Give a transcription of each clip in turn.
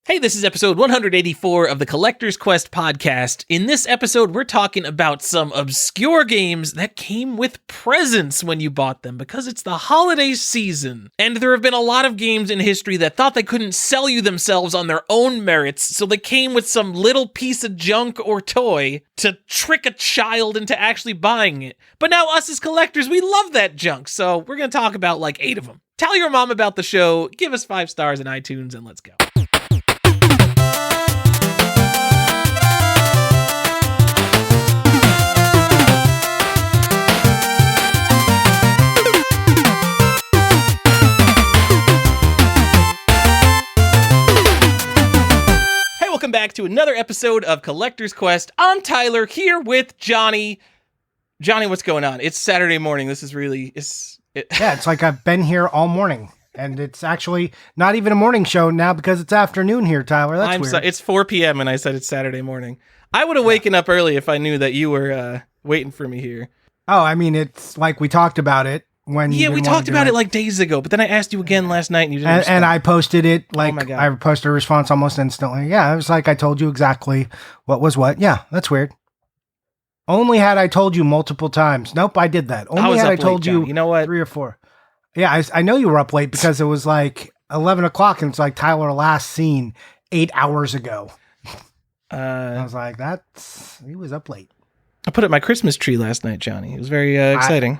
Hey, this is episode 184 of the Collector's Quest podcast. In this episode, we're talking about some obscure games that came with presents when you bought them because it's the holiday season. And there have been a lot of games in history that thought they couldn't sell you themselves on their own merits, so they came with some little piece of junk or toy to trick a child into actually buying it. But now us as collectors, we love that junk, so we're going to talk about like 8 of them. Tell your mom about the show, give us 5 stars in iTunes, and let's go. Welcome back to another episode of Collector's Quest. I'm Tyler, here with Johnny. Johnny, what's going on? It's Saturday morning. This is really... Yeah, it's like I've been here all morning. And it's actually not even a morning show now because it's afternoon here, Tyler. That's weird. It's 4 p.m. and I said it's Saturday morning. I would have waken up early if I knew that you were waiting for me here. Oh, I mean, it's like we talked about it. We talked about it like days ago, but then I asked you again last night and you didn't and I posted it, like, oh my God. I posted a response almost instantly. Yeah, it was like I told you exactly what was what. Yeah, that's weird. Only had I told you multiple times. Nope, I did that. Only had I told you, you know what? 3 or 4. Yeah, I know you were up late because it was like 11 o'clock and it's like Tyler last seen 8 hours ago. I was like, he was up late. I put up my Christmas tree last night, Johnny. It was very exciting.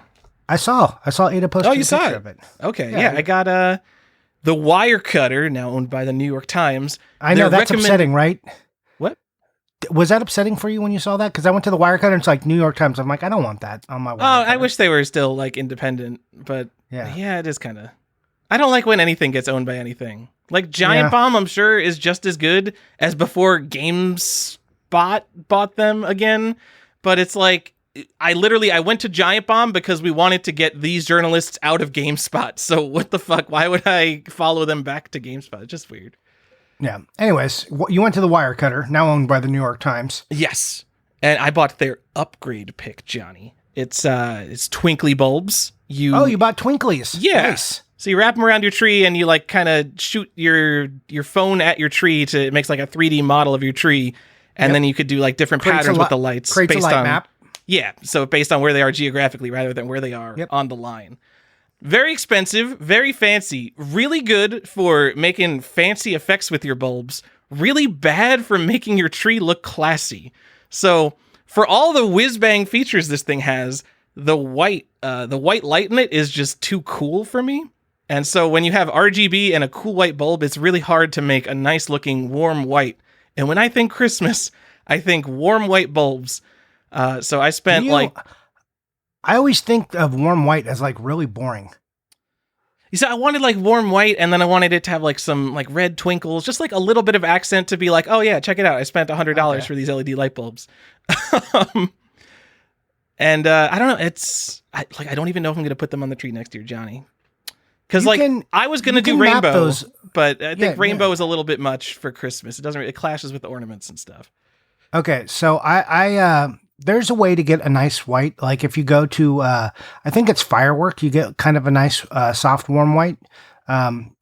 I saw Ada post you saw it. of it. Okay, yeah, I got the wire cutter, now owned by the New York Times. I know, that's upsetting, right? What? Was that upsetting for you when you saw that? Because I went to the wire cutter and it's like New York Times. I'm like, I don't want that on my wire cutter. I wish they were still like independent, but yeah, it is kind of... I don't like when anything gets owned by anything. Like Giant Bomb, I'm sure, is just as good as before GameSpot bought them again, but it's like... I went to Giant Bomb because we wanted to get these journalists out of GameSpot. So what the fuck? Why would I follow them back to GameSpot? It's just weird. Yeah. Anyways, you went to the wire cutter, now owned by the New York Times. Yes. And I bought their upgrade pick, Johnny. It's twinkly bulbs. You bought twinklies. Yeah. Nice. So you wrap them around your tree and you like kind of shoot your phone at your tree it makes like a 3D model of your tree. And then you could do like different patterns with the lights. Creates a light map. Yeah, so based on where they are geographically rather than where they are on the line. Very expensive, very fancy, really good for making fancy effects with your bulbs, really bad for making your tree look classy. So for all the whiz-bang features this thing has, the white light in it is just too cool for me. And so when you have RGB and a cool white bulb, it's really hard to make a nice looking warm white. And when I think Christmas, I think warm white bulbs. So I spent I always think of warm white as like really boring. You see, I wanted like warm white, and then I wanted it to have like some like red twinkles, just like a little bit of accent to be like, oh yeah, check it out. I spent $100 for these LED light bulbs. And I don't know. I don't even know if I'm going to put them on the tree next year, Johnny. Because I was going to do rainbow, but I think rainbow is a little bit much for Christmas. It clashes with the ornaments and stuff. Okay, so I there's a way to get a nice white. Like if you go to, I think it's Firework, you get kind of a nice soft warm white.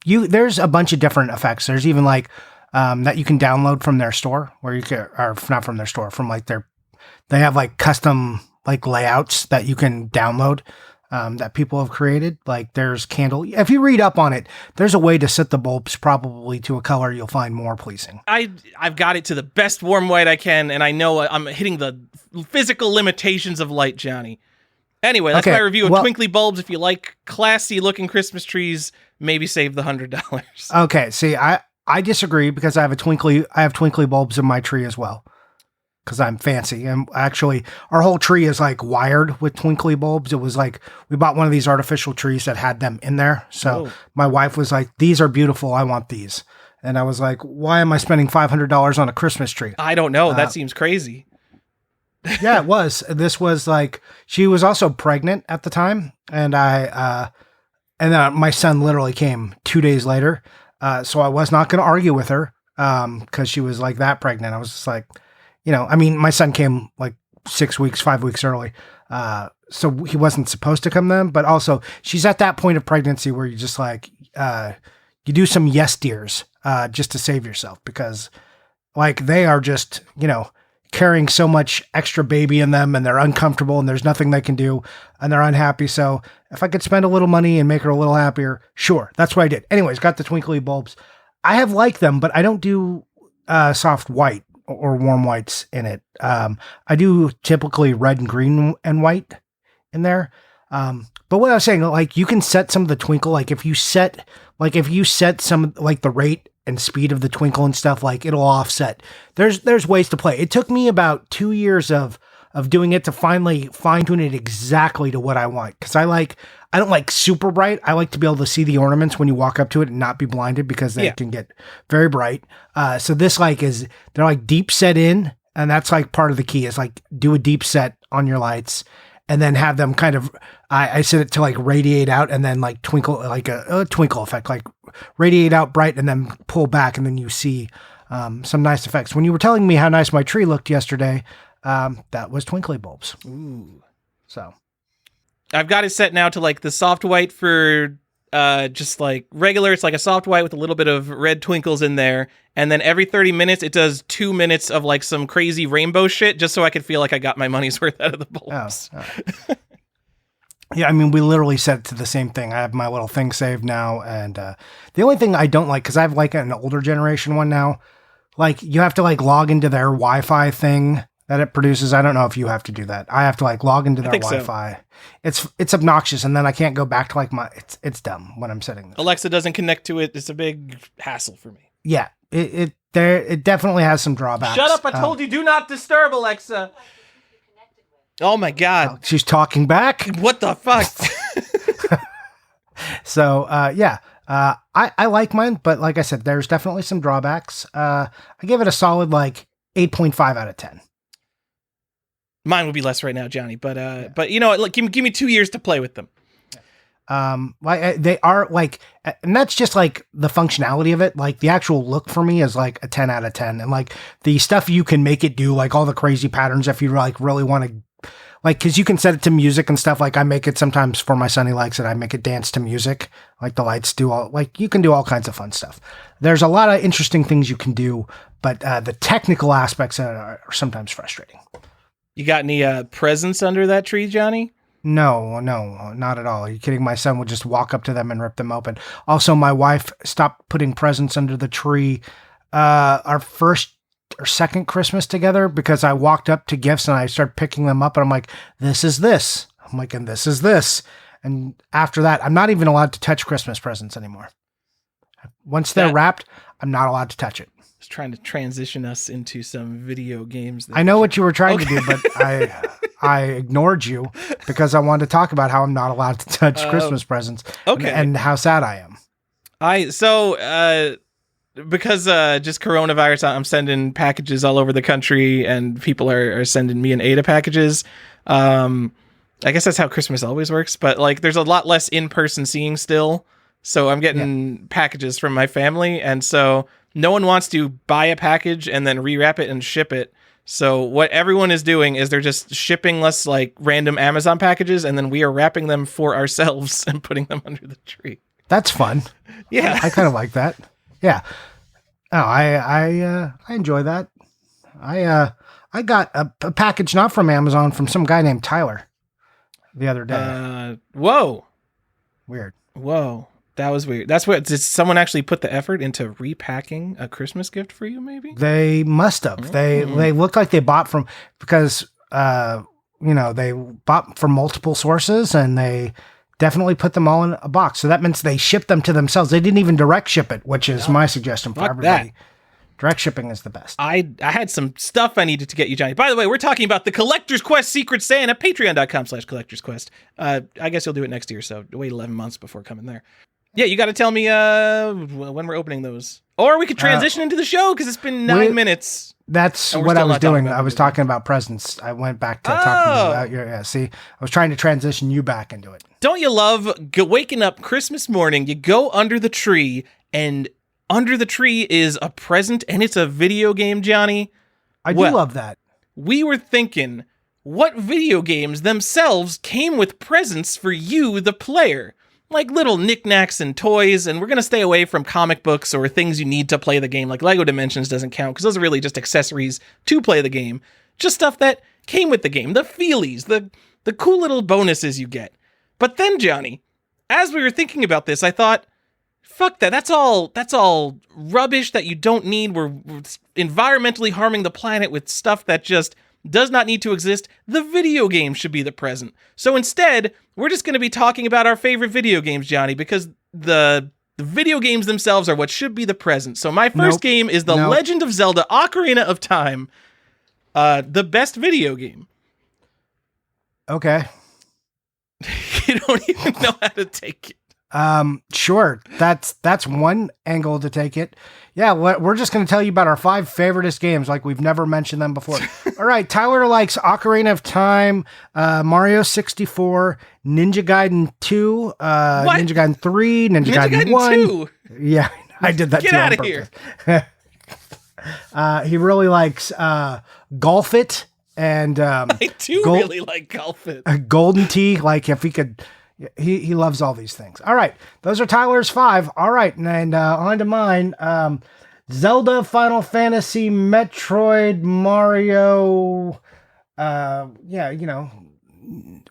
There's a bunch of different effects. There's even like that you can download from their store, or not from their store, from like they have like custom like layouts that you can download that people have created. Like there's candle. If you read up on it, there's a way to set the bulbs probably to a color you'll find more pleasing. I've got it to the best warm white I can, and I know I'm hitting the physical limitations of light, Johnny. Anyway, that's my review of twinkly bulbs. If you like classy looking Christmas trees, maybe save the $100. Okay, see, I disagree because I have twinkly bulbs in my tree as well. Because I'm fancy. And actually, our whole tree is like wired with twinkly bulbs. It was like, we bought one of these artificial trees that had them in there. So my wife was like, these are beautiful. I want these. And I was like, why am I spending $500 on a Christmas tree? I don't know. That seems crazy. Yeah, it was. This was like, she was also pregnant at the time. And and then my son literally came 2 days later. So I was not going to argue with her because she was like that pregnant. I was just like, my son came like 5 weeks early. So he wasn't supposed to come then, but also she's at that point of pregnancy where you just like, you do some yes dears just to save yourself, because like they are just, carrying so much extra baby in them, and they're uncomfortable and there's nothing they can do and they're unhappy. So if I could spend a little money and make her a little happier, sure. That's what I did. Anyways, got the twinkly bulbs. I have liked them, but I don't do soft white or warm whites in it. I do typically red and green and white in there. But what I was saying, like you can set some of the twinkle, like if you set some like the rate and speed of the twinkle and stuff, like it'll offset. There's ways to play. It took me about 2 years of doing it to finally fine tune it exactly to what I want. Cause I don't like super bright. I like to be able to see the ornaments when you walk up to it and not be blinded, because they can get very bright. So this they're like deep set in, and that's like part of the key is like do a deep set on your lights and then have them kind of, I set it to like radiate out and then like twinkle, like a twinkle effect, like radiate out bright and then pull back. And then you see some nice effects. When you were telling me how nice my tree looked yesterday, that was twinkly bulbs. Ooh. So I've got it set now to like the soft white for just like regular. It's like a soft white with a little bit of red twinkles in there. And then every 30 minutes, it does 2 minutes of like some crazy rainbow shit, just so I could feel like I got my money's worth out of the bulbs. Oh, yeah, I mean, we literally set it to the same thing. I have my little thing saved now. And the only thing I don't like, because I have like an older generation one now, like you have to like log into their Wi-Fi thing that it produces. I don't know if you have to do that. I have to like log into their Wi-Fi. So. It's obnoxious, and then I can't go back to like it's dumb when I'm setting this. Alexa doesn't connect to it. It's a big hassle for me. Yeah, it definitely has some drawbacks. Shut up! I told you, do not disturb, Alexa. Oh my God, she's talking back. What the fuck? So yeah, I like mine, but like I said, there's definitely some drawbacks. I give it a solid like 8.5 out of 10. Mine would be less right now, Johnny, but you know what? Like, give me 2 years to play with them. Like they are like, and that's just like the functionality of it. Like the actual look for me is like a 10 out of 10, and like the stuff you can make it do, like all the crazy patterns, if you like really want to, like, cause you can set it to music and stuff. Like I make it sometimes for my son, he likes it. I make it dance to music. Like the lights do all, like you can do all kinds of fun stuff. There's a lot of interesting things you can do, but the technical aspects are sometimes frustrating. You got any presents under that tree, Johnny? No, not at all. Are you kidding? My son would just walk up to them and rip them open. Also, my wife stopped putting presents under the tree our first or second Christmas together, because I walked up to gifts and I started picking them up and I'm like, this is this. I'm like, and this is this. And after that, I'm not even allowed to touch Christmas presents anymore. Once they're wrapped, I'm not allowed to touch it. I was trying to transition us into some video games. I know what you were trying to do, but I ignored you because I wanted to talk about how I'm not allowed to touch Christmas presents. Okay. And how sad I am. Because just coronavirus, I'm sending packages all over the country, and people are sending me and Ada packages. I guess that's how Christmas always works, but like there's a lot less in-person seeing still. So I'm getting packages from my family, and so no one wants to buy a package and then rewrap it and ship it. So what everyone is doing is they're just shipping us like random Amazon packages, and then we are wrapping them for ourselves and putting them under the tree. That's fun. Yeah. I kind of like that. Yeah. Oh, I enjoy that. I got a package not from Amazon, from some guy named Tyler the other day. Whoa. Weird. Whoa. That was weird. That's what, did someone actually put the effort into repacking a Christmas gift for you, maybe? They must have. Mm-hmm. They look like they bought from, because, they bought from multiple sources, and they definitely put them all in a box. So that means they shipped them to themselves. They didn't even direct ship it, which is my suggestion for everybody. That. Direct shipping is the best. I had some stuff I needed to get you, Johnny. By the way, we're talking about the Collector's Quest Secret Santa, patreon.com/Collector's Quest. I guess you'll do it next year, so wait 11 months before coming there. Yeah, you got to tell me when we're opening those. Or we could transition into the show, because it's been 9 minutes. That's what I was doing. I was talking about presents. I went back to talking about your... Yeah, see, I was trying to transition you back into it. Don't you love waking up Christmas morning, you go under the tree, and under the tree is a present, and it's a video game, Johnny? I do love that. We were thinking, what video games themselves came with presents for you, the player? like little knickknacks and toys, and we're going to stay away from comic books or things you need to play the game. Like Lego Dimensions doesn't count because those are really just accessories to play the game. Just stuff that came with the game, the feelies, the cool little bonuses you get. But then, Johnny, as we were thinking about this, I thought, fuck that. That's all rubbish that you don't need. We're environmentally harming the planet with stuff that just does not need to exist. The video game should be the present. So instead, we're just going to be talking about our favorite video games, Johnny, because the video games themselves are what should be the present. So my first game is The Legend of Zelda: Ocarina of Time, the best video game. Okay. You don't even know how to take it. Sure. That's one angle to take it. Yeah, we're just going to tell you about our 5 favoriteest games like we've never mentioned them before. All right, Tyler likes Ocarina of Time, Mario 64, Ninja Gaiden 2, Ninja Gaiden 3, Ninja Gaiden 1. 2? Yeah, I did that. Get too out of here. He really likes Golf It and I do really like Golf It. Golden Tee, like if he could. He loves all these things. All right. Those are Tyler's 5. All right. And on to mine. Zelda, Final Fantasy, Metroid, Mario. Yeah, you know.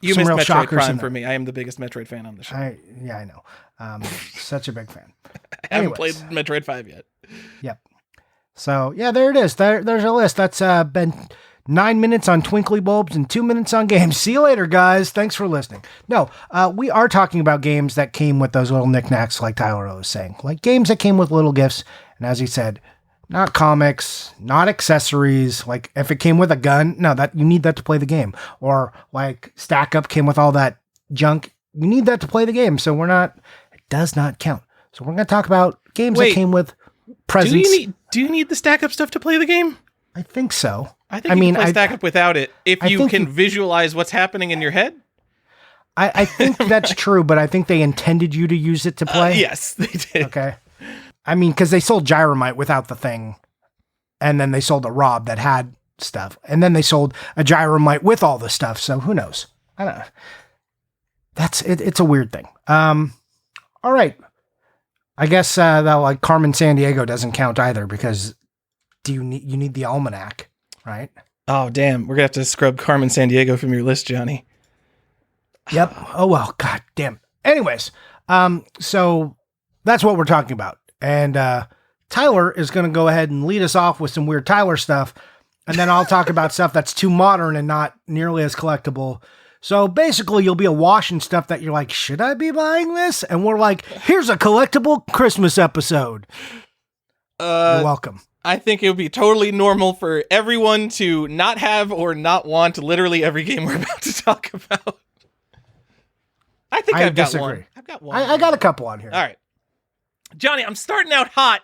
You missed Metroid Prime for me. I am the biggest Metroid fan on the show. I know. Such a big fan. I haven't played Metroid 5 yet. Yep. So, yeah, there it is. There's a list. That's been 9 minutes on twinkly bulbs and 2 minutes on games. See you later, guys. Thanks for listening. No, we are talking about games that came with those little knickknacks, like Tyler was saying. Like games that came with little gifts. And as he said, not comics, not accessories. Like if it came with a gun, no, that you need that to play the game. Or like Stack Up came with all that junk. You need that to play the game. So it does not count. So we're going to talk about games that came with presents. Do you need the Stack Up stuff to play the game? I think so. I think you can play Stack Up without it if you can visualize what's happening in your head. I think that's true, but I think they intended you to use it to play. Yes, they did. Okay. I mean, because they sold Gyromite without the thing, and then they sold a Rob that had stuff, and then they sold a Gyromite with all the stuff, so who knows? I don't know. That's it. It's a weird thing. All right. I guess that like Carmen Sandiego doesn't count either because you need the almanac, right? Oh, damn. We're going to have to scrub Carmen Sandiego from your list, Johnny. Yep. Oh, well, god damn. Anyways, so that's what we're talking about. And Tyler is going to go ahead and lead us off with some weird Tyler stuff. And then I'll talk about stuff that's too modern and not nearly as collectible. So basically, you'll be awash in stuff that you're like, should I be buying this? And we're like, here's a collectible Christmas episode. You're welcome. I think it would be totally normal for everyone to not have or not want literally every game we're about to talk about. I think I've got one. I've got one. I got a couple on here. All right. Johnny, I'm starting out hot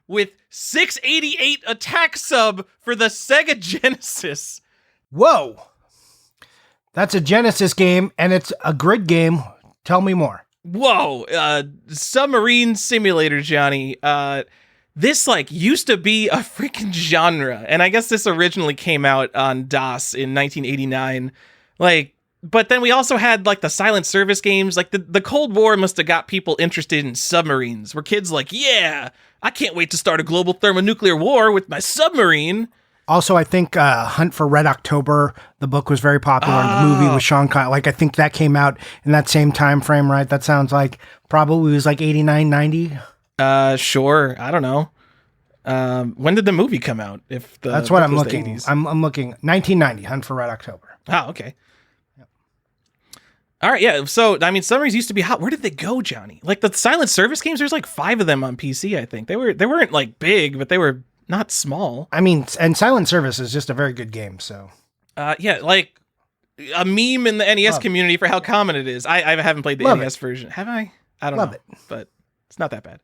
with 688 attack sub for the Sega Genesis. Whoa. That's a Genesis game, and it's a grid game. Tell me more. Whoa. Submarine simulator, Johnny. This used to be a freaking genre, and I guess this originally came out on DOS in 1989. But then we also had the silent service games. The Cold War must have got people interested in submarines, where kids yeah, I can't wait to start a global thermonuclear war with my submarine. Also, I think Hunt for Red October, the book was very popular. The movie with Sean Connery. I think that came out in that same time frame, right? That sounds like probably was 89, 90. Sure. I don't know. When did the movie come out? That's what I'm looking. I'm looking 1990. Hunt for Red October. Oh, okay. Yep. All right. Yeah. So I mean, submarines used to be hot. Where did they go, Johnny? The silent service games. There's 5 of them on PC. I think they weren't big, but they were not small. I mean, and Silent Service is just a very good game. So. Yeah, a meme in the NES community for how common it is. I haven't played the NES version. Have I? I don't know. Love it. But it's not that bad.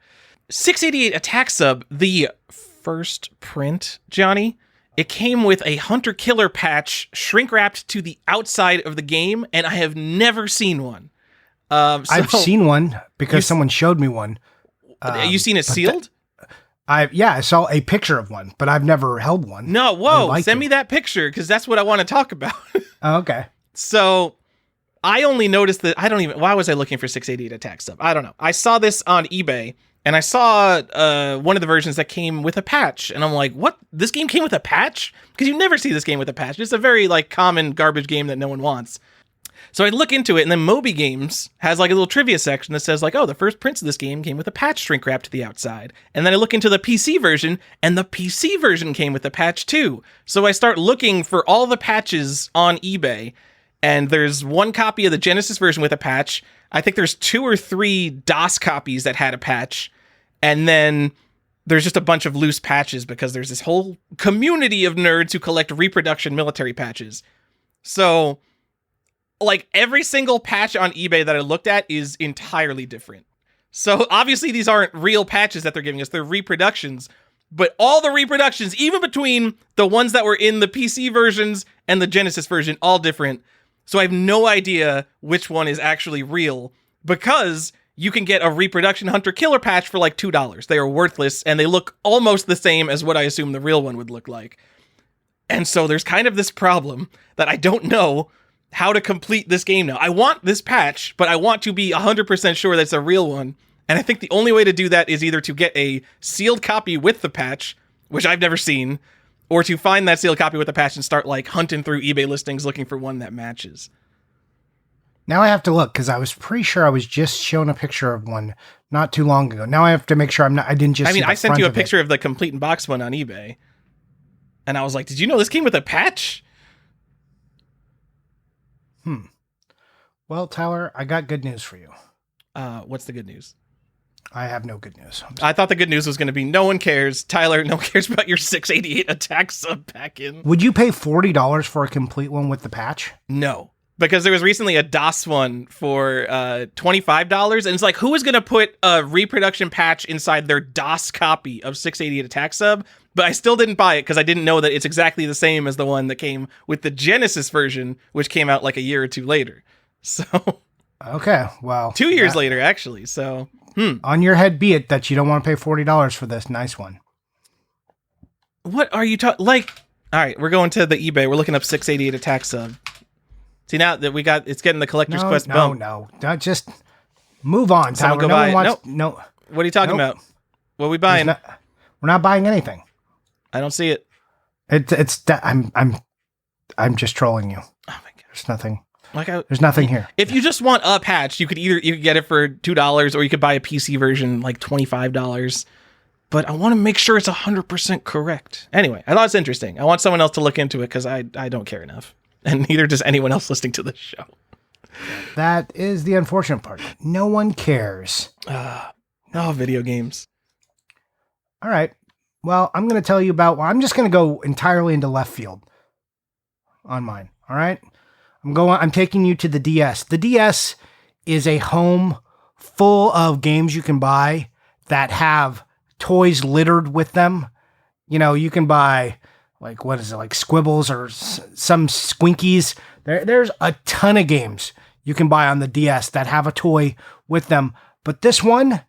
688 attack sub, the first print, Johnny. It came with a hunter killer patch shrink wrapped to the outside of the game, and I have never seen one. I've seen one because someone showed me one. You seen it sealed? I saw a picture of one, but I've never held one. No, whoa, send me that picture because that's what I want to talk about. Oh, okay. So I only noticed that. Why was I looking for 688 attack sub? I don't know. I saw this on eBay, and I saw one of the versions that came with a patch, and I'm like, what? This game came with a patch? Because you never see this game with a patch. It's a very like common garbage game that no one wants. So I look into it, and then Moby Games has like a little trivia section that says like, oh, the first prints of this game came with a patch shrink wrap to the outside. And then I look into the PC version, and the PC version came with a patch too. So I start looking for all the patches on eBay, and there's one copy of the Genesis version with a patch. I think there's 2 or 3 DOS copies that had a patch. And then there's just a bunch of loose patches because there's this whole community of nerds who collect reproduction military patches. So, like, every single patch on eBay that I looked at is entirely different. So, obviously, these aren't real patches that they're giving us. They're reproductions. But all the reproductions, even between the ones that were in the PC versions and the Genesis version, all different. So I have no idea which one is actually real, because you can get a reproduction hunter killer patch for like $2. They are worthless, and they look almost the same as what I assume the real one would look like. And so there's kind of this problem that I don't know how to complete this game now. I want this patch, but I want to be 100% sure that's a real one. And I think the only way to do that is either to get a sealed copy with the patch, which I've never seen, or to find that sealed copy with the patch and start like hunting through eBay listings looking for one that matches. Now I have to look, because I was pretty sure I was just shown a picture of one not too long ago. Now I have to make sure I didn't just. I sent you a picture of the complete in box one on eBay, and I was like, "Did you know this came with a patch?" Well, Tyler, I got good news for you. What's the good news? I have no good news. I thought the good news was going to be no one cares. Tyler, no one cares about your 688 attack sub pack in. Would you pay $40 for a complete one with the patch? No, because there was recently a DOS one for $25, and it's like, who is going to put a reproduction patch inside their DOS copy of 688 attack sub? But I still didn't buy it because I didn't know that it's exactly the same as the one that came with the Genesis version, which came out like a year or two later. So, okay, well, 2 years later, actually. So, on your head be it that you don't want to pay $40 for this nice one. What are you talking? Like, all right, we're going to the eBay. We're looking up 688 attack sub. See, now that we got, it's getting the collector's quest bump. No, just move on, Tyler. Go no buy one it. wants. No. What are you talking about? What are we buying? We're not buying anything. I don't see it. I'm just trolling you. Oh my god. There's nothing. There's nothing here. If you just want a patch, you could get it for $2, or you could buy a PC version like $25. But I want to make sure it's 100% correct. Anyway, I thought it's interesting. I want someone else to look into it because I don't care enough, and neither does anyone else listening to this show. That is the unfortunate part. No one cares. No video games. All right. Well, I'm going to tell you about. Well, I'm just going to go entirely into left field on mine. All right. I'm taking you to the DS. The DS is a home full of games you can buy that have toys littered with them. You know, you can buy like, what is it? Like Squibbles or some Squinkies. There's a ton of games you can buy on the DS that have a toy with them. But this one,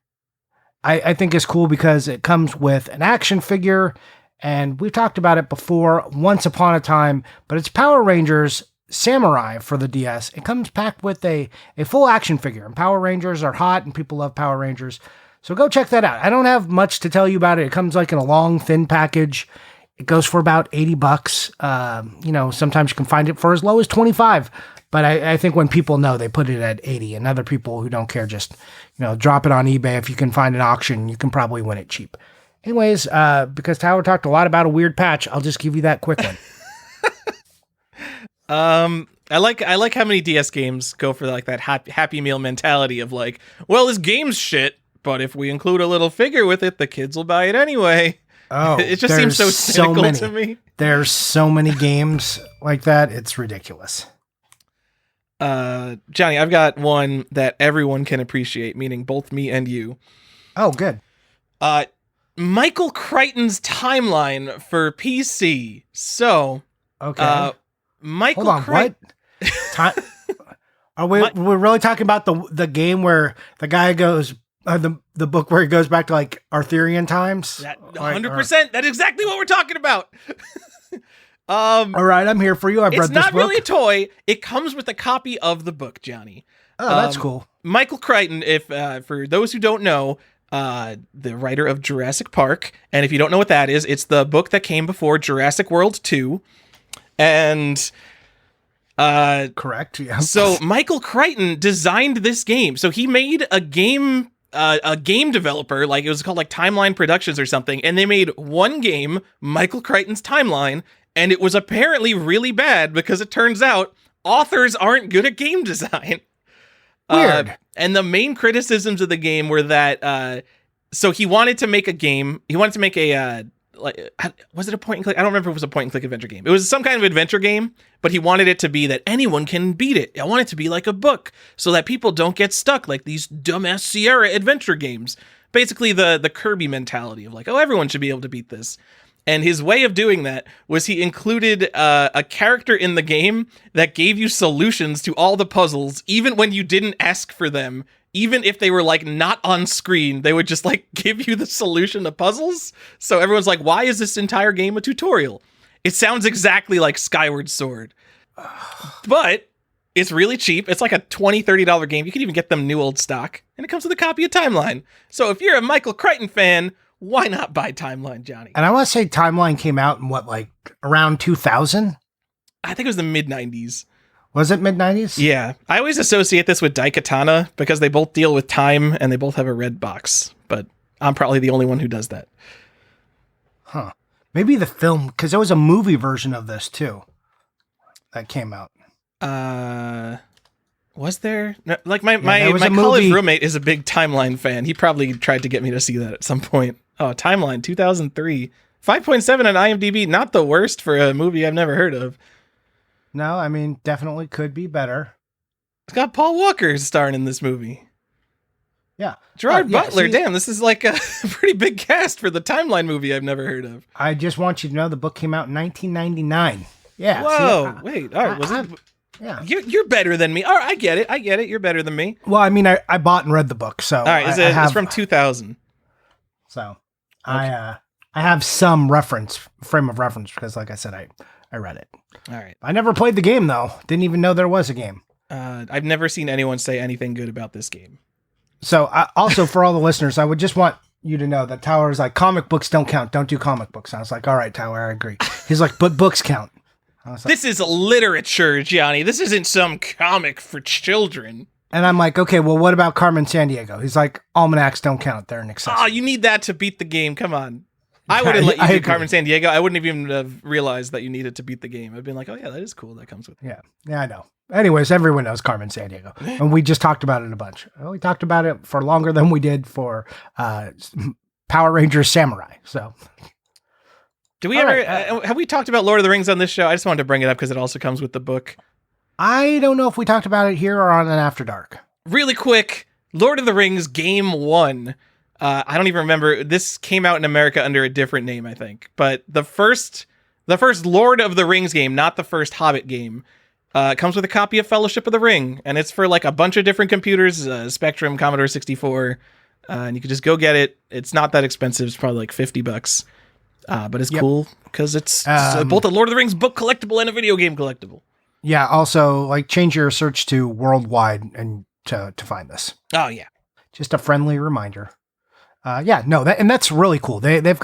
I think is cool because it comes with an action figure, and we've talked about it before once upon a time, but it's Power Rangers Samurai for the DS. It comes packed with a full action figure, and Power Rangers are hot and people love Power Rangers. So go check that out. I don't have much to tell you about it. It comes like in a long, thin package. It goes for about $80. Sometimes you can find it for as low as $25. But I think when people know, they put it at $80, and other people who don't care just, drop it on eBay. If you can find an auction, you can probably win it cheap. Anyways, because Tyler talked a lot about a weird patch, I'll just give you that quick one. I like how many DS games go for like that happy meal mentality of like, well, this game's shit, but if we include a little figure with it, the kids will buy it anyway. Oh, it just seems so cynical to me. There's so many games like that. It's ridiculous. Johnny, I've got one that everyone can appreciate, meaning both me and you. Oh, good. Michael Crichton's Timeline for PC. So, okay. Michael Hold on, Crichton. What? We're really talking about the game where the guy goes, the book where he goes back to like Arthurian times? 100%. That's exactly what we're talking about. All right, I'm here for you. I've read this book. It's not really a toy. It comes with a copy of the book, Johnny. Oh, that's cool. Michael Crichton, if for those who don't know, the writer of Jurassic Park, and if you don't know what that is, it's the book that came before Jurassic World 2. And correct, yeah. So Michael Crichton designed this game. So he made a game developer, like it was called like Timeline Productions or something, and they made one game, Michael Crichton's Timeline, and it was apparently really bad because it turns out authors aren't good at game design. Weird. And the main criticisms of the game were that so he wanted to make a game. He wanted to make a was it a point and click? I don't remember if it was a point and click adventure game. It was some kind of adventure game, but he wanted it to be that anyone can beat it. I want it to be like a book so that people don't get stuck like these dumbass Sierra adventure games. Basically the Kirby mentality of like, oh, everyone should be able to beat this. And his way of doing that was he included a character in the game that gave you solutions to all the puzzles, even when you didn't ask for them. Even if they were like not on screen, they would just like give you the solution to puzzles. So everyone's like, why is this entire game a tutorial? It sounds exactly like Skyward Sword. But it's really cheap. It's like a $20, $30 game. You can even get them new old stock. And it comes with a copy of Timeline. So if you're a Michael Crichton fan, why not buy Timeline, Johnny? And I want to say Timeline came out in what, like around 2000? I think it was the mid-90s. Was it mid-90s? Yeah. I always associate this with Daikatana because they both deal with time and they both have a red box. But I'm probably the only one who does that. Huh. Maybe the film, because there was a movie version of this too that came out. Was there? No, like my college roommate is a big Timeline fan. He probably tried to get me to see that at some point. Oh, Timeline 2003. 5.7 on IMDb. Not the worst for a movie I've never heard of. No, I mean, definitely could be better. It's got Paul Walker starring in this movie. Yeah. Gerard Butler. Damn, this is like a pretty big cast for the Timeline movie I've never heard of. I just want you to know the book came out in 1999. Yeah. Whoa. Wait. All right. Was it? Yeah. You're better than me. All right. I get it. You're better than me. Well, I mean, I bought and read the book. So. All right. It's from 2000. So okay. I have some frame of reference because, like I said, I read it. All right. I never played the game, though. Didn't even know there was a game. I've never seen anyone say anything good about this game. So, also, for all the listeners, I would just want you to know that Tyler is like, comic books don't count. Don't do comic books. And I was like, all right, Tyler, I agree. He's like, but books count. I was like, this is literature, Johnny. This isn't some comic for children. And I'm like, okay, well, what about Carmen Sandiego? He's like, almanacs don't count. They're an accessory. Oh, you need that to beat the game. Come on. I wouldn't let you do Carmen Sandiego. I wouldn't even have realized that you needed to beat the game. I've been like, oh yeah, that is cool. That comes with it. Yeah, I know. Anyways, everyone knows Carmen Sandiego. And we just talked about it a bunch. We talked about it for longer than we did for Power Rangers Samurai. So, do we ever have we talked about Lord of the Rings on this show? I just wanted to bring it up because it also comes with the book. I don't know if we talked about it here or on an After Dark. Really quick, Lord of the Rings Game 1. I don't even remember. This came out in America under a different name, I think. But the first Lord of the Rings game, not the first Hobbit game, comes with a copy of Fellowship of the Ring, and it's for like a bunch of different computers, Spectrum, Commodore 64, and you can just go get it. It's not that expensive. It's probably like $50, but it's cool because it's both a Lord of the Rings book collectible and a video game collectible. Yeah. Also, like, change your search to worldwide and to find this. Oh yeah, just a friendly reminder. That's really cool. There's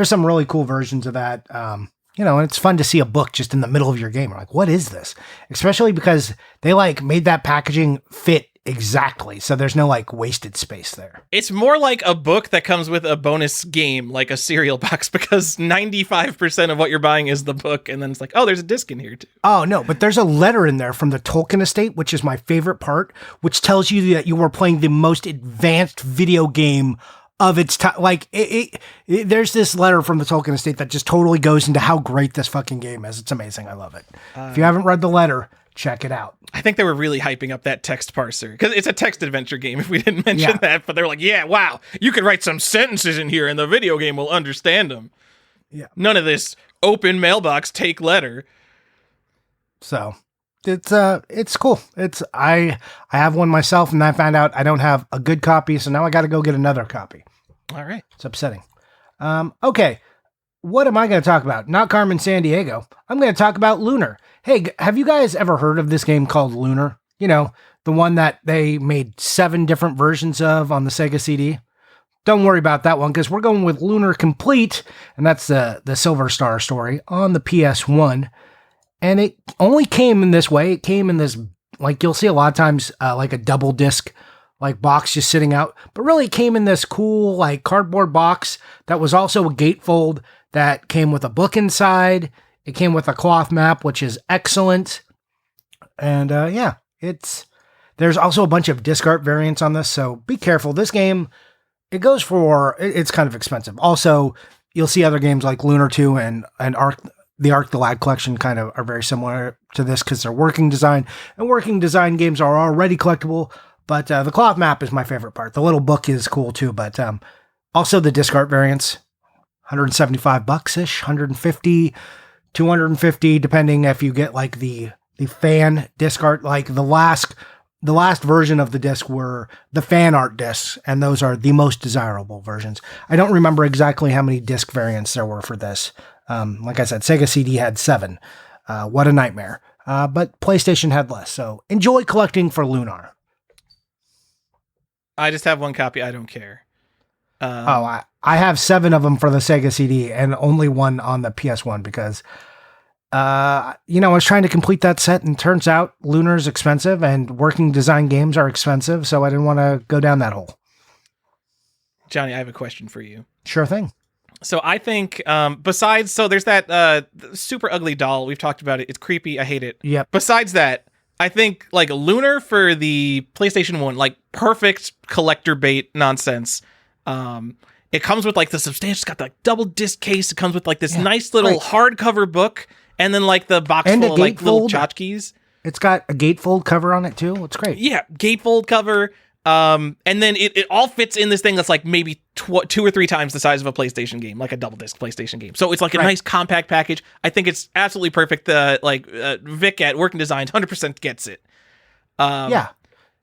some really cool versions of that. And it's fun to see a book just in the middle of your game. We're like, what is this? Especially because they like made that packaging fit exactly. So there's no like wasted space there. It's more like a book that comes with a bonus game, like a cereal box, because 95% of what you're buying is the book. And then it's like, oh, there's a disc in here too. Oh no, but there's a letter in there from the Tolkien estate, which is my favorite part, which tells you that you were playing the most advanced video game of its time. Like there's this letter from the Tolkien estate that just totally goes into how great this fucking game is. It's amazing. I love it. If you haven't read the letter, check it out. I think they were really hyping up that text parser because it's a text adventure game if we didn't mention that, but they were like, yeah, wow, you could write some sentences in here and the video game will understand them. Yeah. None of this open mailbox, take letter. So it's cool. I have one myself and I found out I don't have a good copy. So now I got to go get another copy. All right. It's upsetting. Okay. what am I going to talk about? Not Carmen Sandiego. I'm going to talk about Lunar. Hey, have you guys ever heard of this game called Lunar? You know, the one that they made 7 different versions of on the Sega CD. Don't worry about that one because we're going with Lunar Complete, and that's the Silver Star story on the PS1. And it only came in this way. It came in this, like you'll see a lot of times, like a double disc, like box just sitting out. But really, it came in this cool, like cardboard box that was also a gatefold that came with a book inside. It came with a cloth map, which is excellent. And yeah, there's also a bunch of disc art variants on this, so be careful. This game, it's kind of expensive. Also, you'll see other games like Lunar 2 and the Arc the Lad collection kind of are very similar to this because they're working design, and working design games are already collectible. But the cloth map is my favorite part. The little book is cool too, but also the disc art variants, $175-ish, 150, 250, depending if you get like the fan disc art, like the last version of the disc were the fan art discs, and those are the most desirable versions. I don't remember exactly how many disc variants there were for this. Like I said, Sega CD had 7. What a nightmare. But PlayStation had less. So enjoy collecting for Lunar. I just have one copy. I don't care. I have 7 of them for the Sega CD and only 1 on the PS1 because I was trying to complete that set, and turns out Lunar's expensive and working design games are expensive, so I didn't want to go down that hole. Johnny, I have a question for you. Sure thing. So I think there's that super ugly doll. We've talked about it. It's creepy. I hate it. Yep. Besides that, I think like Lunar for the PlayStation 1, like perfect collector bait nonsense. It comes with like the substantial, it's got the like, double disc case. It comes with like this nice little hardcover book. And then like the box full of like little tchotchkes. It's got a gatefold cover on it too. It's great. Yeah, gatefold cover. And then it all fits in this thing that's like maybe 2 or 3 times the size of a PlayStation game, like a double disc PlayStation game. So it's like a nice compact package. I think it's absolutely perfect. Vic at Working Designs 100% gets it. Yeah.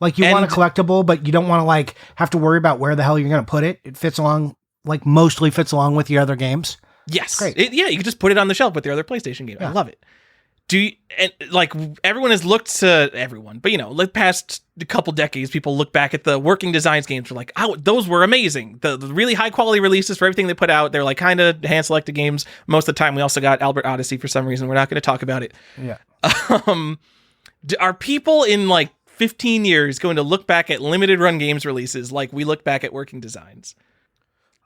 Like you want a collectible, but you don't want to like have to worry about where the hell you're going to put it. It fits along, like mostly fits along with your other games. Yes. Great. You can just put it on the shelf with your other PlayStation game. Yeah. I love it. Everyone has looked to everyone, but the past couple decades, people look back at the Working Designs games for like, oh, those were amazing. The really high quality releases for everything they put out. They're like kind of hand selected games. Most of the time, we also got Albert Odyssey for some reason. We're not going to talk about it. Yeah. Are people in like 15 years going to look back at limited run games releases like we look back at Working Designs?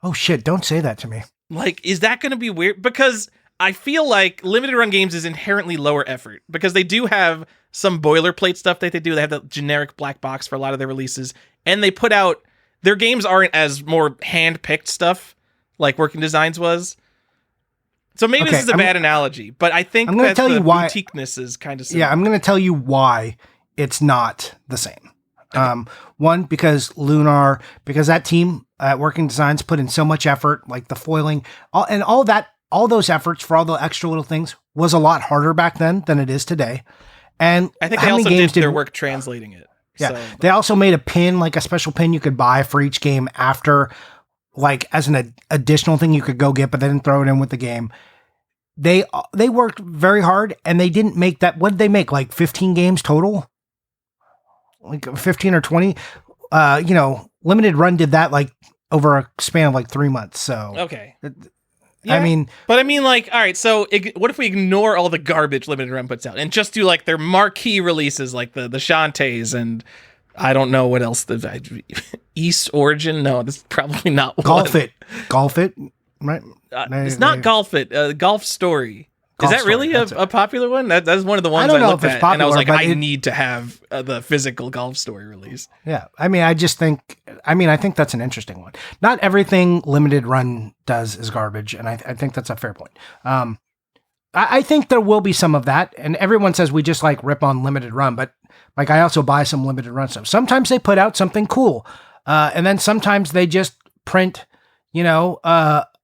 Oh shit! Don't say that to me. Like, is that going to be weird? Because I feel like limited run games is inherently lower effort because they do have some boilerplate stuff that they do. They have the generic black box for a lot of their releases, and they put out their games aren't as more hand-picked stuff like Working Designs was. So maybe this is a bad analogy, but I think that the boutiqueness is kind of similar. Yeah, I'm going to tell you why it's not the same. Okay. One, because that team at Working Designs put in so much effort, like the foiling, all those efforts for all the extra little things was a lot harder back then than it is today. And I think they also did their work translating it. Yeah. So. They also made a pin, like a special pin you could buy for each game after, like as an additional thing you could go get, but they didn't throw it in with the game. They worked very hard, and they didn't make that. What did they make? Like 15 games total? Like 15 or 20? Limited Run did that like over a span of like 3 months. So okay. Yeah, all right, so what if we ignore all the garbage Limited Run puts out and just do like their marquee releases, like the Shantaes and I don't know what else, the East Origin? No, this is probably not one. Golf It, right? It's not Golf It, Golf Story. Is that really a popular one? That's one of the ones I looked at, and I was like, I need to have the physical Golf Story release. Yeah, I think that's an interesting one. Not everything Limited Run does is garbage, and I think that's a fair point. I think there will be some of that, and everyone says we just like rip on Limited Run, but like I also buy some Limited Run stuff. Sometimes they put out something cool, and then sometimes they just print,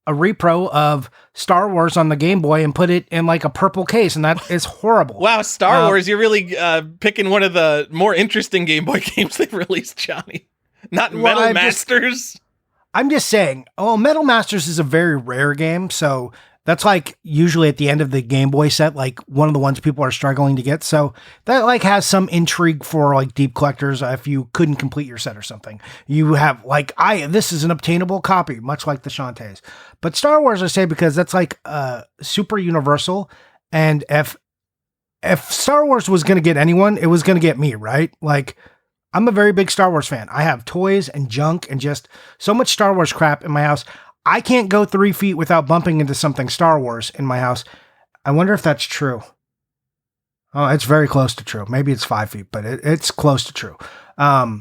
a repro of Star Wars on the Game Boy and put it in like a purple case, and that is horrible. Wow, Star Wars, you're really picking one of the more interesting Game Boy games they've released, Johnny. Not Metal Masters. I'm just saying, Metal Masters is a very rare game, so That's like usually at the end of the Game Boy set, like one of the ones people are struggling to get. So that like has some intrigue for like deep collectors. If you couldn't complete your set or something, you have like, this is an obtainable copy, much like the Shantaes. But Star Wars, I say, because that's like super universal. And if Star Wars was going to get anyone, it was going to get me, right? Like, I'm a very big Star Wars fan. I have toys and junk and just so much Star Wars crap in my house. I can't go 3 feet without bumping into something Star Wars in my house. I wonder if that's true. Oh, it's very close to true. Maybe it's 5 feet, but it's close to true. That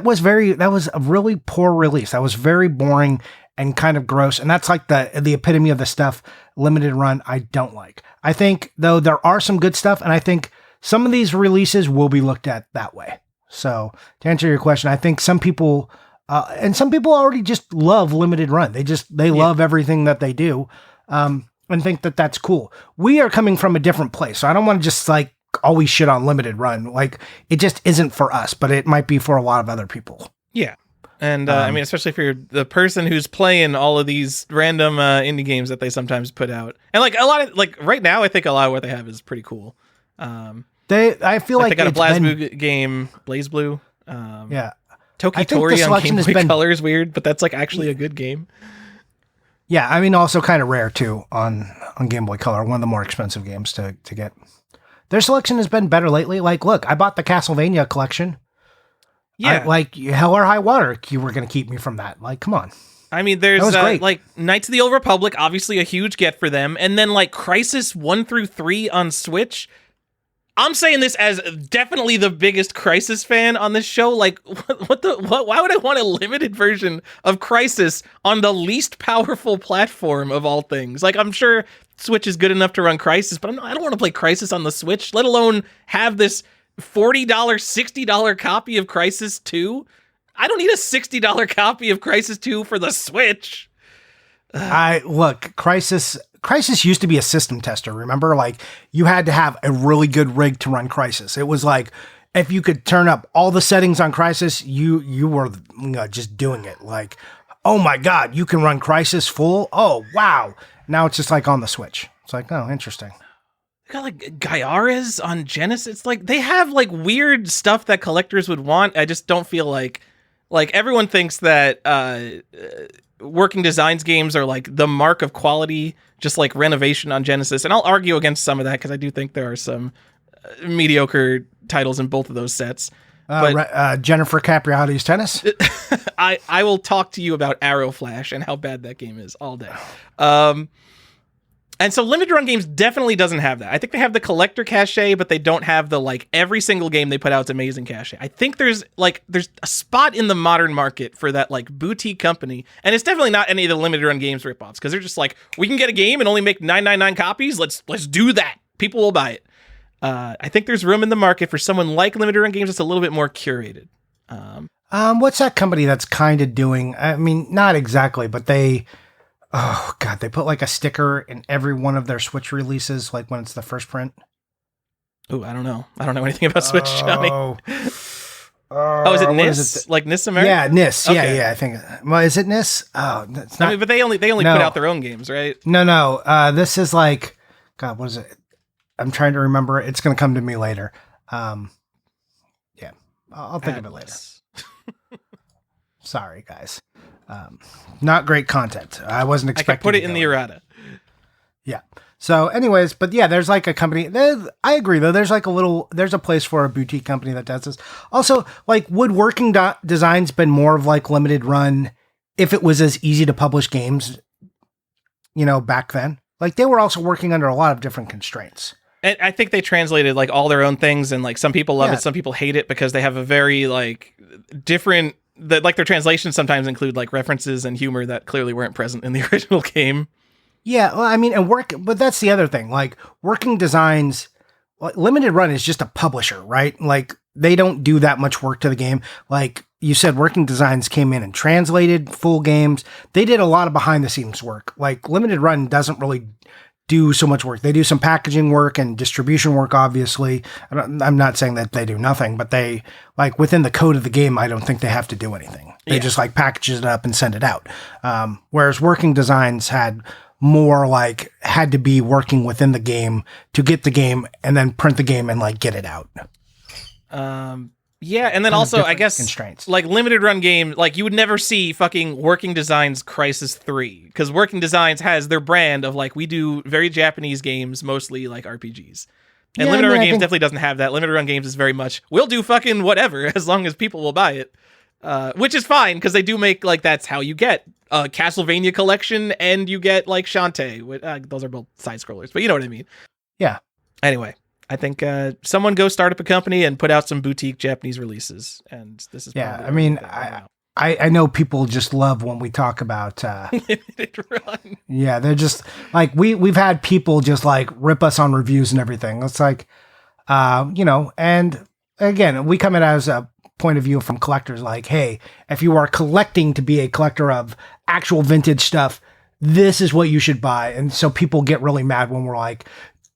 was a really poor release. That was very boring and kind of gross. And that's like the epitome of the stuff limited run I don't like. I think though there are some good stuff, and I think some of these releases will be looked at that way. So to answer your question, I think some people, and some people already just love limited run. They love everything that they do, and think that that's cool. We are coming from a different place. So I don't want to just like always shit on limited run. Like it just isn't for us, but it might be for a lot of other people. Yeah. And I mean, especially if you're the person who's playing all of these random indie games that they sometimes put out. And like a lot of, like right now, I think a lot of what they have is pretty cool. I feel like they got a BlazBlue game, BlazBlue. Yeah. Toki Tori on Game Boy Color is weird, but that's like actually a good game. Yeah, I mean, also kind of rare too on Game Boy Color. One of the more expensive games to get. Their selection has been better lately. Like, look, I bought the Castlevania collection. Yeah, like Hell or High Water, you were going to keep me from that. Like, come on. I mean, there's like Knights of the Old Republic, obviously a huge get for them, and then like Crysis 1 through 3 on Switch. I'm saying this as definitely the biggest Crysis fan on this show. Like, why would I want a limited version of Crysis on the least powerful platform of all things? Like, I'm sure Switch is good enough to run Crysis, but I don't want to play Crysis on the Switch, let alone have this $40, $60 copy of Crysis 2. I don't need a $60 copy of Crysis 2 for the Switch. Crysis used to be a system tester, remember? Like, you had to have a really good rig to run Crysis. It was like, if you could turn up all the settings on Crysis, you were just doing it. Like, oh my God, you can run Crysis full? Oh, wow. Now it's just like on the Switch. It's like, oh, interesting. They got like Gaiares on Genesis. It's like, they have like weird stuff that collectors would want. I just don't feel like everyone thinks that Working Designs games are like the mark of quality, just like renovation on Genesis. And I'll argue against some of that because I do think there are some mediocre titles in both of those sets. But Jennifer Capriati's Tennis. I will talk to you about Arrow Flash and how bad that game is all day. And so limited run games definitely doesn't have that. I think they have the collector cachet, but they don't have the like every single game they put out is amazing cachet. I think there's a spot in the modern market for that like boutique company, and it's definitely not any of the limited run games ripoffs because they're just like, we can get a game and only make 999 copies. Let's do that. People will buy it. I think there's room in the market for someone like limited run games that's a little bit more curated. What's that company that's kind of doing? I mean, not exactly, but they. Oh, God, they put like a sticker in every one of their Switch releases, like when it's the first print. Oh, I don't know. I don't know anything about Switch, Johnny. Is it NIS? Like NIS America? Yeah, NIS. Okay. Yeah, I think. Well, is it NIS? Oh, it's not. I mean, but they only put out their own games, right? No. This is like, God, what is it? I'm trying to remember. It's going to come to me later. Yeah, I'll think of it later. Sorry, guys. Not great content. I wasn't expecting. I could put it in the errata. Yeah. So anyways, but yeah, there's like a company. I agree though. There's a place for a boutique company that does this. Also, like, would Working Designs been more of like limited run if it was as easy to publish games, back then? Like, they were also working under a lot of different constraints. And I think they translated like all their own things, and like some people love it, some people hate it because they have a very like different. Like their translations sometimes include like references and humor that clearly weren't present in the original game. Yeah, well, I mean, but that's the other thing. Like, Working Designs, limited run is just a publisher, right? Like, they don't do that much work to the game. Like you said, Working Designs came in and translated full games. They did a lot of behind the scenes work. Like, limited run doesn't really do so much work. They do some packaging work and distribution work, obviously. I'm not saying that they do nothing, but they, like, within the code of the game, I don't think they have to do anything. They just, like, package it up and send it out. Whereas Working Designs had more, like, had to be working within the game to get the game and then print the game and, like, get it out. Yeah, and then also, I guess, constraints. Like, limited run game, like, you would never see fucking Working Designs Crisis 3, because Working Designs has their brand of, like, we do very Japanese games, mostly, like, RPGs. And limited run games definitely doesn't have that. Limited run games is very much, we'll do fucking whatever, as long as people will buy it. Which is fine, because they do make, like, that's how you get a Castlevania collection, and you get, like, Shantae. Those are both side-scrollers, but you know what I mean. Yeah. Anyway. I think someone go start up a company and put out some boutique Japanese releases. And this is I mean, I know people just love when we talk about limited run. Yeah, they're just like we've had people just like rip us on reviews and everything. It's like and again, we come at it as a point of view from collectors, like, hey, if you are collecting to be a collector of actual vintage stuff, this is what you should buy. And so people get really mad when we're like,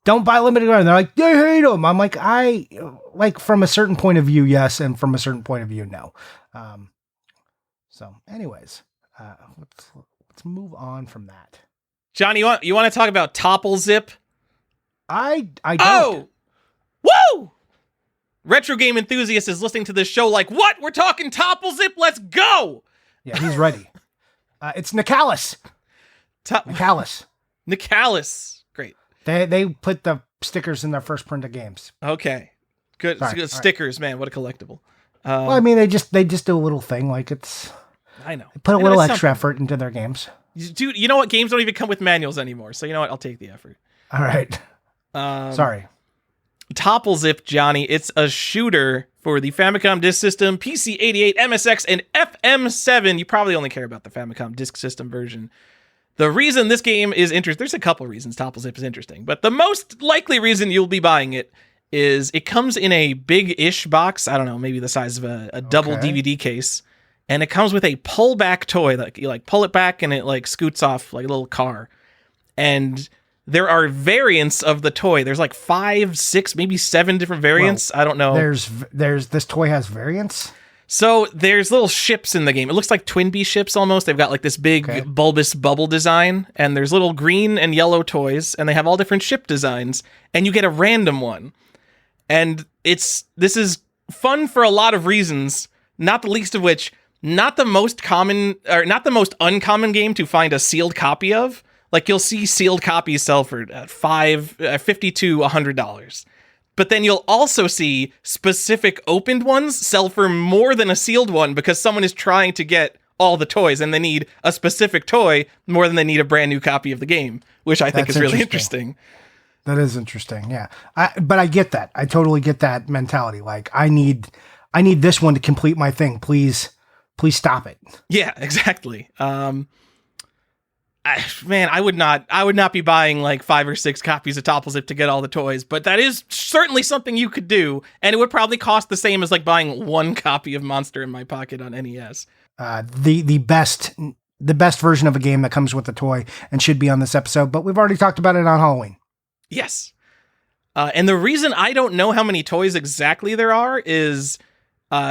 don't buy limited run. They're like, they hate them. I'm like, from a certain point of view, yes, and from a certain point of view, no. So, anyways, let's move on from that. Johnny, you want to talk about Topple Zip? I don't. Oh, woo! Retro game enthusiast is listening to this show like, what? We're talking Topple Zip. Let's go. Yeah, he's ready. It's Nicalis. Nicalis. Great. They put the stickers in their first print of games. Okay, good. Good stickers, right. Man, what a collectible. Well, I mean, they just do a little thing, like it's. I know. They put a little extra effort into their games. Dude, you know what? Games don't even come with manuals anymore. So you know what? I'll take the effort. All right. Sorry. Topple Zip, Johnny. It's a shooter for the Famicom Disk System, PC-88, MSX, and FM7. You probably only care about the Famicom Disk System version. The reason this game is interesting, there's a couple reasons Topple Zip is interesting, but the most likely reason you'll be buying it is it comes in a big-ish box, I don't know, maybe the size of a double DVD case, and it comes with a pull-back toy. Like, you like pull it back and it like scoots off like a little car. And there are variants of the toy. There's like 5, 6, maybe 7 different variants. Well, I don't know. There's this toy has variants? So there's little ships in the game. It looks like Twin Bee ships almost. They've got like this big bulbous bubble design, and there's little green and yellow toys, and they have all different ship designs, and you get a random one. And this is fun for a lot of reasons, not the least of which, not the most uncommon game to find a sealed copy of. Like, you'll see sealed copies sell for $50 to $100. But then you'll also see specific opened ones sell for more than a sealed one because someone is trying to get all the toys and they need a specific toy more than they need a brand new copy of the game, which I think is really interesting. That is interesting. Yeah. But I get that. I totally get that mentality. Like, I need this one to complete my thing. Please stop it. Yeah, exactly. I would not be buying like 5 or 6 copies of Topple Zip to get all the toys, but that is certainly something you could do, and it would probably cost the same as like buying 1 copy of Monster in My Pocket on NES. The best version of a game that comes with a toy and should be on this episode, but we've already talked about it on Halloween. Yes. And the reason I don't know how many toys exactly there are is,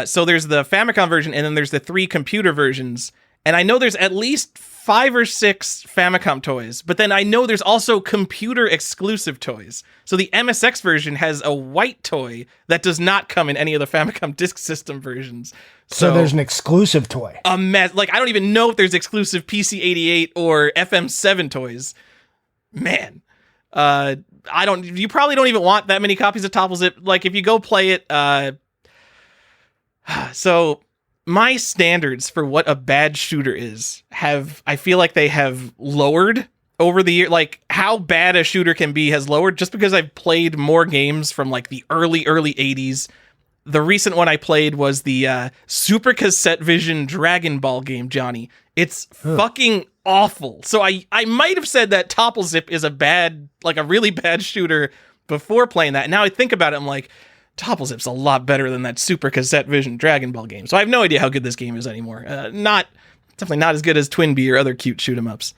so there's the Famicom version and then there's the 3 computer versions. And I know there's at least 5 or 6 Famicom toys, but then I know there's also computer exclusive toys. So the MSX version has a white toy that does not come in any of the Famicom Disk System versions. So there's an exclusive toy. A mess. Like, I don't even know if there's exclusive PC-88 or FM7 toys. Man. You probably don't even want that many copies of Topple Zip. Like, if you go play it, so my standards for what a bad shooter is I feel like they have lowered over the year. Like, how bad a shooter can be has lowered just because I've played more games from like the early 80s. The recent one I played was the Super Cassette Vision Dragon Ball game, Johnny. It's fucking awful. So I might have said that Topple Zip is a really bad shooter before playing that. Now I think about it, I'm like, Topple Zip's a lot better than that Super Cassette Vision Dragon Ball game. So I have no idea how good this game is anymore. Definitely not as good as Twin Bee or other cute shoot 'em ups.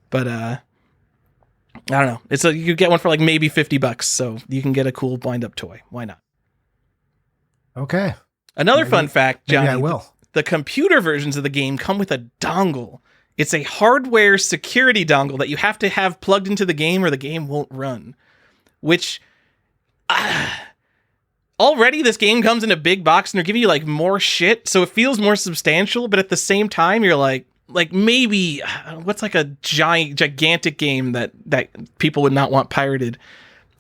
But I don't know. You could get one for like maybe $50, so you can get a cool wind-up toy. Why not? Okay. Another fun fact, Johnny. Maybe I will. The computer versions of the game come with a dongle. It's a hardware security dongle that you have to have plugged into the game or the game won't run. Which, already this game comes in a big box and they're giving you like more shit, so it feels more substantial, but at the same time, you're like maybe, what's like a gigantic game that people would not want pirated?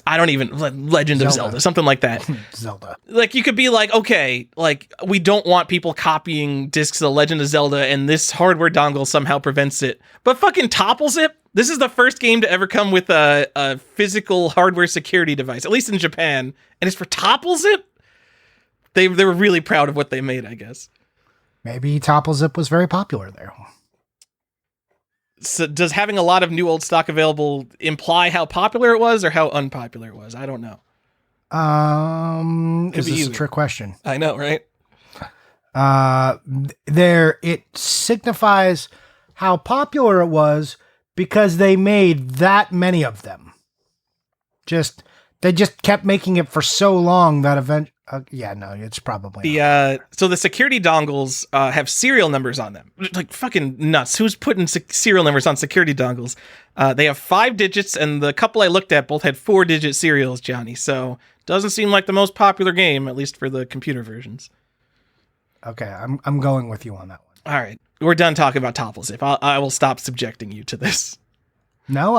I don't even, Legend of Zelda, something like that. Zelda. Like, you could be like, okay, like, we don't want people copying discs of Legend of Zelda, and this hardware dongle somehow prevents it. But fucking topples it? This is the first game to ever come with a physical hardware security device, at least in Japan, and it's for topples it? They were really proud of what they made, I guess. Maybe Topple Zip was very popular there. So does having a lot of new old stock available imply how popular it was or how unpopular it was? I don't know. Is this a trick question? I know, right? It signifies how popular it was because they made that many of them. They just kept making it for so long that it's probably so the security dongles have serial numbers on them. Like fucking nuts. Who's putting serial numbers on security dongles? They have 5 digits, and the couple I looked at both had 4-digit serials, Johnny. So doesn't seem like the most popular game, at least for the computer versions. Okay, I'm going with you on that one. All right, we're done talking about Topple Zip. I will stop subjecting you to this. No,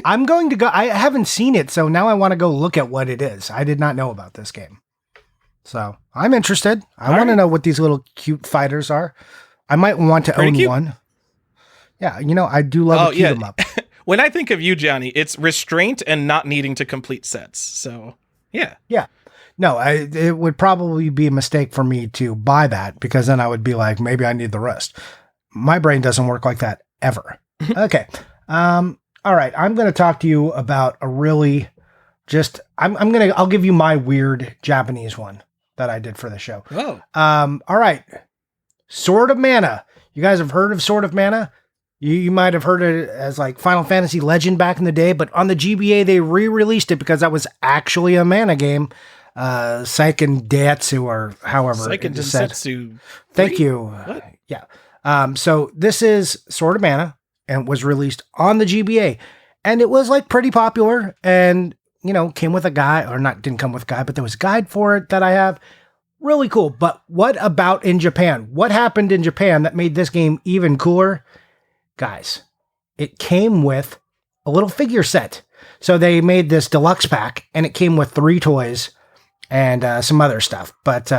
I'm going to go. I haven't seen it, so now I want to go look at what it is. I did not know about this game. So I'm interested. I want to know what these little cute fighters are. I might want to own one. Yeah, I do love a cute 'em up. When I think of you, Johnny, it's restraint and not needing to complete sets. So, yeah. Yeah. No, it would probably be a mistake for me to buy that because then I would be like, maybe I need the rest. My brain doesn't work like that ever. Okay. All right. I'm going to talk to you about a really I'll give you my weird Japanese one that I did for the show. Oh. All right. Sword of Mana. You guys have heard of Sword of Mana? You might have heard it as like Final Fantasy Legend back in the day, but on the GBA, they re-released it because that was actually a mana game. Seiken Densetsu, or however Seiken it is said. Densetsu. Thank you. What? Yeah. So this is Sword of Mana and was released on the GBA, and it was like pretty popular and, came with a guide, or not, didn't come with a guide, but there was a guide for it that I have. Really cool. But what about in Japan? What happened in Japan that made this game even cooler? Guys, it came with a little figure set. So they made this deluxe pack, and it came with 3 toys and some other stuff. But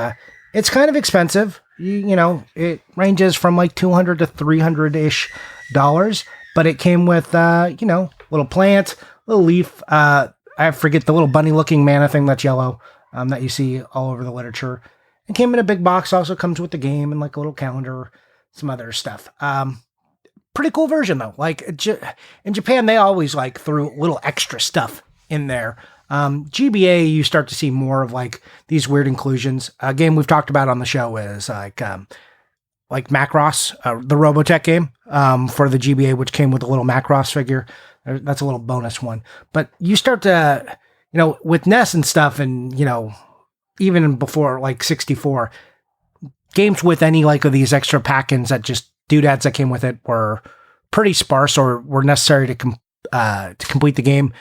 it's kind of expensive. It ranges from like $200 to $300-ish. But it came with, little plant, little leaf. I forget the little bunny-looking mana thing that's yellow that you see all over the literature. It came in a big box. Also comes with the game and like a little calendar, some other stuff. Pretty cool version though. Like in Japan, they always like threw little extra stuff in there. GBA, you start to see more of like these weird inclusions. A game we've talked about on the show is like Macross, the Robotech game for the GBA, which came with a little Macross figure. That's a little bonus one. But you start to, with NES and stuff, and even before like 64, games with any like of these extra pack-ins that just doodads that came with it were pretty sparse or were necessary to complete the game.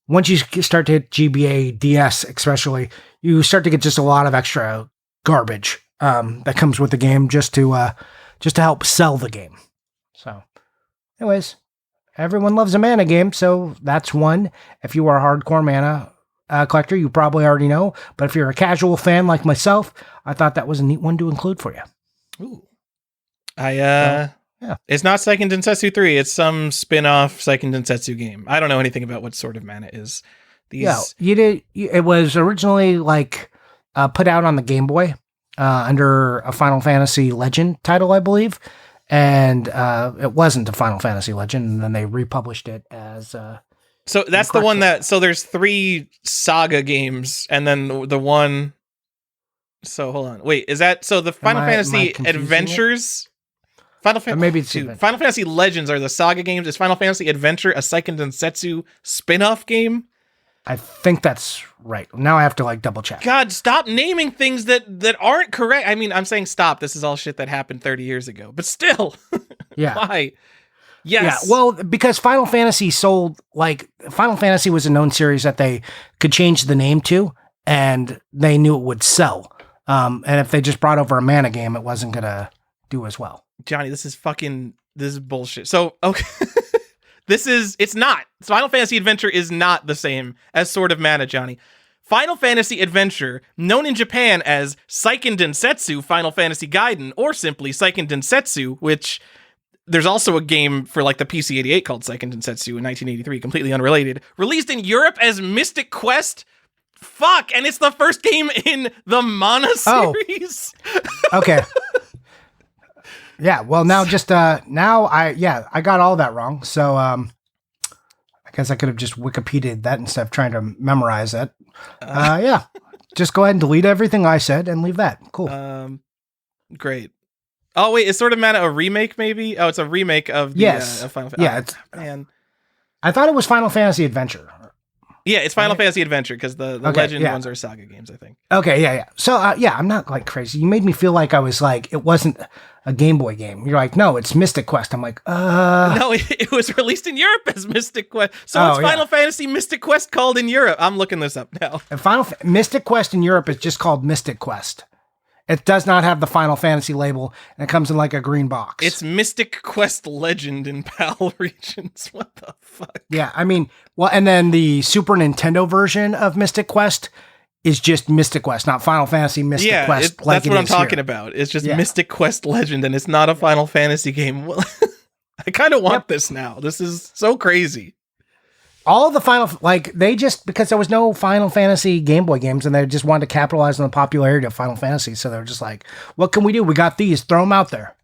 Once you start to hit GBA, DS especially, you start to get just a lot of extra garbage that comes with the game just to help sell the game. So, anyways, everyone loves a mana game, so that's one. If you are a hardcore mana collector, you probably already know. But if you're a casual fan like myself, I thought that was a neat one to include for you. Ooh. It's not Seiken Densetsu 3. It's some spin-off Seiken Densetsu game. I don't know anything about what Sword of Mana is. You did. It was originally like put out on the Game Boy under a Final Fantasy Legend title, I believe, and it wasn't a Final Fantasy Legend, and then they republished it as. So that's the one that. So there's 3 Saga games, and then the one. So hold on, wait, is that so? The Final Fantasy Adventures Final Fantasy. Maybe it's Final Fantasy Legends are the Saga games. Is Final Fantasy Adventure a Seiken Densetsu spin-off game? I think that's right. Now I have to like double check. God, stop naming things that aren't correct. I mean, I'm saying stop. This is all shit that happened 30 years ago. But still. Yeah. Why? Yes. Yeah, well, because Final Fantasy Final Fantasy was a known series that they could change the name to, and they knew it would sell. And if they just brought over a mana game, it wasn't going to do as well. Johnny, this is bullshit. So, okay. It's not. Final Fantasy Adventure is not the same as Sword of Mana, Johnny. Final Fantasy Adventure, known in Japan as Seiken Densetsu Final Fantasy Gaiden, or simply Seiken Densetsu, which there's also a game for like the PC-88 called Seiken Densetsu in 1983, completely unrelated, released in Europe as Mystic Quest. Fuck, and it's the first game in the Mana series. Oh. Okay. Yeah, well, now just I got all that wrong. So I guess I could have just Wikipedia'd that instead of trying to memorize it. Yeah, just go ahead and delete everything I said and leave that. Cool. Great. Oh wait, is Sword of Mana a remake? Maybe. Oh, it's a remake of the of Final Fantasy. Yeah, man. I thought it was Final Fantasy Adventure. Yeah, it's Final Fantasy Adventure because the Legend ones are Saga games, I think. Okay, yeah. So, I'm not like crazy. You made me feel like I was like, it wasn't a Game Boy game. You're like, no, it's Mystic Quest. I'm like, No, it was released in Europe as Mystic Quest. So it's Final Fantasy Mystic Quest called in Europe. I'm looking this up now. And Mystic Quest in Europe is just called Mystic Quest. It does not have the Final Fantasy label, and it comes in like a green box. It's Mystic Quest Legend in PAL regions. What the fuck? Yeah, I mean, well, and then the Super Nintendo version of Mystic Quest is just Mystic Quest, not Final Fantasy Mystic Quest. That's what I'm talking about. It's just Mystic Quest Legend, and it's not a Final Fantasy game. I kind of want this now. This is so crazy. All of the because there was no Final Fantasy Game Boy games and they just wanted to capitalize on the popularity of Final Fantasy. So they're just like, what can we do? We got these, throw them out there.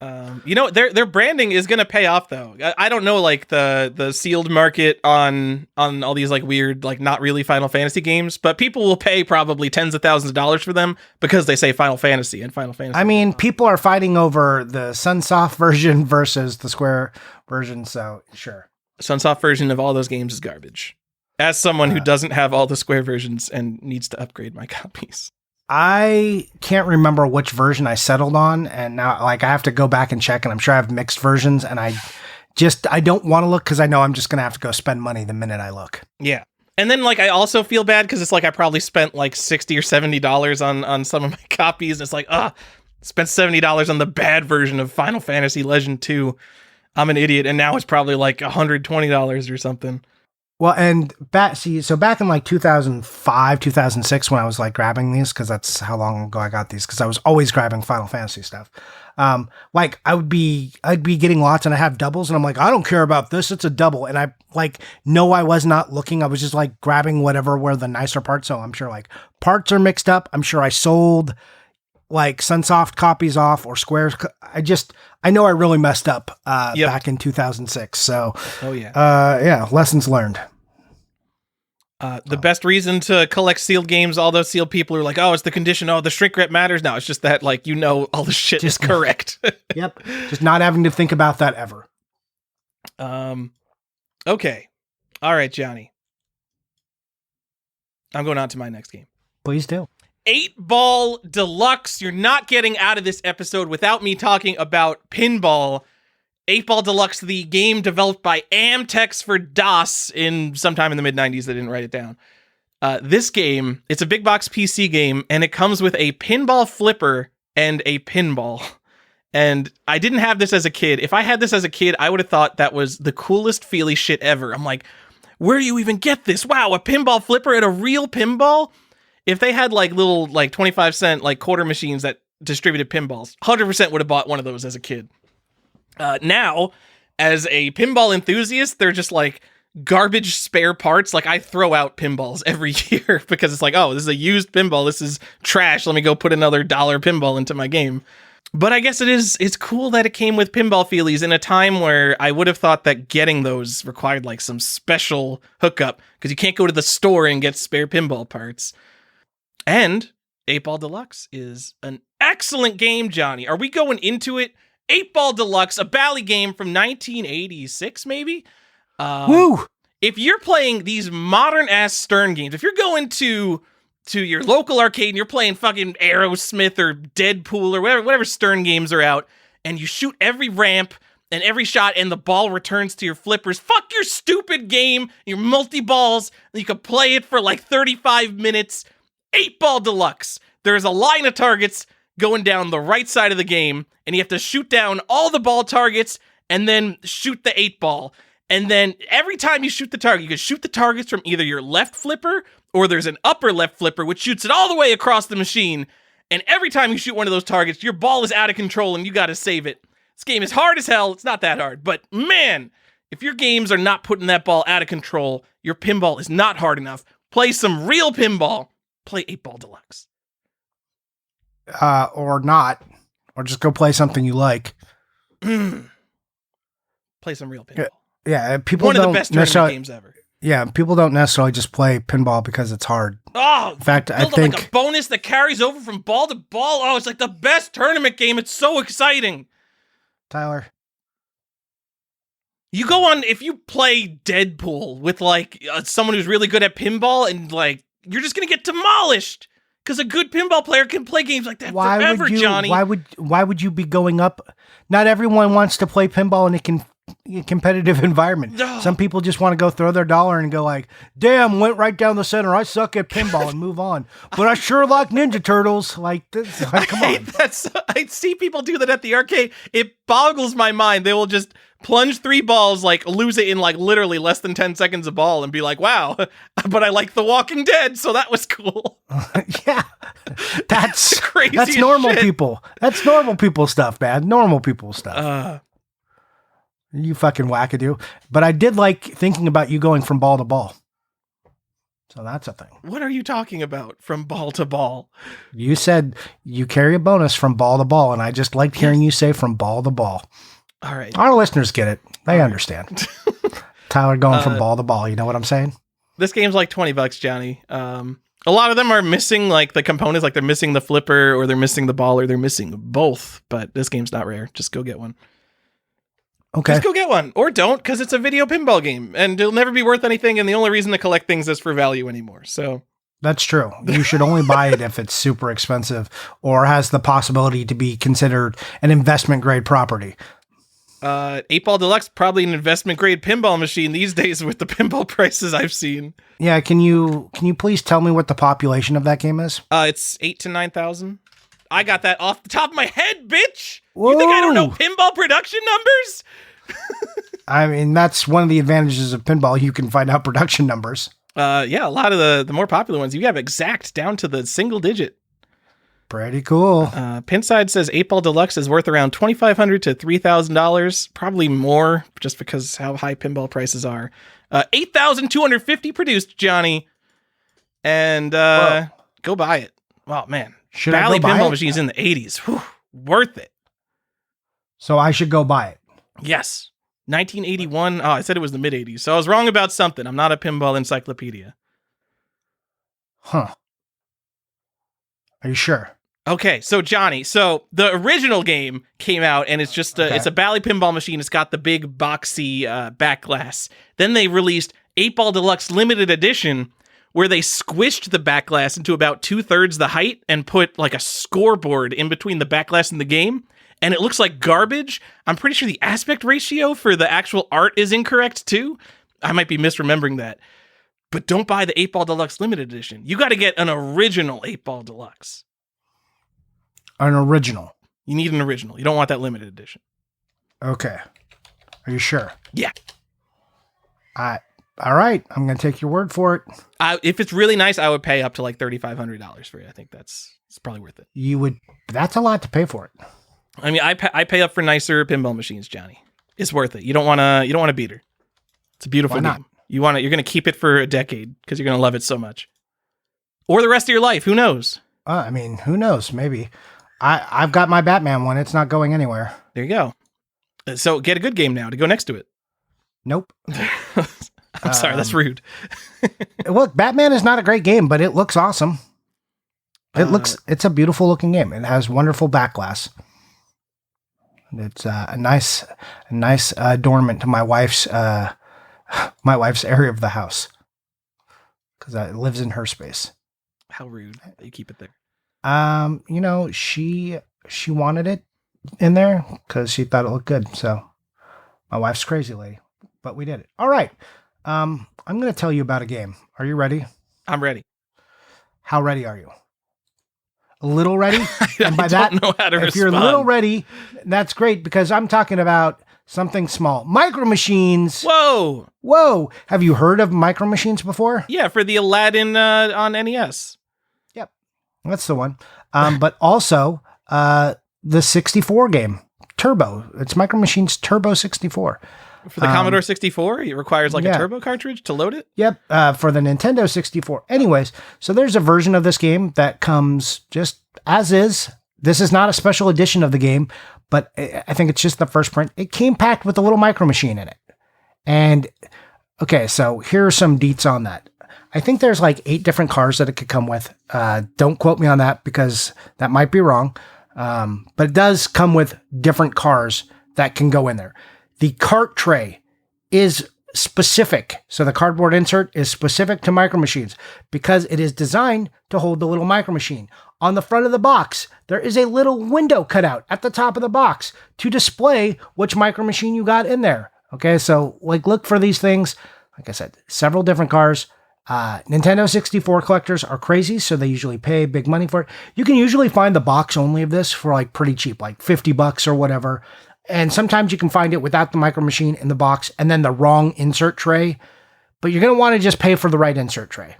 Their branding is going to pay off though. I don't know, like the sealed market on all these like weird, like not really Final Fantasy games, but people will pay probably tens of thousands of dollars for them because they say Final Fantasy and Final Fantasy. I mean, people are fighting over the Sunsoft version versus the Square version. So sure. Sunsoft version of all those games is garbage. As someone who doesn't have all the Square versions and needs to upgrade my copies. I can't remember which version I settled on, and now like I have to go back and check, and I'm sure I have mixed versions, and I don't want to look because I know I'm just going to have to go spend money the minute I look. Yeah. And then like I also feel bad because it's like I probably spent like $60 or $70 on some of my copies. And it's like, spent $70 on the bad version of Final Fantasy Legend 2. I'm an idiot, and now it's probably like $120 or something. Well, and back in like 2005, 2006, when I was like grabbing these, because that's how long ago I got these, because I was always grabbing Final Fantasy stuff. Like I'd be getting lots, and I have doubles, and I'm like, I don't care about this, it's a double, and I like no, I was not looking. I was just like grabbing whatever were the nicer parts. So I'm sure like parts are mixed up. I'm sure I sold like Sunsoft copies off or Square's. I know I really messed up back in 2006. So, lessons learned. The best reason to collect sealed games, all those sealed people are like, oh, it's the condition. Oh, the shrink wrap matters. No, it's just that like, all the shit is correct. Yep. Just not having to think about that ever. Okay. All right, Johnny. I'm going on to my next game. Please do. 8-Ball Deluxe. You're not getting out of this episode without me talking about pinball. 8-Ball Deluxe, the game developed by Amtex for DOS sometime in the mid-90s. They didn't write it down. This game, it's a big box PC game, and it comes with a pinball flipper and a pinball. And I didn't have this as a kid. If I had this as a kid, I would have thought that was the coolest feely shit ever. I'm like, where do you even get this? Wow, a pinball flipper and a real pinball? If they had like little like 25-cent like quarter machines that distributed pinballs, 100% would have bought one of those as a kid. Now, as a pinball enthusiast, they're just like garbage spare parts. Like I throw out pinballs every year because it's like, oh, this is a used pinball. This is trash. Let me go put another $1 pinball into my game. But I guess it's cool that it came with pinball feelies in a time where I would have thought that getting those required like some special hookup because you can't go to the store and get spare pinball parts. And 8-Ball Deluxe is an excellent game, Johnny. Are we going into it? 8-Ball Deluxe, a Bally game from 1986, maybe? Woo! If you're playing these modern-ass Stern games, if you're going to your local arcade and you're playing fucking Aerosmith or Deadpool or whatever Stern games are out, and you shoot every ramp and every shot and the ball returns to your flippers, fuck your stupid game, your multi-balls, and you can play it for like 35 minutes. 8-Ball Deluxe. There's a line of targets going down the right side of the game, and you have to shoot down all the ball targets and then shoot the 8-ball. And then every time you shoot the target, you can shoot the targets from either your left flipper or there's an upper left flipper, which shoots it all the way across the machine. And every time you shoot one of those targets, your ball is out of control and you got to save it. This game is hard as hell. It's not that hard. But man, if your games are not putting that ball out of control, your pinball is not hard enough. Play some real pinball. Play 8-Ball Deluxe. Or not. Or just go play something you like. Play some real pinball. Yeah, people One of don't the best tournament games ever. Yeah, people don't necessarily just play pinball because it's hard. Oh, in fact, I think like a bonus that carries over from ball to ball. Oh, it's like the best tournament game. It's so exciting. Tyler, you go on if you play Deadpool with like someone who's really good at pinball, and like you're just gonna get demolished because a good pinball player can play games like that forever, Johnny. Why would you be going up? Not everyone wants to play pinball in a competitive environment. Some people just want to go throw their dollar and go like, damn, went right down the center. I suck at pinball and move on. But I sure like Ninja Turtles. Like, this, like come on. I see people do that at the arcade. It boggles my mind. They will just plunge 3 balls, like lose it in like literally less than 10 seconds a ball and be like, wow, but I like The Walking Dead, so that was cool. Yeah. That's crazy. That's normal shit. people. That's normal people stuff, man. Normal people stuff. You fucking wackadoo. But I did like thinking about you going from ball to ball. So that's a thing. What are you talking about from ball to ball? You said you carry a bonus from ball to ball, and I just liked hearing you say from ball to ball. All right. Our listeners get it. They understand. Tyler going from ball to ball. You know what I'm saying? This game's like $20, Johnny. A lot of them are missing like the components, like they're missing the flipper or they're missing the ball or they're missing both. But this game's not rare. Just go get one. Okay. Just go get one. Or don't, because it's a video pinball game. And it'll never be worth anything. And the only reason to collect things is for value anymore. So that's true. You should only buy it if it's super expensive or has the possibility to be considered an investment grade property. 8-Ball Deluxe, probably an investment grade pinball machine these days with the pinball prices I've seen. Yeah, can you please tell me what the population of that game is? It's 8,000 to 9,000. I got that off the top of my head, bitch. Whoa. You think I don't know pinball production numbers? I mean, that's one of the advantages of pinball. You can find out production numbers. Yeah, a lot of the more popular ones, you have exact down to the single digit. Pretty cool. Pinside says 8-Ball Deluxe is worth around $2,500 to $3,000, probably more, just because how high pinball prices are. 8,250 produced, Johnny, and go buy it. Oh man, should Bally I go buy pinball it? machines in the 80s, Whew, worth it. So I should go buy it. Yes, 1981. Oh, I said it was the mid 80s, so I was wrong about something. I'm not a pinball encyclopedia. Huh? Are you sure? Okay, so Johnny, so the original game came out and it's just it's a Bally pinball machine. It's got the big boxy back glass. Then they released 8-Ball Deluxe Limited Edition, where they squished the back glass into about 2/3 the height and put like a scoreboard in between the back glass and the game. And it looks like garbage. I'm pretty sure the aspect ratio for the actual art is incorrect too. I might be misremembering that. But don't buy the 8-Ball Deluxe Limited Edition. You got to get an original 8-Ball Deluxe. An original. You need an original. You don't want that limited edition. Okay. Are you sure? Yeah. All right. I'm going to take your word for it. If it's really nice, I would pay up to like $3,500 for it. I think it's probably worth it. You would. That's a lot to pay for it. I mean, I pay up for nicer pinball machines, Johnny. It's worth it. You don't want to beat her. It's a beautiful game. You're going to keep it for a decade because you're going to love it so much. Or the rest of your life. Who knows? I mean, who knows? Maybe. I've got my Batman one. It's not going anywhere. There you go. So get a good game now to go next to it. Nope. I'm sorry, that's rude. Look, Batman is not a great game, but it looks awesome. It's a beautiful looking game. It has wonderful backglass. It's a nice adornment to my wife's area of the house, because it lives in her space. How rude that you keep it there. She wanted it in there because she thought it looked good. So my wife's crazy lady, but we did it. All right. I'm going to tell you about a game. Are you ready? I'm ready. How ready are you? A little ready? And by that, know how to if respond. You're a little ready, that's great, because I'm talking about something small. Micro Machines. Whoa. Have you heard of Micro Machines before? Yeah, for the Aladdin on NES. Yep. That's the one. But also the 64 game, Turbo. It's Micro Machines Turbo 64. For the Commodore 64, it requires a turbo cartridge to load it? Yep, for the Nintendo 64. Anyways, so there's a version of this game that comes just as is. This is not a special edition of the game, but I think it's just the first print. It came packed with a little Micro Machine in it. And, okay, so here are some deets on that. I think there's 8 different cars that it could come with. Don't quote me on that, because that might be wrong. But it does come with different cars that can go in there. The cart tray is specific. So the cardboard insert is specific to Micro Machines because it is designed to hold the little Micro Machine. On the front of the box, there is a little window cut out at the top of the box to display which Micro Machine you got in there. Okay, so look for these things. Like I said, several different cars. Nintendo 64 collectors are crazy, so they usually pay big money for it. You can usually find the box only of this for pretty cheap, $50 or whatever. And sometimes you can find it without the Micro Machine in the box and then the wrong insert tray. But you're going to want to just pay for the right insert tray.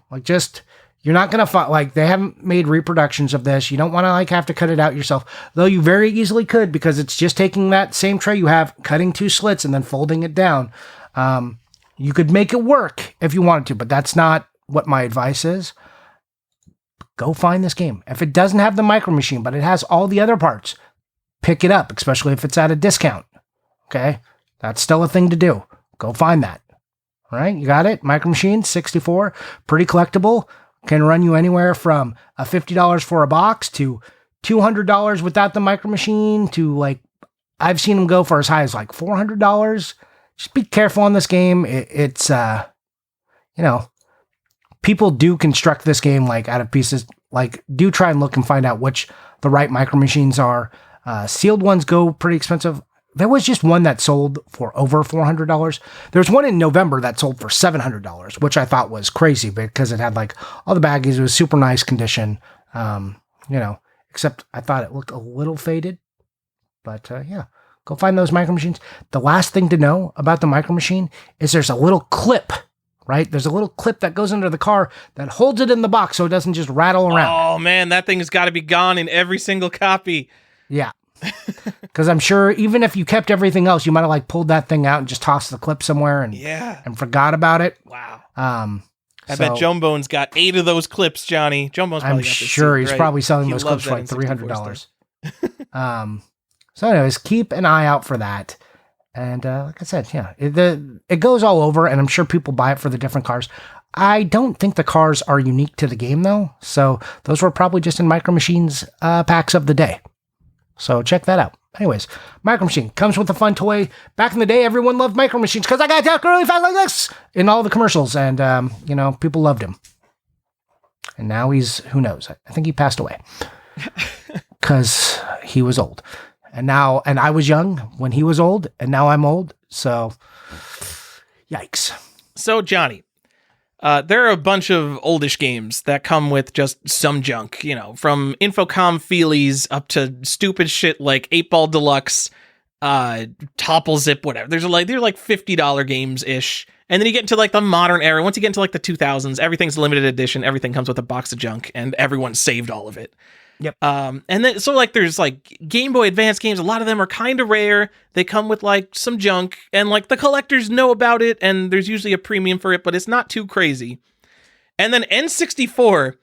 You're not going to find, they haven't made reproductions of this. You don't want to have to cut it out yourself. Though you very easily could, because it's just taking that same tray you have, cutting 2 slits and then folding it down. You could make it work if you wanted to, but that's not what my advice is. Go find this game. If it doesn't have the Micro Machine, but it has all the other parts, pick it up, especially if it's at a discount. Okay? That's still a thing to do. Go find that. All right? You got it? Micro Machine 64, pretty collectible. Can run you anywhere from $50 for a box to $200 without the Micro Machine to I've seen them go for as high as $400. Just be careful on this game. It's people do construct this game out of pieces. Do try and look and find out which the right Micro Machines are. Sealed ones go pretty expensive. There was just one that sold for over $400. There's one in November that sold for $700, which I thought was crazy because it had all the baggies. It was super nice condition. Except I thought it looked a little faded. But yeah, go find those Micro Machines. The last thing to know about the Micro Machine is there's a little clip, right? There's a little clip that goes under the car that holds it in the box so it doesn't just rattle around. Oh man, that thing's got to be gone in every single copy. Yeah. Because I'm sure even if you kept everything else, you might have pulled that thing out and just tossed the clip somewhere and forgot about it. Wow. I bet Jone's got 8 of those clips, Johnny. Jone's probably got this sure suit, he's right? probably selling those clips for $300. So anyways, keep an eye out for that. And like I said, yeah, it goes all over, and I'm sure people buy it for the different cars. I don't think the cars are unique to the game, though. So those were probably just in Micro Machines packs of the day. So check that out. Anyways, Micro Machine comes with a fun toy. Back in the day, everyone loved Micro Machines because I got to talk really fast like this in all the commercials. And, people loved him. And now who knows? I think he passed away because he was old. And I was young when he was old, and now I'm old. So, yikes. So, Johnny, there are a bunch of oldish games that come with just some junk, from Infocom feelies up to stupid shit like 8-Ball Deluxe, Topple Zip, whatever. They're $50 games-ish. And then you get into the modern era. Once you get into the 2000s, everything's limited edition. Everything comes with a box of junk, and everyone saved all of it. Yep. And then there's Game Boy Advance games. A lot of them are kind of rare. They come with some junk, and the collectors know about it, and there's usually a premium for it, but it's not too crazy. And then N64,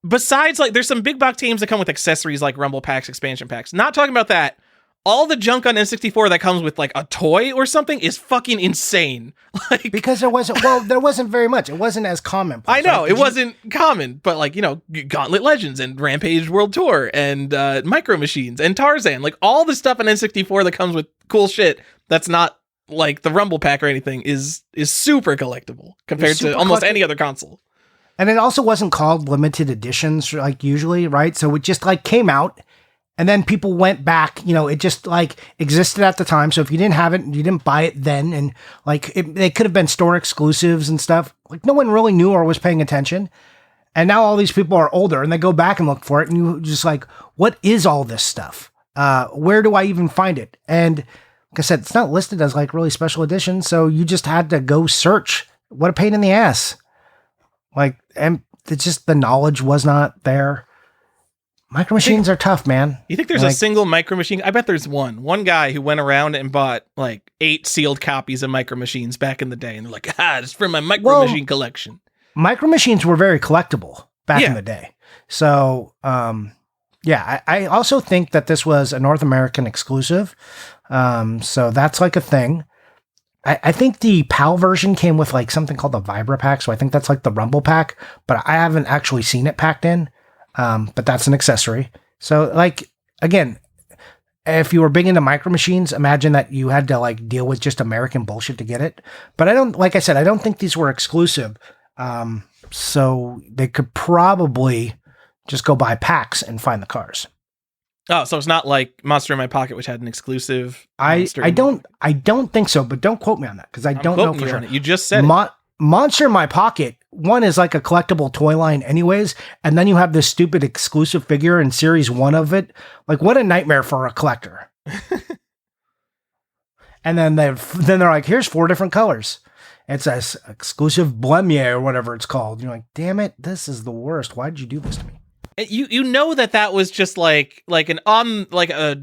besides there's some big box games that come with accessories like rumble packs, expansion packs. Not talking about that. all the junk on N64 that comes with like a toy or something is fucking insane. Like, because there wasn't very much. It wasn't as common. I know, it wasn't common, but like, you know, Gauntlet Legends and Rampage World Tour and Micro Machines and Tarzan, like all the stuff on N64 that comes with cool shit that's not like the Rumble Pack or anything is super collectible compared to almost any other console. And it also wasn't called limited editions like usually, right? So it just like came out. And then people went back, you know, it just like existed at the time. So if you didn't have it, you didn't buy it then. And like they could have been store exclusives and stuff. Like no one really knew or was paying attention. And now all these people are older and they go back and look for it. And you just like, what is all this stuff? Where do I even find it? And like I said, it's not listed as like really special edition. So you just had to go search. What a pain in the ass. Like, and it's just the knowledge was not there. Micro Machines are tough, man. You think there's a single Micro Machine? I bet there's one guy who went around and bought like 8 sealed copies of Micro Machines back in the day. And they're like, it's for my Micro Machine collection. Micro Machines were very collectible back in the day. So, I also think that this was a North American exclusive. So that's like a thing. I think the PAL version came with like something called the Vibra Pack. So I think that's like the Rumble Pack, but I haven't actually seen it packed in. But that's an accessory. So like, again, if you were big into Micro Machines, imagine that you had to like deal with just American bullshit to get it. But like I said, I don't think these were exclusive. So they could probably just go buy packs and find the cars. Oh, so it's not like Monster in My Pocket, which had an exclusive. I don't think so, but don't quote me on that because I don't know for sure. You just said it. Monster in My Pocket, one is like a collectible toy line anyways, and then you have this stupid exclusive figure in series 1 of it. Like, what a nightmare for a collector. And then they're like, here's 4 different colors. It's a exclusive Blemier or whatever it's called. You're like, damn it, this is the worst. Why did you do this to me? You know that was just like a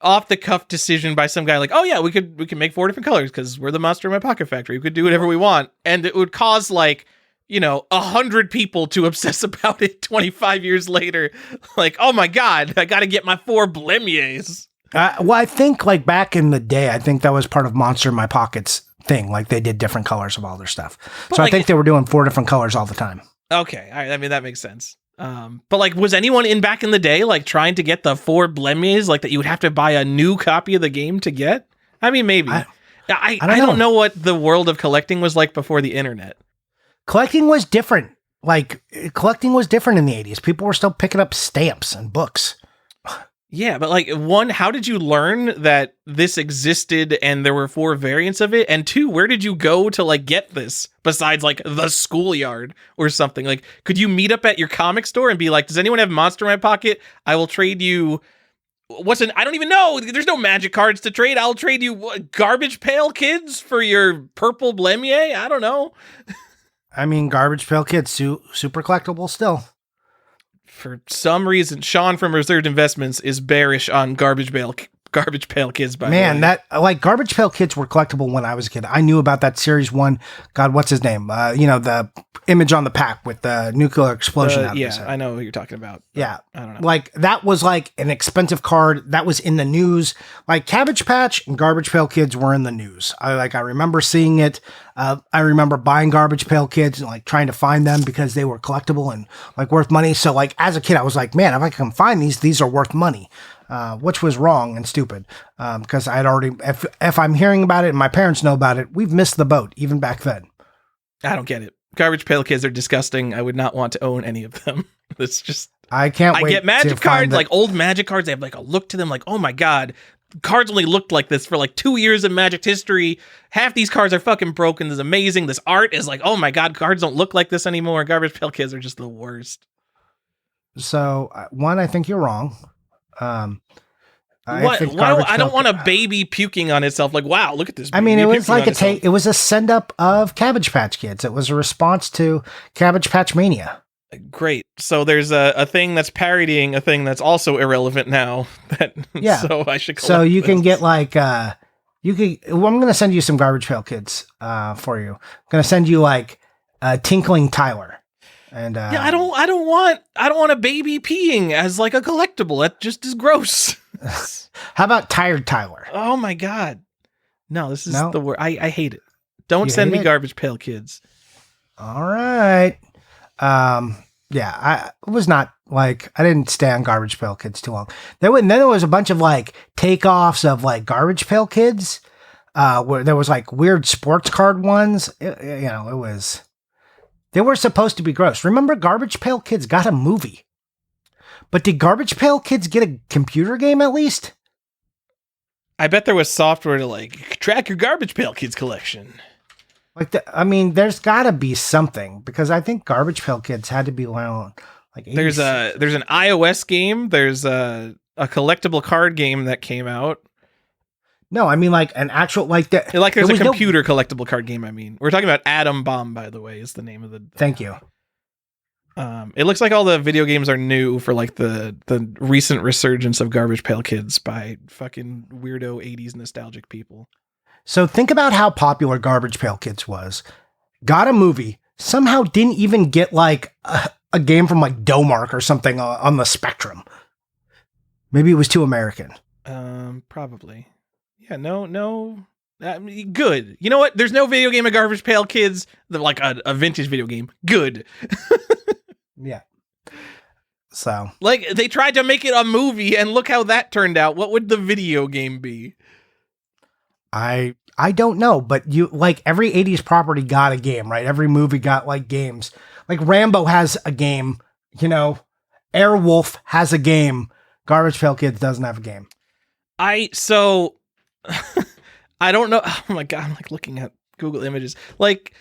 off the cuff decision by some guy, like, oh yeah, we could make 4 different colors because we're the Monster in My Pocket factory. We could do whatever we want, and it would cause like, you know, 100 people to obsess about it 25 years later. Like, oh my god, I got to get my 4 Blemiers. Well, I think like back in the day, I think that was part of Monster in My Pocket's thing. Like they did different colors of all their stuff. So like, I think they were doing 4 different colors all the time. Okay, all right. I mean that makes sense. But like, was anyone in back in the day like trying to get the 4 Blemiers like that you would have to buy a new copy of the game to get? I mean, maybe. I don't know what the world of collecting was like before the internet. Collecting was different. Like, collecting was different in the 80s. People were still picking up stamps and books. Yeah, but like, 1, how did you learn that this existed and there were 4 variants of it? And 2, where did you go to like get this besides like the schoolyard or something? Like, could you meet up at your comic store and be like, does anyone have Monster in My Pocket? I will trade you I don't even know. There's no magic cards to trade. I'll trade you Garbage Pail Kids for your purple Blemier. I don't know. I mean, Garbage Pail Kids, super collectible still. For some reason, Sean from Reserved Investments is bearish on Garbage Pail Kids. By man, the way. that like Garbage Pail Kids were collectible when I was a kid. I knew about that series 1. God, what's his name? The image on the pack with the nuclear explosion. Out of his head. I know what you're talking about. Yeah, I don't know. Like that was like an expensive card that was in the news. Like Cabbage Patch and Garbage Pail Kids were in the news. I remember seeing it. I remember buying Garbage Pail Kids and like trying to find them because they were collectible and like worth money. So like as a kid, I was like, man, if I can find these are worth money. Which was wrong and stupid. Because I had already, if I'm hearing about it and my parents know about it, we've missed the boat even back then. I don't get it. Garbage Pail Kids are disgusting. I would not want to own any of them. It's just, I can't wait. I get magic cards, like old magic cards. They have like a look to them like, oh my God, cards only looked like this for like 2 years of Magic history. Half these cards are fucking broken. This is amazing. This art is like, oh my God, cards don't look like this anymore. Garbage Pail Kids are just the worst. So, 1, I think you're wrong. I don't want a baby puking on itself. Like, wow, look at this. I mean, it was like it was a send up of Cabbage Patch Kids. It was a response to Cabbage Patch Mania. Great. So there's a thing that's parodying a thing that's also irrelevant now. So I should. So you can get like I'm going to send you some Garbage Pail Kids for you. I'm going to send you like Tinkling Tyler. And yeah, I don't want a baby peeing as like a collectible. That just is gross. How about Tired Tyler? Oh my God. No, this is No? the word. I hate it. Don't You send hate me it? Garbage Pail Kids. All right. Yeah, I was not like, I didn't stay on Garbage Pail Kids too long. Then there was a bunch of like takeoffs of like Garbage Pail Kids, where there was like weird sports card ones. They were supposed to be gross. Remember, Garbage Pail Kids got a movie. But did Garbage Pail Kids get a computer game at least? I bet there was software to like track your Garbage Pail Kids collection. There's got to be something, because I think Garbage Pail Kids had to be around like 86. There's an iOS game. There's a collectible card game that came out. No, I mean like an actual like that. Like there's a computer collectible card game. I mean, we're talking about Atom Bomb, by the way, is the name of the. Thank you. It looks like all the video games are new for like the recent resurgence of Garbage Pail Kids by fucking weirdo 80s nostalgic people. So think about how popular Garbage Pail Kids was. Got a movie, somehow didn't even get like a game from like Domark or something on the Spectrum. Maybe it was too American. Probably. Yeah, no. Good. You know what? There's no video game of Garbage Pail Kids, like a vintage video game. Good. Yeah. So. Like, they tried to make it a movie, and look how that turned out. What would the video game be? I don't know, but you like every 80s property got a game, right? Every movie got like games. Like Rambo has a game, Airwolf has a game. Garbage Pail Kids doesn't have a game. I don't know. Oh my God, I'm like looking at Google Images. Like,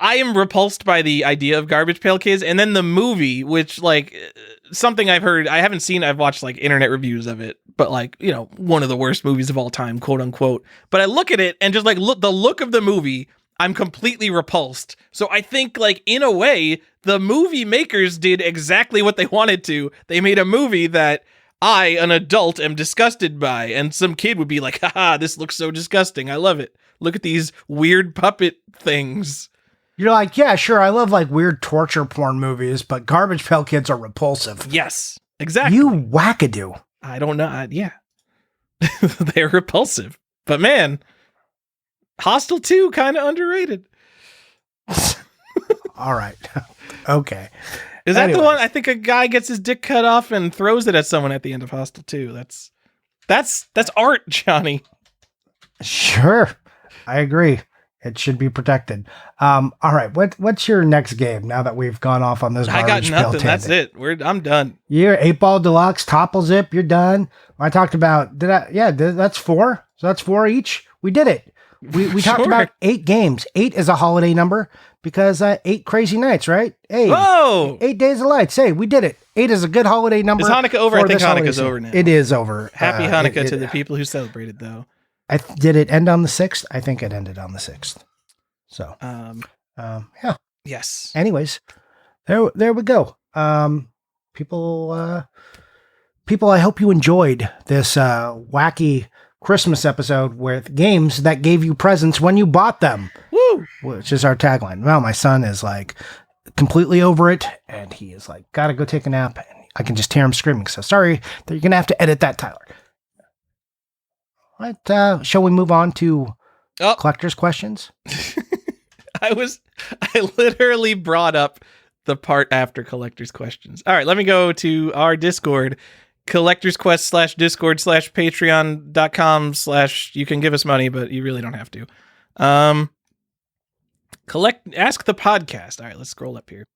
I am repulsed by the idea of Garbage Pail Kids, and then the movie, which like something I've heard, I haven't seen, I've watched like internet reviews of it, but like, one of the worst movies of all time, quote unquote. But I look at it and just like the look of the movie, I'm completely repulsed. So I think like in a way, the movie makers did exactly what they wanted to. They made a movie that I, an adult, am disgusted by, and some kid would be like, haha, this looks so disgusting. I love it. Look at these weird puppet things. You're like, yeah, sure, I love like weird torture porn movies, but Garbage Pail Kids are repulsive. Yes, exactly. You wackadoo. I don't know. Yeah. They're repulsive. But man, Hostel 2, kind of underrated. All right. Okay. Is that the one? I think a guy gets his dick cut off and throws it at someone at the end of Hostel 2. That's art, Johnny. Sure. I agree. It should be protected. All right. What's your next game now that we've gone off on this? I got nothing. That's it. I'm done. You're 8-Ball Deluxe, Topple Zip. You're done. I talked about, that's 4. So that's 4 each. We did it. We talked about 8 games. 8 is a holiday number because 8 crazy nights, right? Hey, whoa! 8 days of lights. Hey, we did it. 8 is a good holiday number. Is Hanukkah over? I think Hanukkah's over now. It is over. Happy Hanukkah to the people who celebrated, though. Did it end on the 6th? I think it ended on the 6th. So, yeah. Yes. Anyways, there we go. People, I hope you enjoyed this wacky Christmas episode with games that gave you presents when you bought them. Woo! Which is our tagline. Well, my son is like completely over it, and he is like, gotta go take a nap. And I can just hear him screaming. So sorry that you're gonna have to edit that, Tyler. All right, shall we move on to collector's questions? I literally brought up the part after collector's questions. All right, let me go to our Discord, collectorsquest/discord/patreon.com/ you can give us money, but you really don't have to. Ask the podcast. All right, let's scroll up here.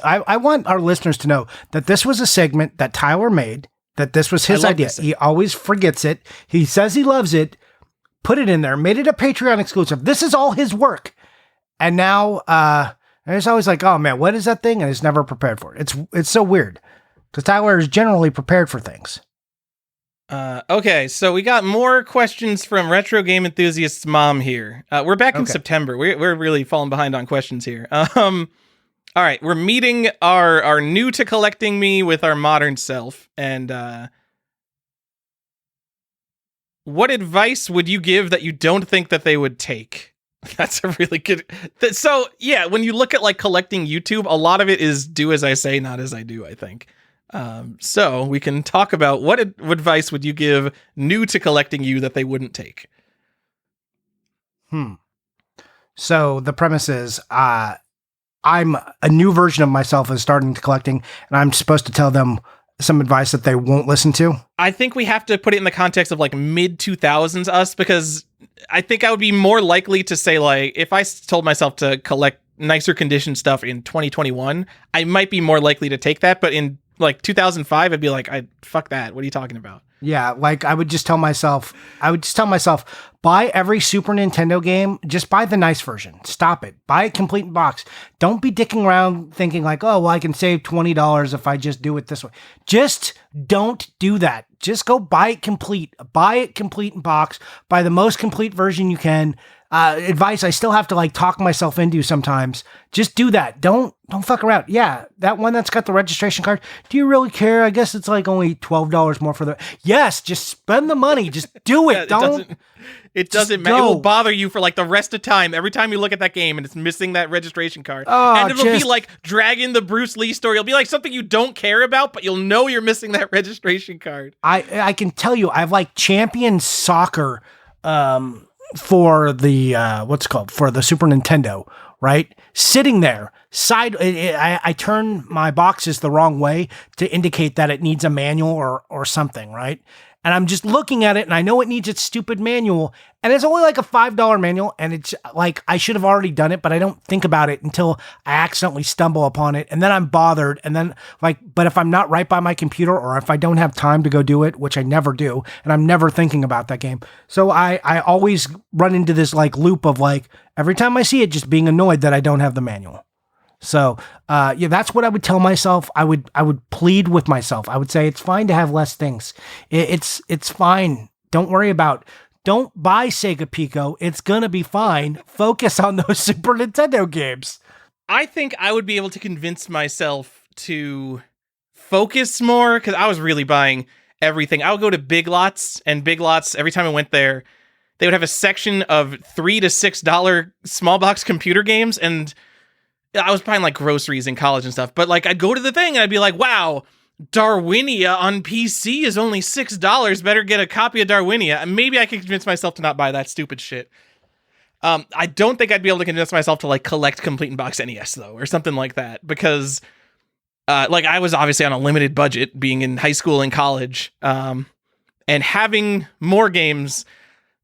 I want our listeners to know that this was a segment that Tyler made, that this was his idea. He always forgets it. He says he loves it, put it in there, made it a Patreon exclusive. This is all his work. And now, it's always like, oh man, what is that thing? And he's never prepared for it. It's so weird because Tyler is generally prepared for things. Okay, so we got more questions from Retro Game Enthusiast's mom here. We're back in September. We're really falling behind on questions here. All right, we're meeting our new to collecting me with our modern self. And what advice would you give that you don't think that they would take? That's a really good. So yeah, when you look at like collecting YouTube, a lot of it is do as I say, not as I do, I think. So we can talk about what advice would you give new to collecting you that they wouldn't take? So the premise is, I'm a new version of myself is starting to collecting, and I'm supposed to tell them some advice that they won't listen to. I think we have to put it in the context of like mid 2000s us, because I think I would be more likely to say, like, if I told myself to collect nicer condition stuff in 2021, I might be more likely to take that. But in like 2005, I'd be like, fuck that. What are you talking about? Yeah, like I would just tell myself, buy every Super Nintendo game, just buy the nice version. Stop it. Buy it complete in box. Don't be dicking around thinking like, oh, well, I can save $20 if I just do it this way. Just don't do that. Just go buy it complete. Buy it complete in box. Buy the most complete version you can. Advice I still have to like talk myself into sometimes. Just do that. Don't fuck around. Yeah, that one that's got the registration card. Do you really care? I guess it's like only $12 more for the. Yes, just spend the money. Just do it. It doesn't matter. It will bother you for like the rest of time. Every time you look at that game and it's missing that registration card. And it'll be like dragging the Bruce Lee story. It'll be like something you don't care about, but you'll know you're missing that registration card. I can tell you, I've like championed soccer for the for the Super Nintendo, right? Sitting there, I turn my boxes the wrong way to indicate that it needs a manual or something, right? And I'm just looking at it, and I know it needs its stupid manual, and it's only like a $5 manual, and it's like I should have already done it, but I don't think about it until I accidentally stumble upon it, and then I'm bothered, and then like, but if I'm not right by my computer, or if I don't have time to go do it, which I never do, and I'm never thinking about that game, so I always run into this like loop of like, every time I see it, just being annoyed that I don't have the manual. So, yeah, that's what I would tell myself. I would plead with myself. I would say it's fine to have less things. It's fine. Don't buy Sega Pico. It's gonna be fine. Focus on those Super Nintendo games. I think I would be able to convince myself to focus more, because I was really buying everything. I would go to Big Lots, and Big Lots, every time I went there, they would have a section of $3 to $6 small box computer games, and I was buying like groceries in college and stuff, but like I'd go to the thing and I'd be like, wow, Darwinia on PC is only $6. Better get a copy of Darwinia. And maybe I could convince myself to not buy that stupid shit. I don't think I'd be able to convince myself to like collect complete in box NES though, or something like that, because like I was obviously on a limited budget being in high school and college, and having more games.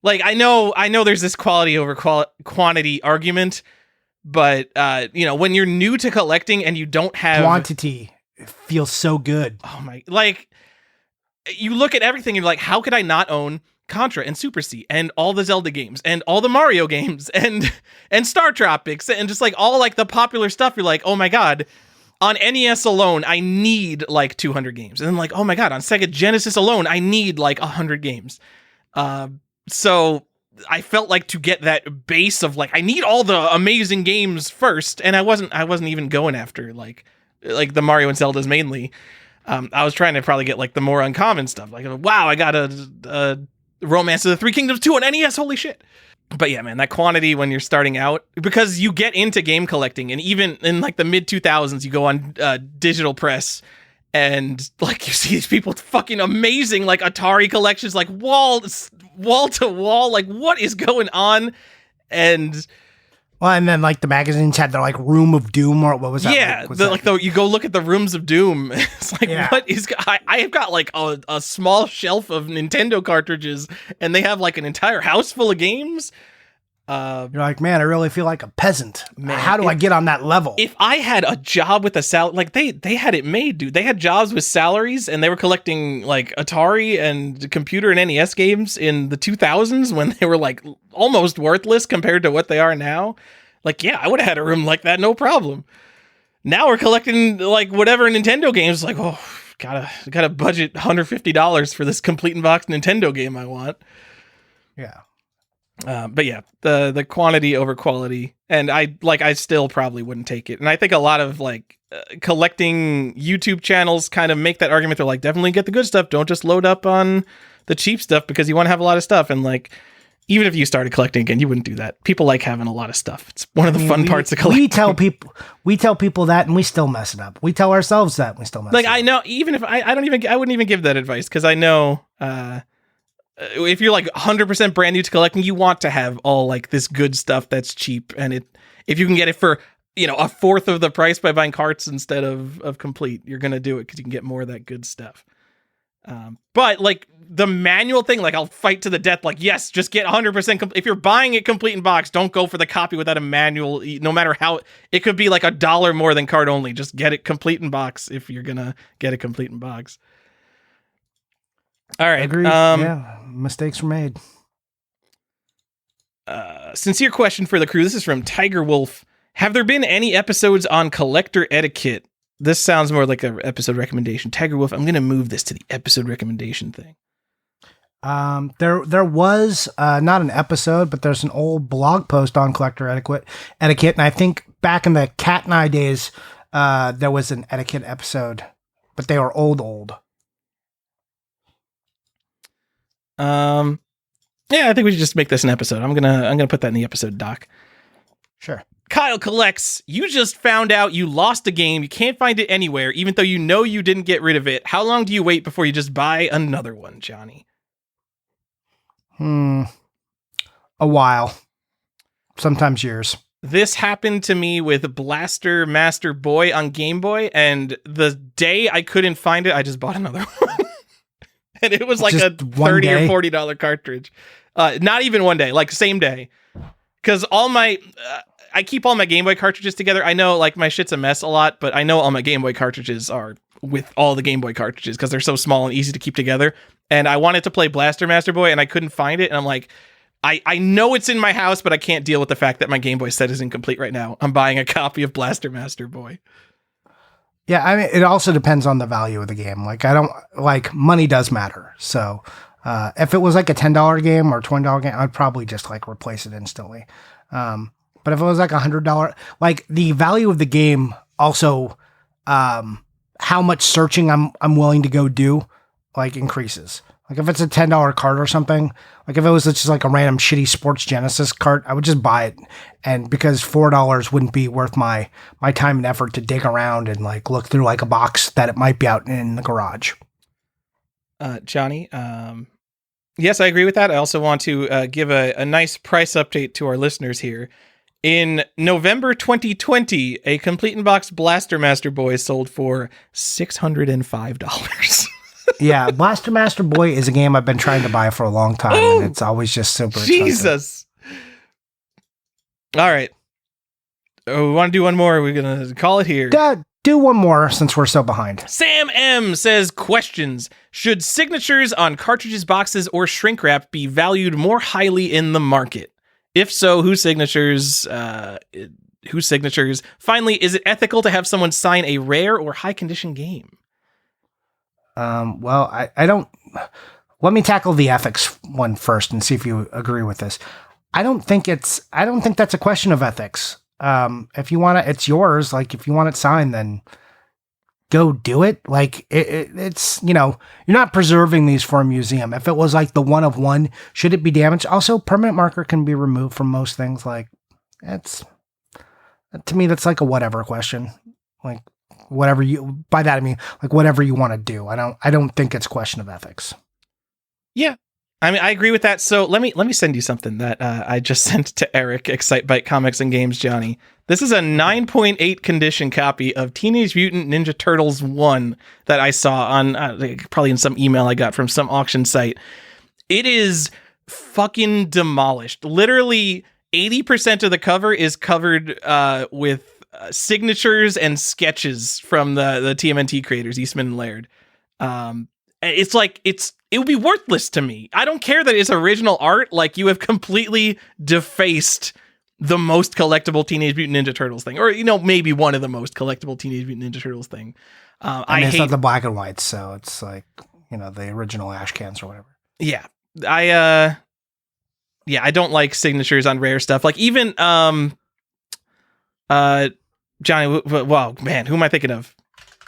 Like I know there's this quality over quantity argument. But, when you're new to collecting and you don't have quantity, it feels so good. Oh my, like you look at everything and you're like, how could I not own Contra and Super C and all the Zelda games and all the Mario games and Star Tropics and just like all like the popular stuff? You're like, oh my God, on NES alone, I need like 200 games. And then like, oh my God, on Sega Genesis alone, I need like 100 games. So I felt like to get that base of like, I need all the amazing games first, and I wasn't even going after like the Mario and Zeldas mainly. I was trying to probably get like the more uncommon stuff. Like, wow, I got a Romance of the Three Kingdoms 2 on NES. Holy shit! But yeah, man, that quantity when you're starting out, because you get into game collecting, and even in like the mid 2000s, you go on Digital Press. And like you see these people fucking amazing like Atari collections, like wall to wall, like what is going on? And then like the magazines had their like Room of Doom, or what was that? Yeah, you go look at the Rooms of Doom. It's like, yeah. What is? I have got like a small shelf of Nintendo cartridges, and they have like an entire house full of games. You're like, man, I really feel like a peasant. Man, how do I get on that level? If I had a job with a salary, like they had it made, dude. They had jobs with salaries, and they were collecting like Atari and computer and NES games in the 2000s when they were like almost worthless compared to what they are now. Like, yeah, I would have had a room like that, no problem. Now we're collecting like whatever Nintendo games. Like, oh, gotta budget $150 for this complete in box Nintendo game I want. Yeah. But yeah, the quantity over quality, and I still probably wouldn't take it. And I think a lot of like collecting YouTube channels kind of make that argument. They're like, definitely get the good stuff. Don't just load up on the cheap stuff because you want to have a lot of stuff. And like, Even if you started collecting again, you wouldn't do that. People like having a lot of stuff. It's one of the fun parts of collecting. We tell people that, and we still mess it up. We tell ourselves that, and we still mess it up. I know, even if I wouldn't even give that advice, because I know if you're like 100% brand new to collecting, you want to have all like this good stuff that's cheap, and if you can get it for a fourth of the price by buying carts instead of complete, you're gonna do it because you can get more of that good stuff. But like the manual thing, like I'll fight to the death. Like, yes, just get 100%. If you're buying it complete in box, don't go for the copy without a manual. No matter how it could be like $1 more than card only. Just get it complete in box if you're gonna get it complete in box. All right. Agreed. Yeah, mistakes were made. Sincere question for the crew. This is from Tiger Wolf. Have there been any episodes on collector etiquette? This sounds more like an episode recommendation. Tiger Wolf, I'm going to move this to the episode recommendation thing. There was not an episode, but there's an old blog post on collector etiquette, and I think back in the Cat and I days, there was an etiquette episode, but they were old. Yeah, I think we should just make this an episode. I'm gonna put that in the episode doc. Sure. Kyle collects. You just found out you lost a game. You can't find it anywhere, even though you know you didn't get rid of it. How long do you wait before you just buy another one, Johnny? A while. Sometimes years. This happened to me with Blaster Master Boy on Game Boy, and the day I couldn't find it, I just bought another one. And it was like just a $30 or $40 cartridge. Not even one day, like same day. Because I keep all my Game Boy cartridges together. I know like my shit's a mess a lot, but I know all my Game Boy cartridges are with all the Game Boy cartridges because they're so small and easy to keep together. And I wanted to play Blaster Master Boy and I couldn't find it. And I'm like, I know it's in my house, but I can't deal with the fact that my Game Boy set is incomplete right now. I'm buying a copy of Blaster Master Boy. Yeah, I mean, it also depends on the value of the game. Like, money does matter. So, if it was like a $10 game or $20 game, I'd probably just like replace it instantly. But if it was like $100, like the value of the game also, how much searching I'm willing to go do, like increases. Like if it's a $10 cart or something, like if it was just like a random shitty Sports Genesis cart, I would just buy it. And because $4 wouldn't be worth my time and effort to dig around and like look through like a box that it might be out in the garage. Johnny, yes, I agree with that. I also want to give a nice price update to our listeners here. In November 2020, a complete in-box Blaster Master Boy sold for $605. Yeah, Blaster Master Boy is a game I've been trying to buy for a long time, and it's always just super expensive. Jesus. All right. Oh, we want to do one more. We're going to call it here. Do one more since we're so behind. Sam M says, questions. Should signatures on cartridges, boxes, or shrink wrap be valued more highly in the market? If so, whose signatures? Finally, is it ethical to have someone sign a rare or high condition game? Well, I don't, let me tackle the ethics one first and see if you agree with this. I don't think that's a question of ethics. If you want it, it's yours. Like if you want it signed, then go do it. Like it's, you're not preserving these for a museum. If it was like the one of one, should it be damaged? Also, permanent marker can be removed from most things. Like to me, that's like a whatever question. Like, whatever you, by that I mean like whatever you want to do. I don't think it's a question of ethics. Yeah, I mean I agree with that. So let me send you something that I just sent to Eric, Excitebike Comics and Games Johnny. This is a 9.8 condition copy of Teenage Mutant Ninja Turtles 1 that I saw on probably in some email I got from some auction site. It is fucking demolished. Literally 80% of the cover is covered with signatures and sketches from the TMNT creators, Eastman and Laird. It's like it would be worthless to me. I don't care that it's original art. Like you have completely defaced the most collectible Teenage Mutant Ninja Turtles thing, or maybe one of the most collectible Teenage Mutant Ninja Turtles thing. I hate, it's not the black and white, so it's like the original ash cans or whatever. Yeah, I don't like signatures on rare stuff. Like even Johnny, wow, man, who am I thinking of?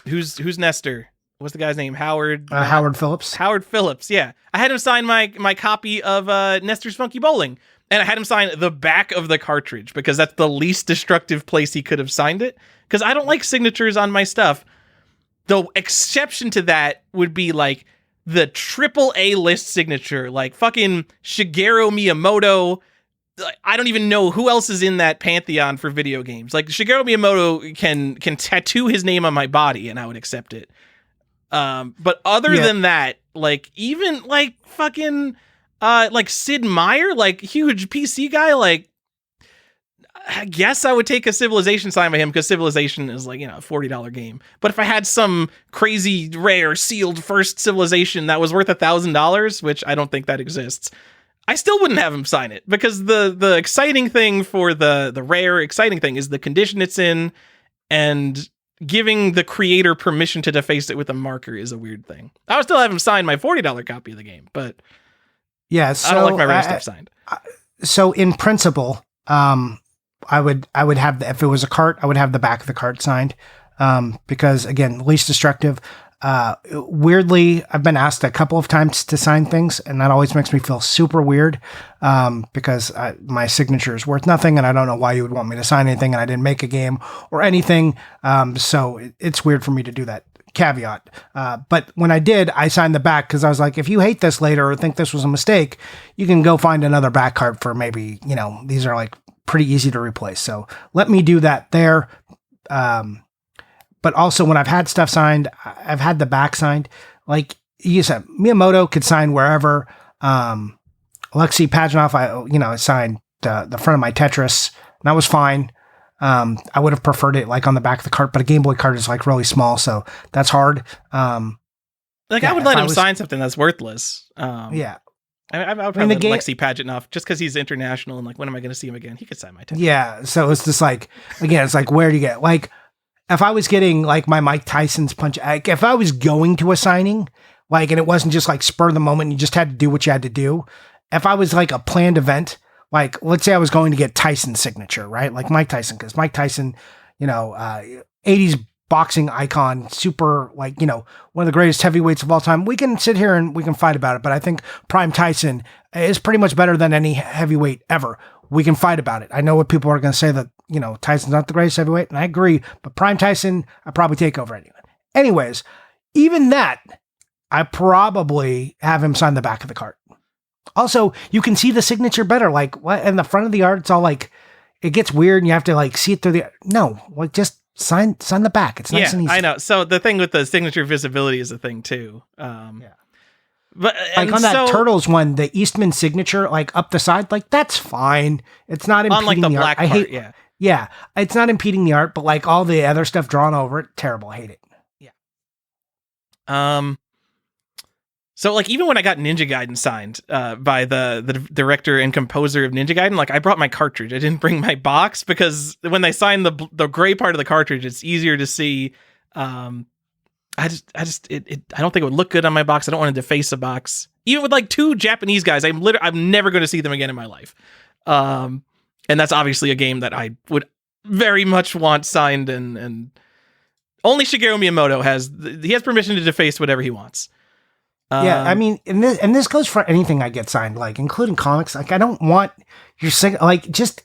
Who's Nestor? what's the guy's name? Howard Phillips. Howard Phillips. Yeah, I had him sign my copy of Nestor's Funky Bowling, and I had him sign the back of the cartridge because that's the least destructive place he could have signed it. Because I don't like signatures on my stuff. The exception to that would be like the triple A list signature, like fucking Shigeru Miyamoto. I don't even know who else is in that pantheon for video games. Like Shigeru Miyamoto can tattoo his name on my body and I would accept it. But other than that, like even like fucking like Sid Meier, like huge PC guy, like I guess I would take a Civilization sign by him because Civilization is like, a $40 game. But if I had some crazy rare sealed first Civilization that was worth $1,000, which I don't think that exists, I still wouldn't have him sign it because the exciting thing for the rare exciting thing is the condition it's in, and giving the creator permission to deface it with a marker is a weird thing. I would still have him sign my $40 copy of the game, but yeah, so I don't like my rare stuff signed. So in principle, I would have if it was a cart, I would have the back of the cart signed, because again, least destructive. Weirdly, I've been asked a couple of times to sign things, and that always makes me feel super weird, because my signature is worth nothing, and I don't know why you would want me to sign anything, and I didn't make a game or anything. So it's weird for me to do that. Caveat. But when I did, I signed the back because I was like, if you hate this later or think this was a mistake, you can go find another back cart for maybe, these are like pretty easy to replace. So let me do that there. But also when I've had stuff signed, I've had the back signed. Like you said, Miyamoto could sign wherever. Alexei Pajitnov, I signed the front of my Tetris. And that was fine. I would have preferred it like on the back of the cart, but a Game Boy cart is like really small, so that's hard. I would let him sign something that's worthless. Yeah. I would probably let Alexei Pajitnov just because he's international and like, when am I going to see him again? He could sign my Tetris. Yeah. So it's just like, again, it's like, where do you get, like, if I was getting like my Mike Tyson's punch, like, if I was going to a signing, like, and it wasn't just like spur of the moment, you just had to do what you had to do. If I was like a planned event, like, let's say I was going to get Tyson's signature, right? Like Mike Tyson, because Mike Tyson, 80s boxing icon, super, like, one of the greatest heavyweights of all time. We can sit here and we can fight about it, but I think Prime Tyson is pretty much better than any heavyweight ever. We can fight about it. I know what people are going to say that, Tyson's not the greatest heavyweight, and I agree, but Prime Tyson, I probably take over anyone. Anyways, even that, I probably have him sign the back of the cart. Also, you can see the signature better. Like, what in the front of the art, it's all like, it gets weird and you have to like see it through like just sign the back. It's nice and easy. I know. So the thing with the signature visibility is a thing too. But like on that Turtles one, the Eastman signature, like up the side, like that's fine. It's not impeding on like the the black art. part, yeah, it's not impeding the art, but like all the other stuff drawn over it, terrible. I hate it. Yeah. So like even when I got Ninja Gaiden signed by the director and composer of Ninja Gaiden, like I brought my cartridge. I didn't bring my box because when they sign the gray part of the cartridge, it's easier to see. I don't think it would look good on my box. I don't want to deface a box. Even with like two Japanese guys, I'm never going to see them again in my life. And that's obviously a game that I would very much want signed, and only Shigeru Miyamoto has permission to deface whatever he wants. Yeah, I mean, and this goes for anything I get signed, like including comics. Like I don't want your like just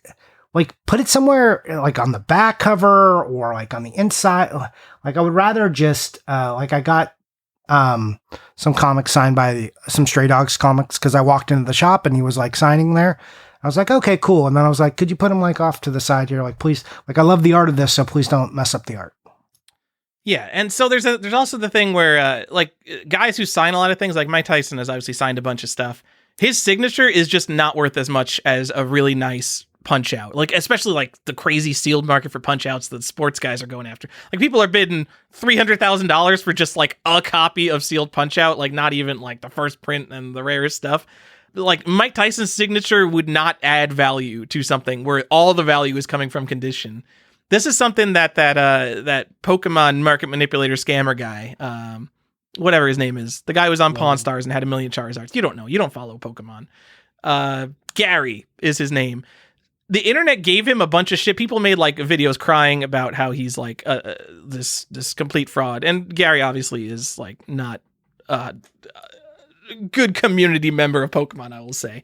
like put it somewhere like on the back cover or like on the inside. Like I would rather just like I got some comics signed by some Stray Dogs comics because I walked into the shop and he was like signing there. I was like, okay, cool. And then I was like, could you put him like off to the side here? Like, please, like I love the art of this, so please don't mess up the art. Yeah, and so there's also the thing where like guys who sign a lot of things, like Mike Tyson has obviously signed a bunch of stuff. His signature is just not worth as much as a really nice punch out. Like especially like the crazy sealed market for punch outs that sports guys are going after. Like people are bidding $300,000 for just like a copy of sealed punch out, like not even like the first print and the rarest stuff. Like Mike Tyson's signature would not add value to something where all the value is coming from condition. This is something that Pokemon market manipulator scammer guy, whatever his name is, the guy who was on Pawn Stars and had 1 million Charizards. You don't know. You don't follow Pokemon. Gary is his name. the internet gave him a bunch of shit. People made like videos crying about how he's like this complete fraud. And Gary obviously is like not a good community member of Pokemon, I will say.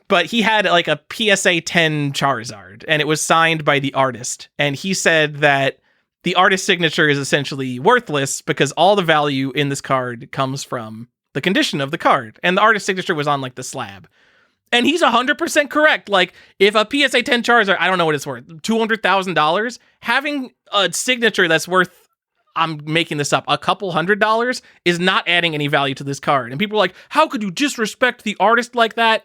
But he had like a PSA 10 Charizard, and it was signed by the artist. And he said that the artist signature is essentially worthless because all the value in this card comes from the condition of the card. And the artist signature was on like the slab. And he's 100% correct. Like, if a PSA 10 Charizard, I don't know what it's worth, $200,000, having a signature that's worth, I'm making this up, a couple $100 is not adding any value to this card. And people are like, how could you disrespect the artist like that?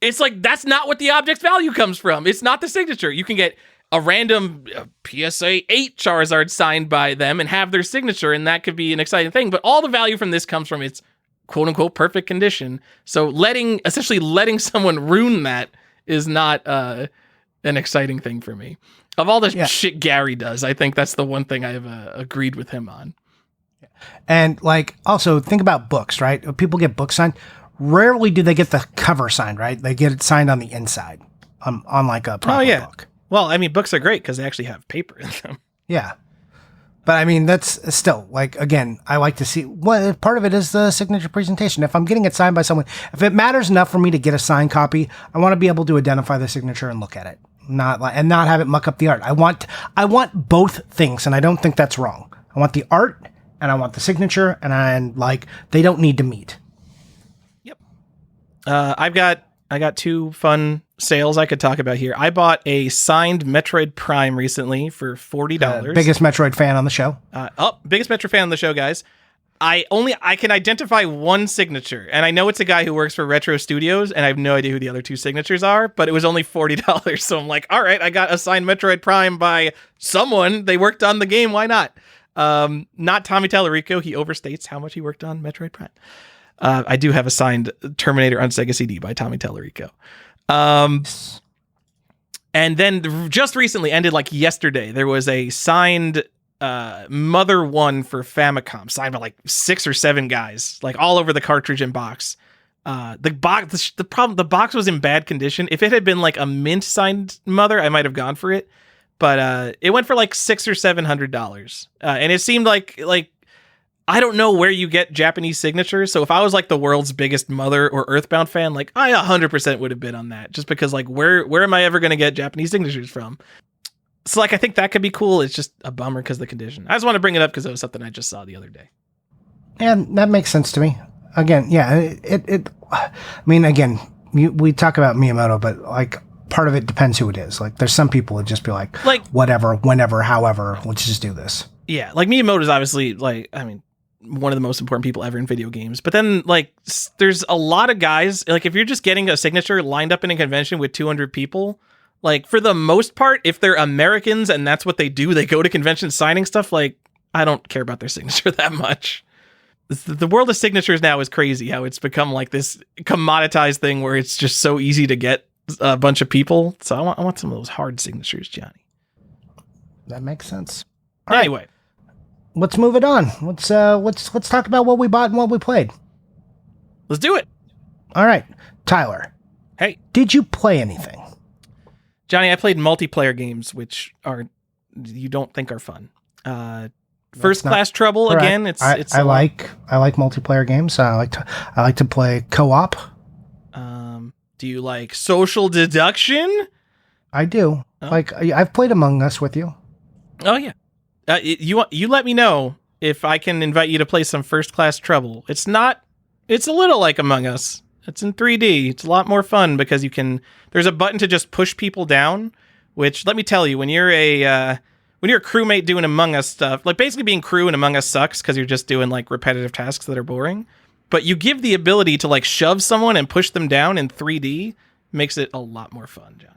It's like, that's not what the object's value comes from. It's not the signature. You can get a random PSA 8 Charizard signed by them and have their signature, and that could be an exciting thing. But all the value from this comes from its quote unquote perfect condition. So essentially letting someone ruin that is not an exciting thing for me. Of all the shit Gary does, I think that's the one thing I've agreed with him on. And like, also think about books, right? People get books signed. Rarely do they get the cover signed, right? They get it signed on the inside on like a proper book. Well, I mean, books are great because they actually have paper in them. Yeah. But I mean, that's still like, again, I like to see part of it is the signature presentation. If I'm getting it signed by someone, if it matters enough for me to get a signed copy, I want to be able to identify the signature and look at it, not have it muck up the art. I want both things, and I don't think that's wrong. I want the art and I want the signature, and they don't need to meet. Yep. I got two fun sales I could talk about here. I bought a signed Metroid Prime recently for $40. Biggest Metroid fan on the show. Biggest Metroid fan on the show, guys. I can identify one signature, and I know it's a guy who works for Retro Studios, and I have no idea who the other two signatures are, but it was only $40. So I'm like, all right, I got a signed Metroid Prime by someone. They worked on the game. Why not? Not Tommy Tallarico. He overstates how much he worked on Metroid Prime. I do have a signed Terminator on Sega CD by Tommy Tallarico. And then just recently, ended like yesterday, there was a signed Mother 1 for Famicom, signed by like 6 or 7 guys, like all over the cartridge and box. The box was in bad condition. If it had been like a mint signed Mother, I might have gone for it. But it went for like $600 or $700. And it seemed like I don't know where you get Japanese signatures. So if I was like the world's biggest Mother or Earthbound fan, like I 100% would have bid on that, just because like where am I ever going to get Japanese signatures from? So like I think that could be cool. It's just a bummer because of the condition. I just want to bring it up because it was something I just saw the other day. And that makes sense to me. Again, yeah, I mean, again, we talk about Miyamoto, but like part of it depends who it is. Like there's some people would just be like whatever, whenever, however, let's just do this. Yeah, like Miyamoto's obviously like, I mean, one of the most important people ever in video games. But then like there's a lot of guys, like if you're just getting a signature lined up in a convention with 200 people, like for the most part, if they're Americans and that's what they do, they go to conventions signing stuff, like I don't care about their signature that much. The world of signatures now is crazy, how it's become like this commoditized thing where it's just so easy to get a bunch of people. So I want some of those hard signatures, Johnny. That makes sense. Anyway. Let's move it on. Let's talk about what we bought and what we played. Let's do it. All right, Tyler. Hey, did you play anything? Johnny, I played multiplayer games, which you don't think are fun. First Class Trouble correct. Again. I like multiplayer games. I like to play co-op. Do you like Social Deduction? I do. Oh. Like I've played Among Us with you. Oh yeah. You let me know if I can invite you to play some First Class Trouble. It's a little like Among Us. It's in 3D. It's a lot more fun because there's a button to just push people down, which let me tell you, when you're a crewmate doing Among Us stuff, like basically being crew in Among Us sucks because you're just doing like repetitive tasks that are boring. But you give the ability to like shove someone and push them down in 3D, makes it a lot more fun, Johnny.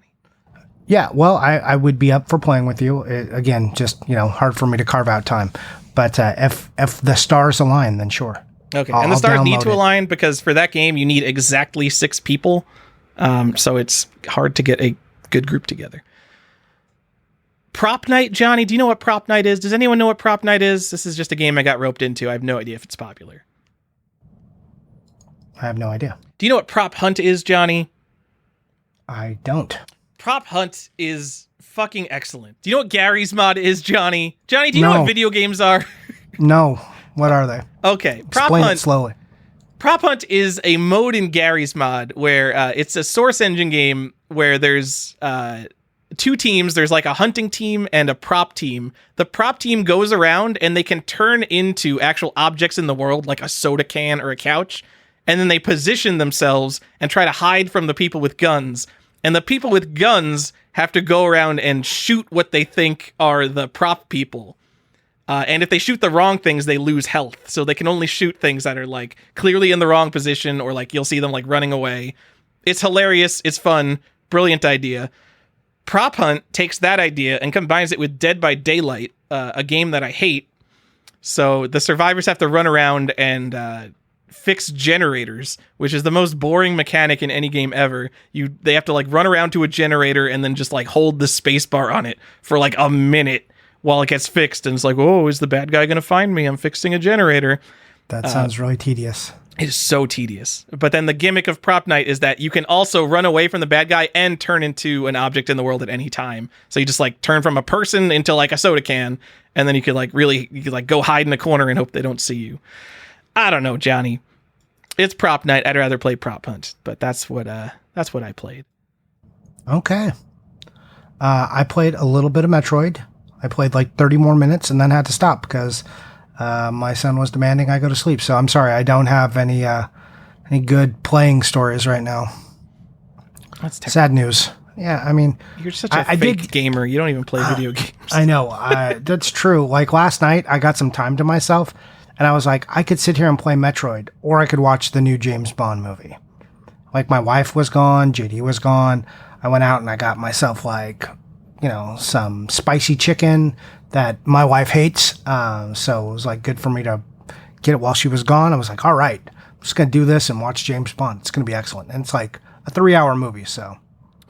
Yeah, well, I would be up for playing with you. Again, just, hard for me to carve out time. But if the stars align, then sure. Okay, and the stars need to align because for that game, you need exactly 6 people. So it's hard to get a good group together. Prop Night, Johnny, do you know what Prop Night is? Does anyone know what Prop Night is? This is just a game I got roped into. I have no idea if it's popular. I have no idea. Do you know what Prop Hunt is, Johnny? I don't. Prop Hunt is fucking excellent. Do you know what Gary's mod is, Johnny? Johnny, do you know what video games are? No. What are they? Okay. Explain it slowly. Prop Hunt is a mode in Gary's mod where it's a Source Engine game where there's two teams. There's like a hunting team and a prop team. The prop team goes around and they can turn into actual objects in the world, like a soda can or a couch. And then they position themselves and try to hide from the people with guns. And the people with guns have to go around and shoot what they think are the prop people. And if they shoot the wrong things, they lose health. So they can only shoot things that are like clearly in the wrong position, or like you'll see them like running away. It's hilarious. It's fun. Brilliant idea. Prop Hunt takes that idea and combines it with Dead by Daylight, a game that I hate. So the survivors have to run around and fix generators, which is the most boring mechanic in any game ever. They have to like run around to a generator and then just like hold the space bar on it for like a minute while it gets fixed. And it's like, oh, is the bad guy going to find me? I'm fixing a generator. That sounds really tedious. It's so tedious. But then the gimmick of Prop Night is that you can also run away from the bad guy and turn into an object in the world at any time. So you just like turn from a person into like a soda can, and then you could go hide in a corner and hope they don't see you. I don't know, Johnny. It's Prop Night. I'd rather play Prop Hunt, but that's what I played. Okay. I played a little bit of Metroid. I played like 30 more minutes and then had to stop because my son was demanding I go to sleep. So I'm sorry, I don't have any good playing stories right now. That's terrible. Sad news. Yeah, I mean, you're such a fake gamer. You don't even play video games. I know. That's true. Like last night, I got some time to myself. And I was like, I could sit here and play Metroid, or I could watch the new James Bond movie. Like, my wife was gone, JD was gone. I went out and I got myself, like, some spicy chicken that my wife hates. So it was, like, good for me to get it while she was gone. I was like, all right, I'm just going to do this and watch James Bond. It's going to be excellent. And it's, like, a 3-hour movie, so.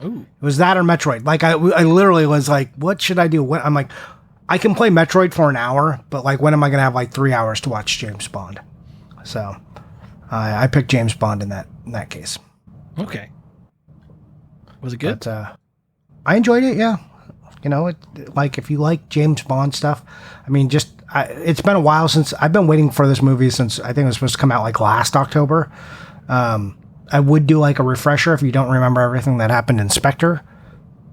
Ooh. It was that or Metroid. Like, I literally was like, what should I do? I'm like, I can play Metroid for an hour, but like, when am I going to have like 3 hours to watch James Bond? So I picked James Bond in that case. Okay. Was it good? But, I enjoyed it. Yeah. Like if you like James Bond stuff, I mean, it's been a while since I've been waiting for this movie since I think it was supposed to come out like last October. I would do like a refresher if you don't remember everything that happened in Spectre.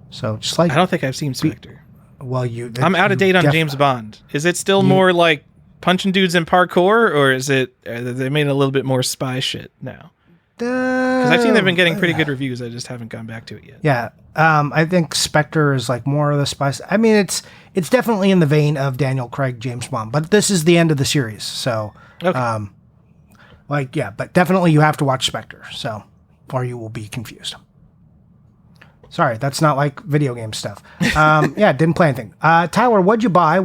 So just like, I don't think I've seen Spectre. I'm out of date on James Bond. Is it still more like punching dudes in parkour, or is it they made it a little bit more spy shit now? Because I've seen they've been getting pretty good reviews. I just haven't gone back to it yet. Yeah, I think Spectre is like more of the spy. I mean, it's definitely in the vein of Daniel Craig, James Bond, but this is the end of the series, so okay. But definitely you have to watch Spectre, so or you will be confused. Sorry, that's not like video game stuff. Yeah, didn't play anything. Tyler, what'd you buy?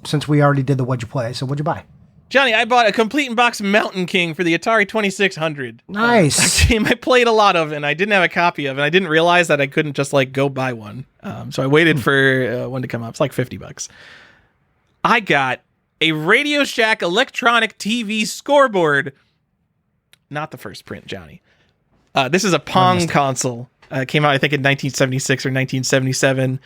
Since we already did the what'd you play, so what'd you buy? Johnny, I bought a complete in box Mountain King for the Atari 2600. Nice. A game I played a lot of, and I didn't have a copy of, and I didn't realize that I couldn't just like go buy one. So I waited for one to come up. It's like $50. I got a Radio Shack electronic TV scoreboard. Not the first print, Johnny. This is a Pong console. Came out, I think, in 1976 or 1977.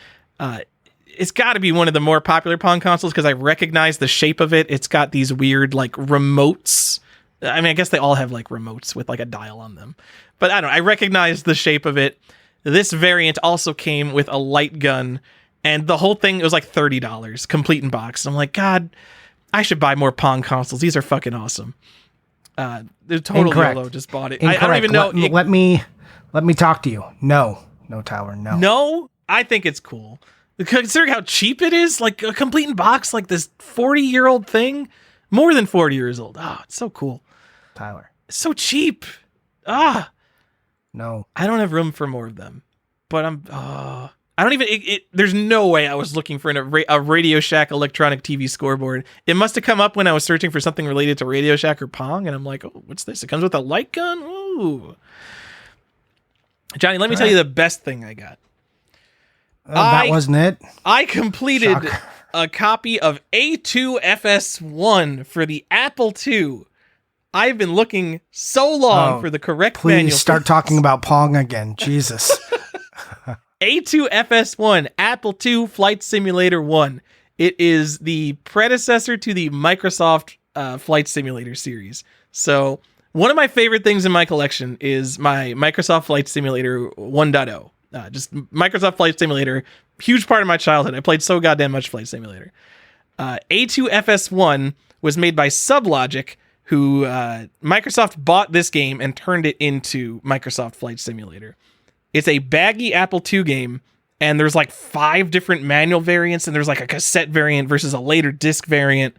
It's got to be one of the more popular Pong consoles because I recognize the shape of it. It's got these weird, like, remotes. I mean, I guess they all have, like, remotes with, like, a dial on them. But I don't know. I recognize the shape of it. This variant also came with a light gun. And the whole thing, it was, like, $30, complete in box. I'm like, God, I should buy more Pong consoles. These are fucking awesome. They're totally YOLO. Just bought it. I don't even know. Let me talk to you. No, Tyler, no. No? I think it's cool. Considering how cheap it is, like a complete in box, like this 40-year-old thing, more than 40 years old. It's so cool. Tyler. It's so cheap. No. I don't have room for more of them, but I don't even, there's no way I was looking for a Radio Shack electronic TV scoreboard. It must have come up when I was searching for something related to Radio Shack or Pong, and I'm like, oh, what's this? It comes with a light gun? Ooh. Johnny, let me tell you the best thing I got. That wasn't it. I completed a copy of A2FS1 for the Apple II. I've been looking so long for the correct manual. Please start talking about Pong again. Jesus. A2FS1, Apple II Flight Simulator 1. It is the predecessor to the Microsoft Flight Simulator series. So one of my favorite things in my collection is my Microsoft Flight Simulator 1.0. Just Microsoft Flight Simulator, huge part of my childhood. I played so goddamn much Flight Simulator. A2FS1 was made by Sublogic, who Microsoft bought this game and turned it into Microsoft Flight Simulator. It's a baggy Apple II game, and there's like 5 different manual variants, and there's like a cassette variant versus a later disc variant.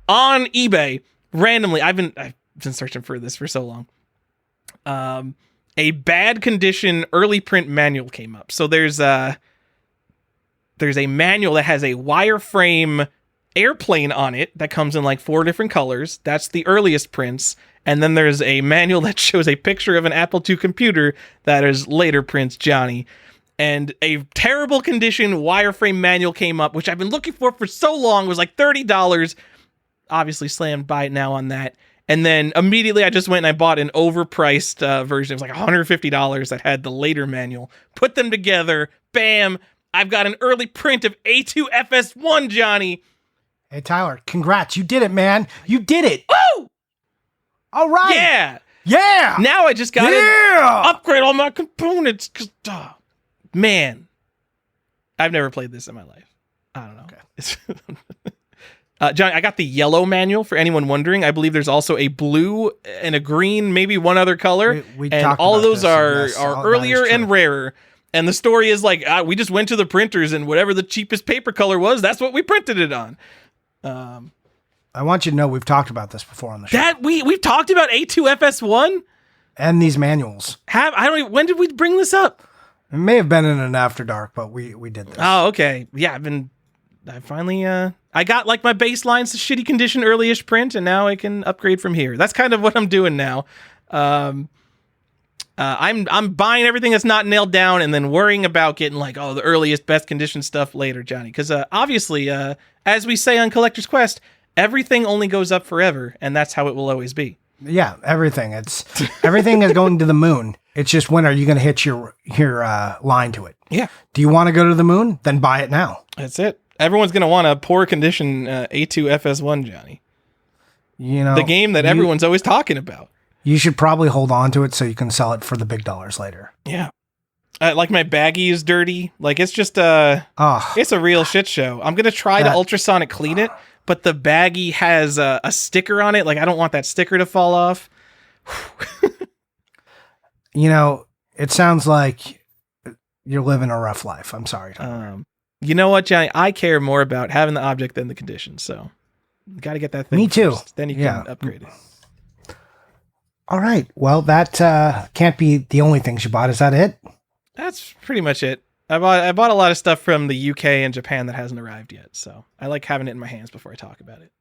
On eBay, randomly, I've been searching for this for so long. A bad condition early print manual came up. So there's a manual that has a wireframe airplane on it that comes in like 4 different colors. That's the earliest prints. And then there's a manual that shows a picture of an Apple II computer that is later prints, Johnny. And a terrible condition wireframe manual came up, which I've been looking for so long. It was like $30. Obviously slammed by it now on that. And then immediately I just went and I bought an overpriced version. It was like $150 that had the later manual. Put them together. Bam. I've got an early print of A2FS1, Johnny. Hey, Tyler, congrats. You did it, man. You did it. Woo! All right. Yeah. Yeah. Now I just got to upgrade all my components. Man, I've never played this in my life. I don't know. Okay. Johnny, I got the yellow manual for anyone wondering. I believe there's also a blue and a green, maybe one other color. We and all of those are earlier and rarer. And the story is like, we just went to the printers and whatever the cheapest paper color was, that's what we printed it on. I want you to know we've talked about this before on the show. That we've talked about A2FS1 and these manuals. When did we bring this up? It may have been in an After Dark, but we did this. Oh, okay. Yeah, I finally I got like my baseline shitty condition early-ish print, and now I can upgrade from here. That's kind of what I'm doing now. I'm buying everything that's not nailed down and then worrying about getting like, the earliest best condition stuff later, Johnny. Because obviously, as we say on Collector's Quest, everything only goes up forever, and that's how it will always be. Yeah, everything. Everything is going to the moon. It's just when are you going to hit your line to it? Yeah. Do you want to go to the moon? Then buy it now. That's it. Everyone's going to want a poor condition A2FS1, Johnny. You know, the game that everyone's always talking about. You should probably hold on to it so you can sell it for the big dollars later. Yeah. Like my baggie is dirty. Like it's just it's a real shit show. I'm going to try to ultrasonic clean it, but the baggie has a sticker on it. Like I don't want that sticker to fall off. You know, it sounds like you're living a rough life. I'm sorry. You know what, Johnny? I care more about having the object than the condition. So you got to get that thing. Me too. First. Then you can upgrade it. All right. Well, that can't be the only things you bought. Is that it? That's pretty much it. I bought a lot of stuff from the UK and Japan that hasn't arrived yet. So I like having it in my hands before I talk about it.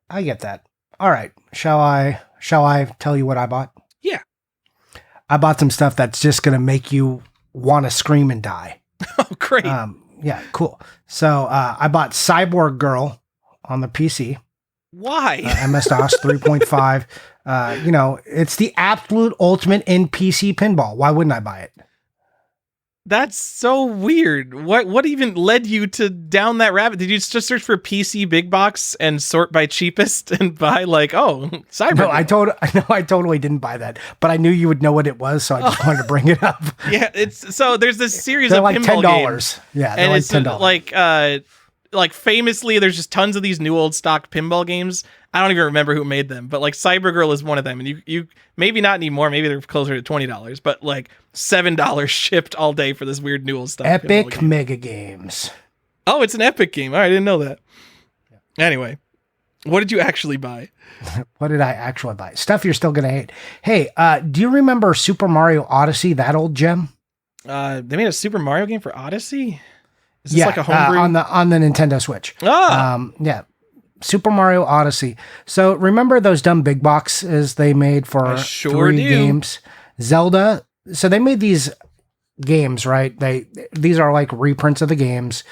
I get that. All right. Shall I tell you what I bought? Yeah. I bought some stuff that's just going to make you want to scream and die. Oh, great. Yeah, cool. So I bought Cyborg Girl on the PC. Why? MS-DOS 3.5. You know, it's the absolute ultimate in PC pinball. Why wouldn't I buy it? That's so weird. What even led you to down that rabbit? Did you just search for PC big box and sort by cheapest and buy like, Cyber? No, I totally didn't buy that, but I knew you would know what it was, so I just wanted to bring it up. Yeah, there's this series they're of like pinball $10. games. Yeah, and like it's $10. Like famously, there's just tons of these new old stock pinball games. I don't even remember who made them, but like Cybergirl is one of them. And you maybe not anymore. Maybe they're closer to $20, but like $7 shipped all day for this weird new old stuff. Epic Mega Games. Oh, it's an Epic game. All right, I didn't know that. Yeah. Anyway, what did you actually buy? What did I actually buy? Stuff you're still gonna hate. Hey, do you remember Super Mario Odyssey? That old gem. They made a Super Mario game for Odyssey. Is this like a homebrew on the Nintendo Switch? Oh, yeah. Super Mario Odyssey. So remember those dumb big boxes they made for three games? Zelda. So they made these games, right? These are like reprints of the games.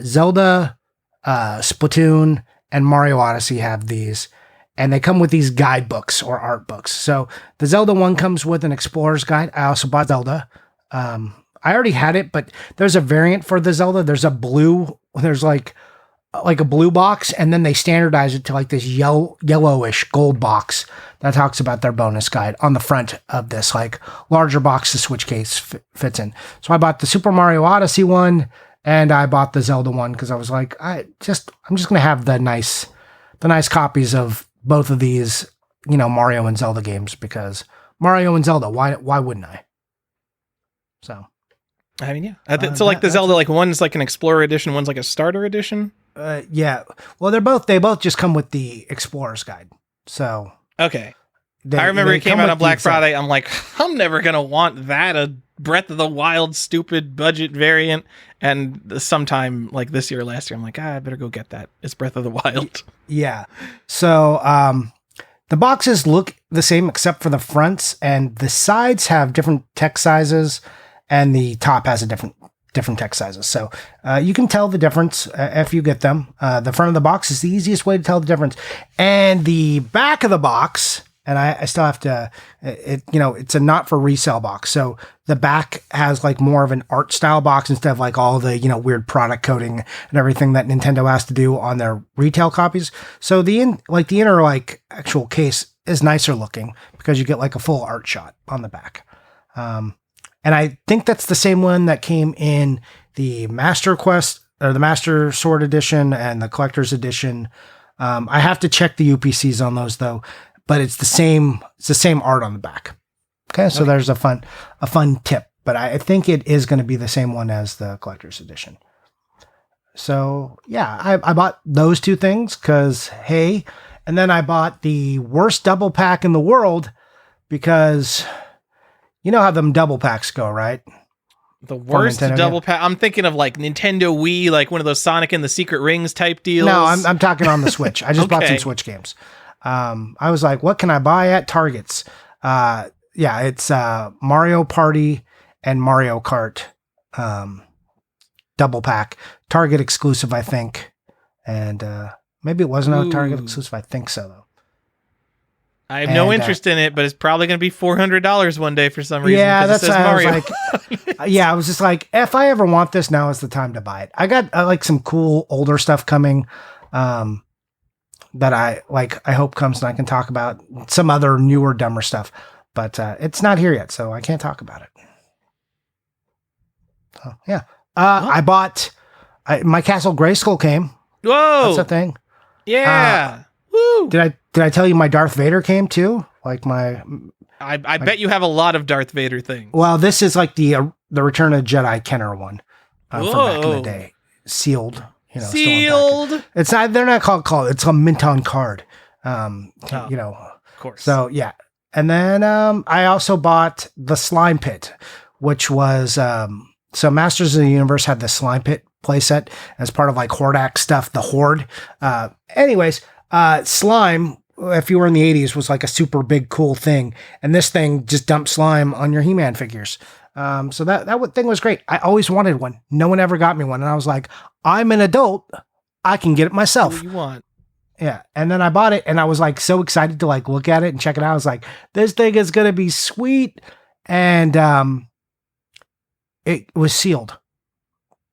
Zelda, Splatoon, and Mario Odyssey have these. And they come with these guidebooks or art books. So the Zelda one comes with an explorer's guide. I also bought Zelda. I already had it, but there's a variant for the Zelda. There's like a blue box, and then they standardize it to like this yellowish gold box that talks about their bonus guide on the front of this like larger box the Switch case fits in. So I bought the Super Mario Odyssey one, and I bought the Zelda one because I was like, I'm just gonna have the nice copies of both of these, Mario and Zelda games, because Mario and Zelda, why wouldn't I? So, I mean, yeah. So like the Zelda, like one's like an Explorer edition, one's like a Starter edition. Yeah. Well, they both just come with the Explorer's Guide. So okay. I remember it came out on Black Friday. I'm like, I'm never gonna want that, a Breath of the Wild stupid budget variant. And sometime like this year or last year, I'm like, I better go get that. It's Breath of the Wild. Yeah. So the boxes look the same except for the fronts, and the sides have different text sizes, and the top has a different text sizes. So you can tell the difference if you get them. The front of the box is the easiest way to tell the difference. And the back of the box, and I still have to, it's a not for resale box. So the back has like more of an art style box instead of like all the, weird product coding and everything that Nintendo has to do on their retail copies. So the inner like actual case is nicer looking because you get like a full art shot on the back. And I think that's the same one that came in the Master Quest or the Master Sword edition and the Collector's edition. I have to check the UPCs on those though, but it's the same art on the back. Okay. So there's a fun tip, but I think it is going to be the same one as the Collector's edition. So yeah, I bought those two things because, hey, and then I bought the worst double pack in the world because you know how them double packs go, right? The worst double pack. I'm thinking of like Nintendo Wii, like one of those Sonic and the Secret Rings type deals. No, I'm talking on the Switch. I just bought some Switch games. I was like, what can I buy at Target's? It's Mario Party and Mario Kart double pack. Target exclusive, I think. And maybe it wasn't a Target exclusive. I think so, though. I have no interest in it, but it's probably going to be $400 one day for some reason. Yeah, that's it says Mario. I was just like, if I ever want this, now is the time to buy it. I got like some cool older stuff coming that I hope comes and I can talk about some other newer, dumber stuff, but it's not here yet, so I can't talk about it. So yeah, I bought my Castle Grayskull came. Whoa, that's a thing. Yeah. Woo. Did I tell you my Darth Vader came too? Like I bet you have a lot of Darth Vader things. Well, this is like the Return of Jedi Kenner one from back in the day, sealed. Sealed. It's not. They're not called. It's a mint on card. Of course. So yeah, and then I also bought the Slime Pit, which was so Masters of the Universe had the Slime Pit playset as part of like Hordak stuff. The Horde. Anyways. Slime, if you were in the 80s, was like a super big, cool thing. And this thing just dumped slime on your He-Man figures. So that thing was great. I always wanted one. No one ever got me one. And I was like, I'm an adult. I can get it myself. What do you want? Yeah. And then I bought it and I was like so excited to like look at it and check it out. I was like, this thing is going to be sweet. And it was sealed.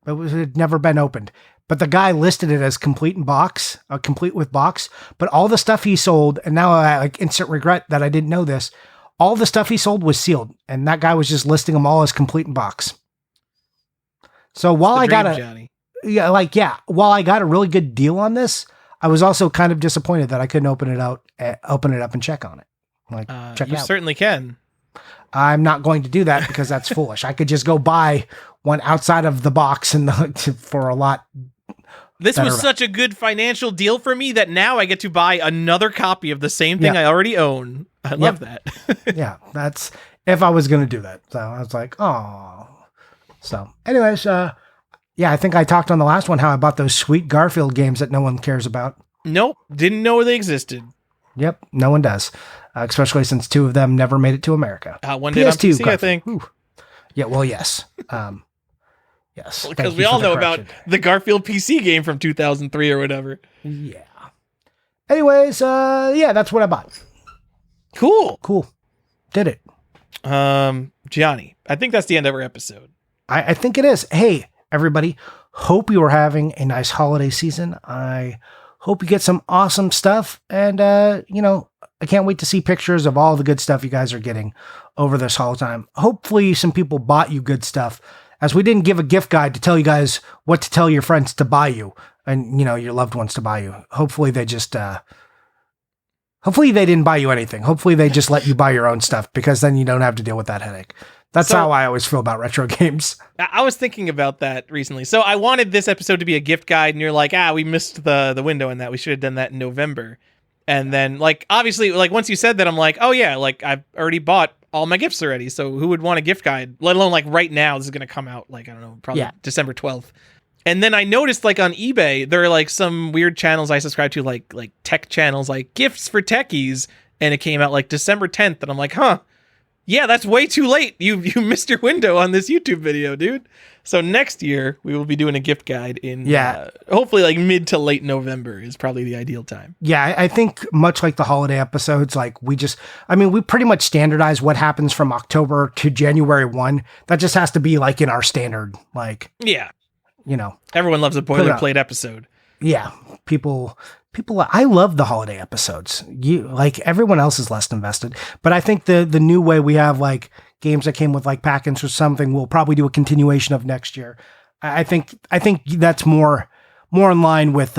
It had never been opened. But the guy listed it as complete with box. But all the stuff he sold, and now I like instant regret that I didn't know this. All the stuff he sold was sealed, and that guy was just listing them all as complete in box. So while I got while I got a really good deal on this, I was also kind of disappointed that I couldn't open it up and check on it. Check it out. You certainly can. I'm not going to do that because that's foolish. I could just go buy one outside of the box and for a lot. This was such a good financial deal for me that now I get to buy another copy of the same thing I already own. I love that. Yeah, that's if I was going to do that. So I was like, oh. So anyways, I think I talked on the last one how I bought those sweet Garfield games that no one cares about. Nope, didn't know they existed. Yep, no one does. Especially since two of them never made it to America. One did on PC, Garfield. I think. Ooh. Yeah, well, yes. Yes. Because we all know about the Garfield PC game from 2003 or whatever. Yeah. Anyways, that's what I bought. Cool. Gianni, I think that's the end of our episode. I think it is. Hey, everybody, hope you are having a nice holiday season. I hope you get some awesome stuff. And, I can't wait to see pictures of all the good stuff you guys are getting over this whole time. Hopefully some people bought you good stuff, as we didn't give a gift guide to tell you guys what to tell your friends to buy you and, your loved ones to buy you. Hopefully they just, hopefully they didn't buy you anything. Hopefully they just let you buy your own stuff, because then you don't have to deal with that headache. That's how I always feel about retro games. I was thinking about that recently. So I wanted this episode to be a gift guide, and you're like, we missed the window in that. We should have done that in November. And then, obviously, once you said that, I'm like, oh, yeah, I've already bought all my gifts already. So who would want a gift guide? Let alone, right now, this is going to come out, I don't know, probably December 12th. And then I noticed, on eBay, there are, some weird channels I subscribe to, like tech channels, gifts for techies. And it came out, December 10th. And I'm like, huh. Yeah, that's way too late. You missed your window on this YouTube video, dude. So next year we will be doing a gift guide in hopefully mid to late November is probably the ideal time. Yeah, I think much like the holiday episodes, we pretty much standardize what happens from October to January 1. That just has to be in our standard, yeah. Everyone loves a boilerplate episode. Yeah, people, I love the holiday episodes. Everyone else is less invested, but I think the new way we have games that came with pack-ins or something, we'll probably do a continuation of next year. I think that's more in line with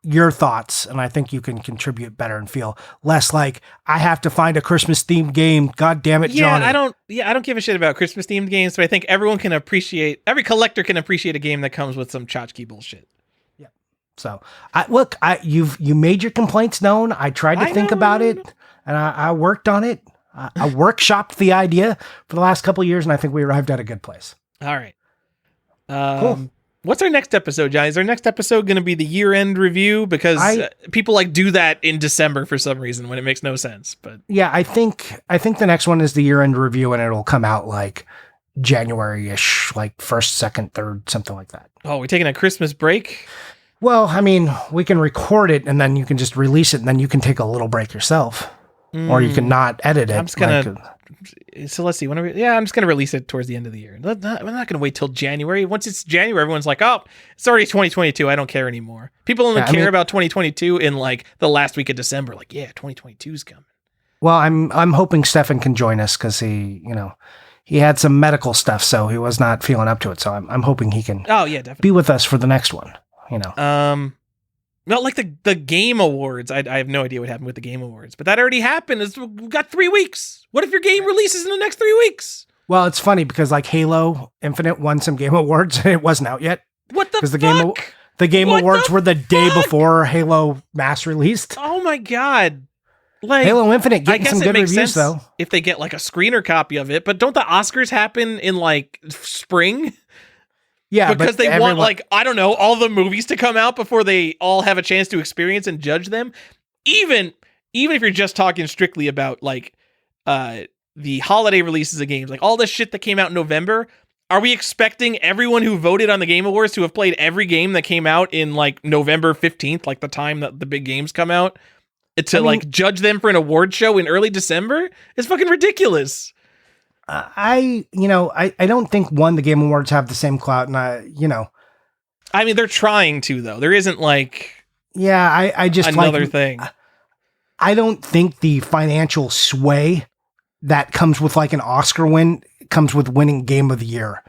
your thoughts, and I think you can contribute better and feel less I have to find a Christmas themed game. God damn it, Johnny. I don't give a shit about Christmas themed games, but I think every collector can appreciate a game that comes with some tchotchke bullshit. So, you made your complaints known. I tried to think about it, and I worked on it. I workshopped the idea for the last couple of years, and I think we arrived at a good place. All right. Cool. What's our next episode, Johnny? Is our next episode going to be the year-end review? Because people do that in December for some reason when it makes no sense. But yeah, I think the next one is the year-end review, and it'll come out January-ish, 1st, 2nd, 3rd, something like that. Oh, we're taking a Christmas break? Well, we can record it and then you can just release it and then you can take a little break yourself. Or you can not edit it. I'm just going to... So let's see. I'm just going to release it towards the end of the year. We're not going to wait till January. Once it's January, everyone's like, oh, it's already 2022. I don't care anymore. People only care about 2022 in the last week of December. 2022's coming. Well, I'm hoping Stefan can join us because he had some medical stuff, so he was not feeling up to it. So I'm hoping he can definitely be with us for the next one. Not the Game Awards. I have no idea what happened with the Game Awards, but that already happened. We've got 3 weeks. What if your game releases in the next 3 weeks? Well, it's funny because Halo Infinite won some Game Awards and it wasn't out yet. What the fuck? Because the Game Awards were the day before Halo Mass released. Oh my God. Halo Infinite getting some good reviews though. If they get a screener copy of it, but don't the Oscars happen in spring? Yeah, because they want I don't know, all the movies to come out before they all have a chance to experience and judge them. Even if you're just talking strictly about the holiday releases of games, all this shit that came out in November, are we expecting everyone who voted on the Game Awards to have played every game that came out in November 15th, the time that the big games come out, to judge them for an award show in early December? It's fucking ridiculous. I don't think the Game Awards have the same clout, and I mean, they're trying to though. There isn't I just another thing. I don't think the financial sway that comes with an Oscar win comes with winning Game of the Year.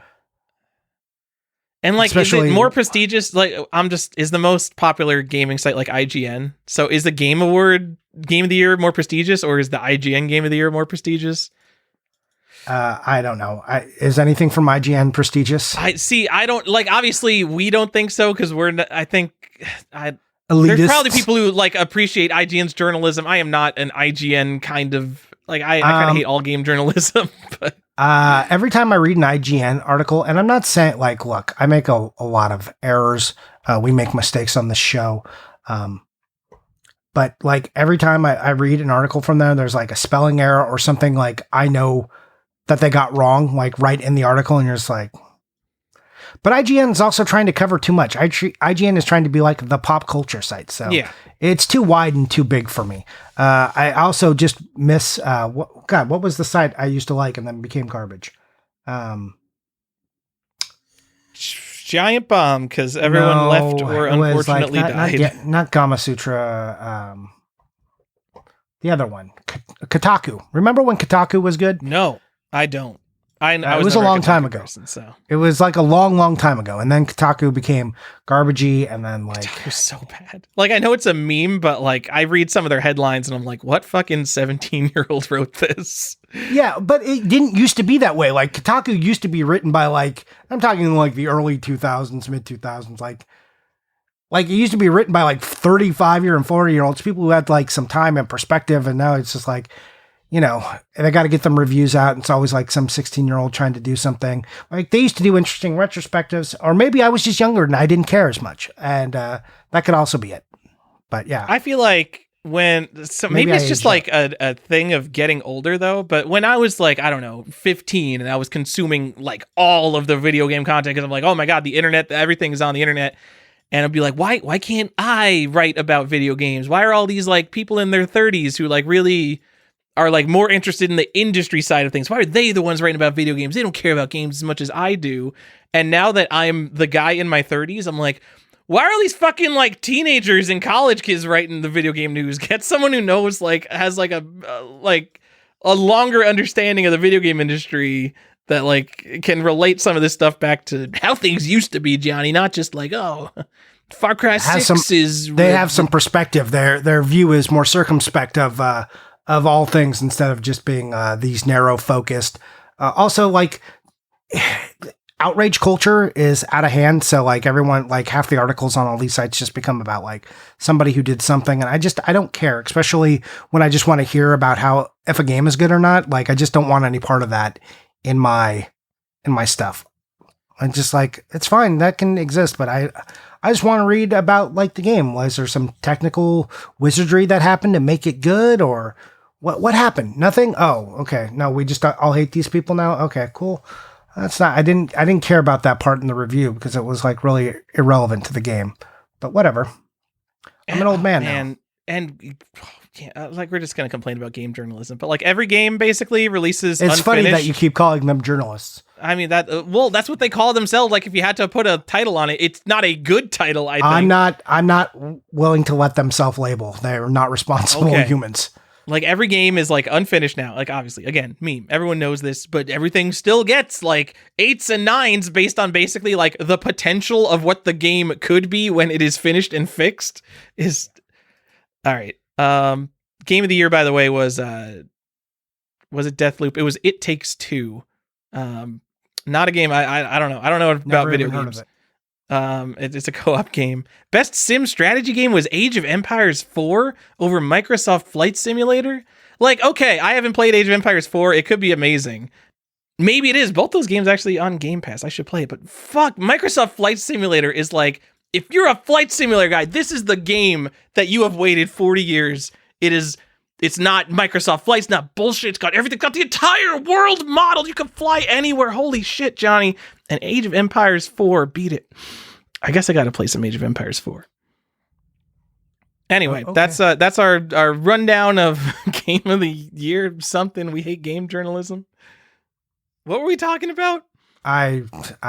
And is it more prestigious? Is the most popular gaming site IGN? So is the Game Award Game of the Year more prestigious, or is the IGN Game of the Year more prestigious? I don't know. Is anything from IGN prestigious? I don't obviously we don't think so because elitist. There's probably people who appreciate IGN's journalism. I am not an IGN kind of I kind of hate all game journalism. But every time I read an IGN article, and I'm not saying look, I make a lot of errors. We make mistakes on the show. But every time I read an article from them, there's a spelling error or something I know that they got wrong, right in the article, and you're just but IGN is also trying to cover too much. IGN is trying to be the pop culture site, so yeah, it's too wide and too big for me. I also just miss, what was the site I used to like and then became garbage? Giant bomb, because everyone left or unfortunately died. Not Gama Sutra. The other one, Kotaku. Remember when Kotaku was good? No, I don't. It was a long time ago. So it was like a long time ago, and then Kotaku became garbagey, and then like Kotaku's so bad. Like, I know it's a meme, but like I read some of their headlines, and I'm like, what fucking 17-year-old wrote this? Yeah, but it didn't used to be that way. Like Kotaku used to be written by like I'm talking like the early 2000s, mid 2000s, like it used to be written by like 35-year and 40-year-olds, people who had like some time and perspective, and now it's just like, you know, they got to get them reviews out. And it's always like some 16-year-old trying to do something. Like they used to do interesting retrospectives, or maybe I was just younger and I didn't care as much. And that could also be it. But yeah. I feel like maybe it's just like a thing of getting older though. But when I was like, I don't know, 15 and I was consuming like all of the video game content because I'm like, oh my God, the internet, everything is on the internet. And I'd be like, why can't I write about video games? Why are all these like people in their 30s who like really are like more interested in the industry side of things? Why are they the ones writing about video games? They don't care about games as much as I do. And now that I'm the guy in my 30s, I'm like, why are all these fucking like teenagers and college kids writing the video game news? Get someone who knows, like, has like a longer understanding of the video game industry that like can relate some of this stuff back to how things used to be, Johnny, not just like, oh, Far Cry 6 is... They have some perspective. Their view is more circumspect of all things instead of just being these narrow focused. Also, like, outrage culture is out of hand. So like everyone, like half the articles on all these sites just become about like somebody who did something. And I don't care, especially when I just want to hear about if a game is good or not. Like, I just don't want any part of that in my stuff. I'm just like, it's fine, that can exist, but I just want to read about like the game. Was there some technical wizardry that happened to make it good, or what happened? Nothing? Oh, okay. No, we just all hate these people now. Okay, cool. That's not, I didn't care about that part in the review because it was like really irrelevant to the game, but whatever. I'm an old man now. And yeah, like we're just going to complain about game journalism, but like every game basically releases It's unfinished. funny that you keep calling them journalists. I mean, that's what they call themselves. Like, if you had to put a title on it, it's not a good title, I think. I'm not willing to let them self-label. They're not responsible humans. Like, every game is like unfinished now. Like, obviously, again, meme. Everyone knows this, but everything still gets like 8s and 9s based on basically like the potential of what the game could be when it is finished and fixed. Is all right. Game of the year, by the way, was it Deathloop? It was It Takes Two. Not a game. I don't know. I don't know about video games. It's a co-op game. Best sim strategy game was Age of Empires 4 over Microsoft Flight Simulator. Like, okay, I haven't played Age of Empires 4. It could be amazing. Maybe it is. Both those games actually on Game Pass. I should play it, but fuck, Microsoft Flight Simulator is like, if you're a flight simulator guy, this is the game that you have waited 40 years. It's not Microsoft Flight. It's not bullshit. It's got everything. It's got the entire world model. You can fly anywhere. Holy shit, Johnny. And Age of Empires 4 beat it. I guess I got to play some Age of Empires 4. Anyway, okay. That's our rundown of Game of the Year. Something. We hate game journalism. What were we talking about? I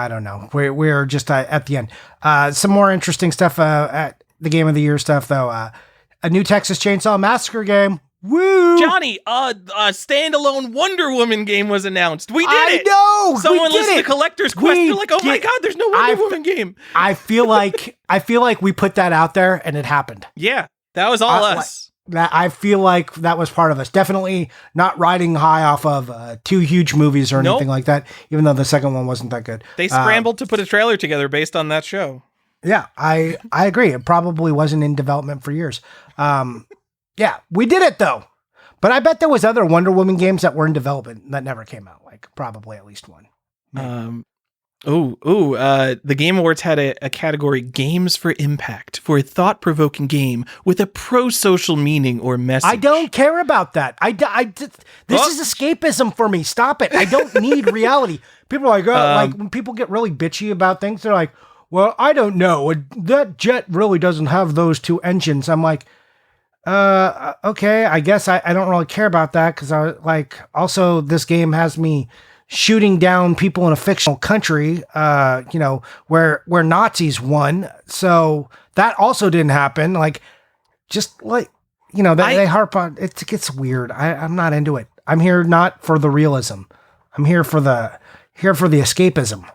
don't know. We're just at the end. Some more interesting stuff at the Game of the Year stuff, though. A new Texas Chainsaw Massacre game. Woo! Johnny, a standalone Wonder Woman game was announced. We did it! I know! Someone listened to Collector's Quest. They're like, oh my God, there's no Wonder Woman game. I feel like we put that out there and it happened. Yeah, that was all us. I feel like that was part of us. Definitely not riding high off of two huge movies or anything like that, even though the second one wasn't that good. They scrambled to put a trailer together based on that show. Yeah, I agree. It probably wasn't in development for years. Yeah, we did it though. But I bet there was other Wonder Woman games that were in development that never came out. Like probably at least one. The Game Awards had a category, Games for Impact, for a thought-provoking game with a pro-social meaning or message. I don't care about that. This is escapism for me. Stop it. I don't need reality. People are like, like when people get really bitchy about things, they're like, well, I don't know. That jet really doesn't have those two engines. I'm like, okay, I guess I don't really care about that because I like, also this game has me shooting down people in a fictional country, where Nazis won. So that also didn't happen. Like, just like, they harp on it. It gets weird. I'm not into it. I'm here not for the realism. I'm here for the escapism.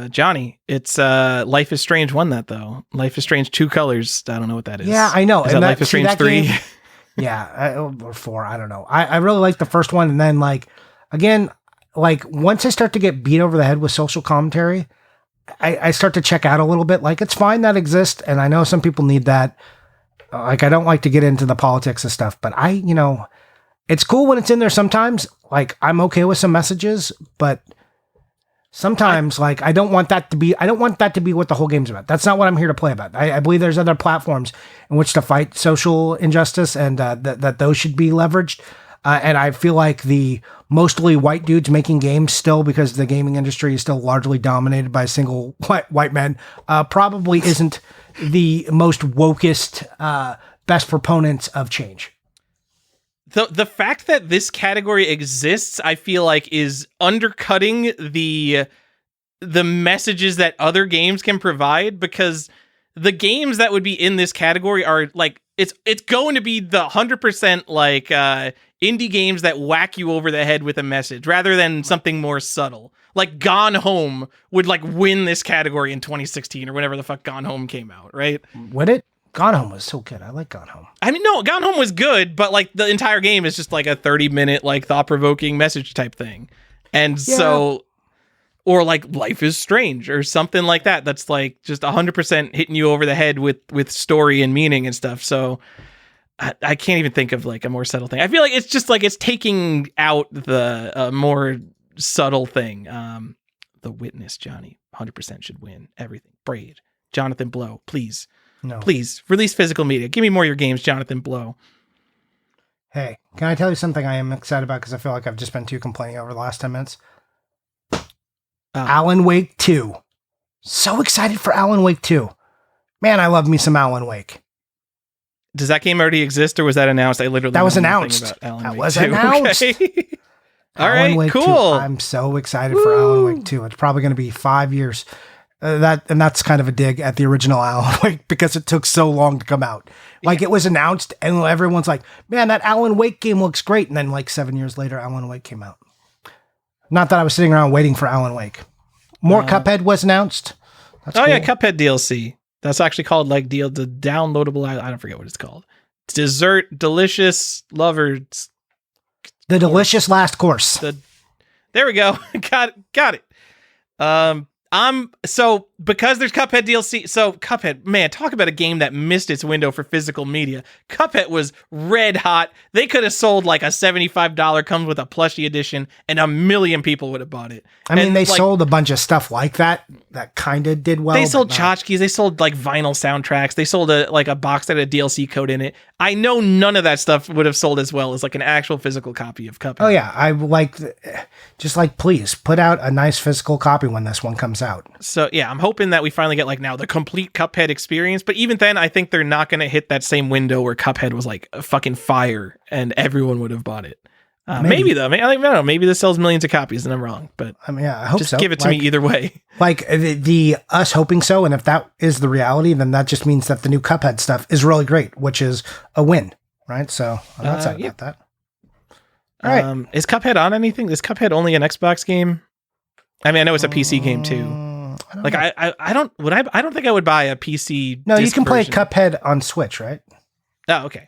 Johnny, it's Life is Strange won that though. Life is Strange 2 colors. I don't know what that is. Yeah, I know. Is that Life is Strange 3? Or 4. I don't know. I really like the first one, and then once I start to get beat over the head with social commentary, I start to check out a little bit. Like, it's fine that exists, and I know some people need that. Like, I don't like to get into the politics and stuff, but it's cool when it's in there sometimes. Like, I'm okay with some messages, but sometimes, I don't want that to be what the whole game's about. That's not what I'm here to play about. I believe there's other platforms in which to fight social injustice, and that those should be leveraged. And I feel like the mostly white dudes making games still, because the gaming industry is still largely dominated by single white men, probably isn't the most wokest, best proponents of change. The fact that this category exists, I feel like, is undercutting the messages that other games can provide, because the games that would be in this category are like, it's going to be the 100% like indie games that whack you over the head with a message rather than something more subtle. Like Gone Home would like win this category in 2016 or whenever the fuck Gone Home came out, right? Would it? Gone Home was so good. I like Gone Home. I mean, no, Gone Home was good, but like the entire game is just like a 30-minute like thought-provoking message type thing. And so, or like Life is Strange or something like that. That's like just 100% hitting you over the head with story and meaning and stuff. So I can't even think of like a more subtle thing. I feel like it's just like it's taking out the more subtle thing. The Witness, Johnny, 100% should win everything. Braid, Jonathan Blow, please. No. Please release physical media. Give me more of your games, Jonathan Blow. Hey, can I tell you something I am excited about, because I feel like I've just been too complaining over the last 10 minutes? Alan Wake 2. So excited for Alan Wake 2. Man, I love me some Alan Wake. Does that game already exist, or was that announced? That was announced. That was announced. Okay. All Alan right, Wake cool. 2. I'm so excited for Alan Wake 2. It's probably going to be 5 years. That's kind of a dig at the original Alan Wake, because it took so long to come out. Like, it was announced and everyone's like, man, that Alan Wake game looks great. And then like 7 years later, Alan Wake came out. Not that I was sitting around waiting for Alan Wake. More Cuphead was announced. That's cool. Yeah, Cuphead DLC. That's actually called like the downloadable. I don't forget what it's called. Dessert, delicious, lovers. The delicious last course. There we go. Got it. So because there's Cuphead DLC, so Cuphead, man, talk about a game that missed its window for physical media. Cuphead was red hot. They could have sold like a $75 comes with a plushie edition, and 1 million people would have bought it. I mean, they sold a bunch of stuff like that kind of did well. They sold tchotchkes. They sold like vinyl soundtracks. They sold a box that had a DLC code in it. I know none of that stuff would have sold as well as like an actual physical copy of Cuphead. Oh yeah, I like please put out a nice physical copy when this one comes out. So yeah, I'm hoping that we finally get like now the complete Cuphead experience. But even then, I think they're not going to hit that same window where Cuphead was like a fucking fire and everyone would have bought it. Maybe though. I don't know. Maybe this sells millions of copies and I'm wrong. But I mean, yeah, I hope just so. give it to me either way. Like the us hoping so, and if that is the reality, then that just means that the new Cuphead stuff is really great, which is a win, right? So I'm not sad about that. All right. Is Cuphead on anything? Is Cuphead only an Xbox game? I mean, I know it's a PC game too. I don't think I would buy a PC. No, you can play version. Cuphead on Switch, right? Oh, okay.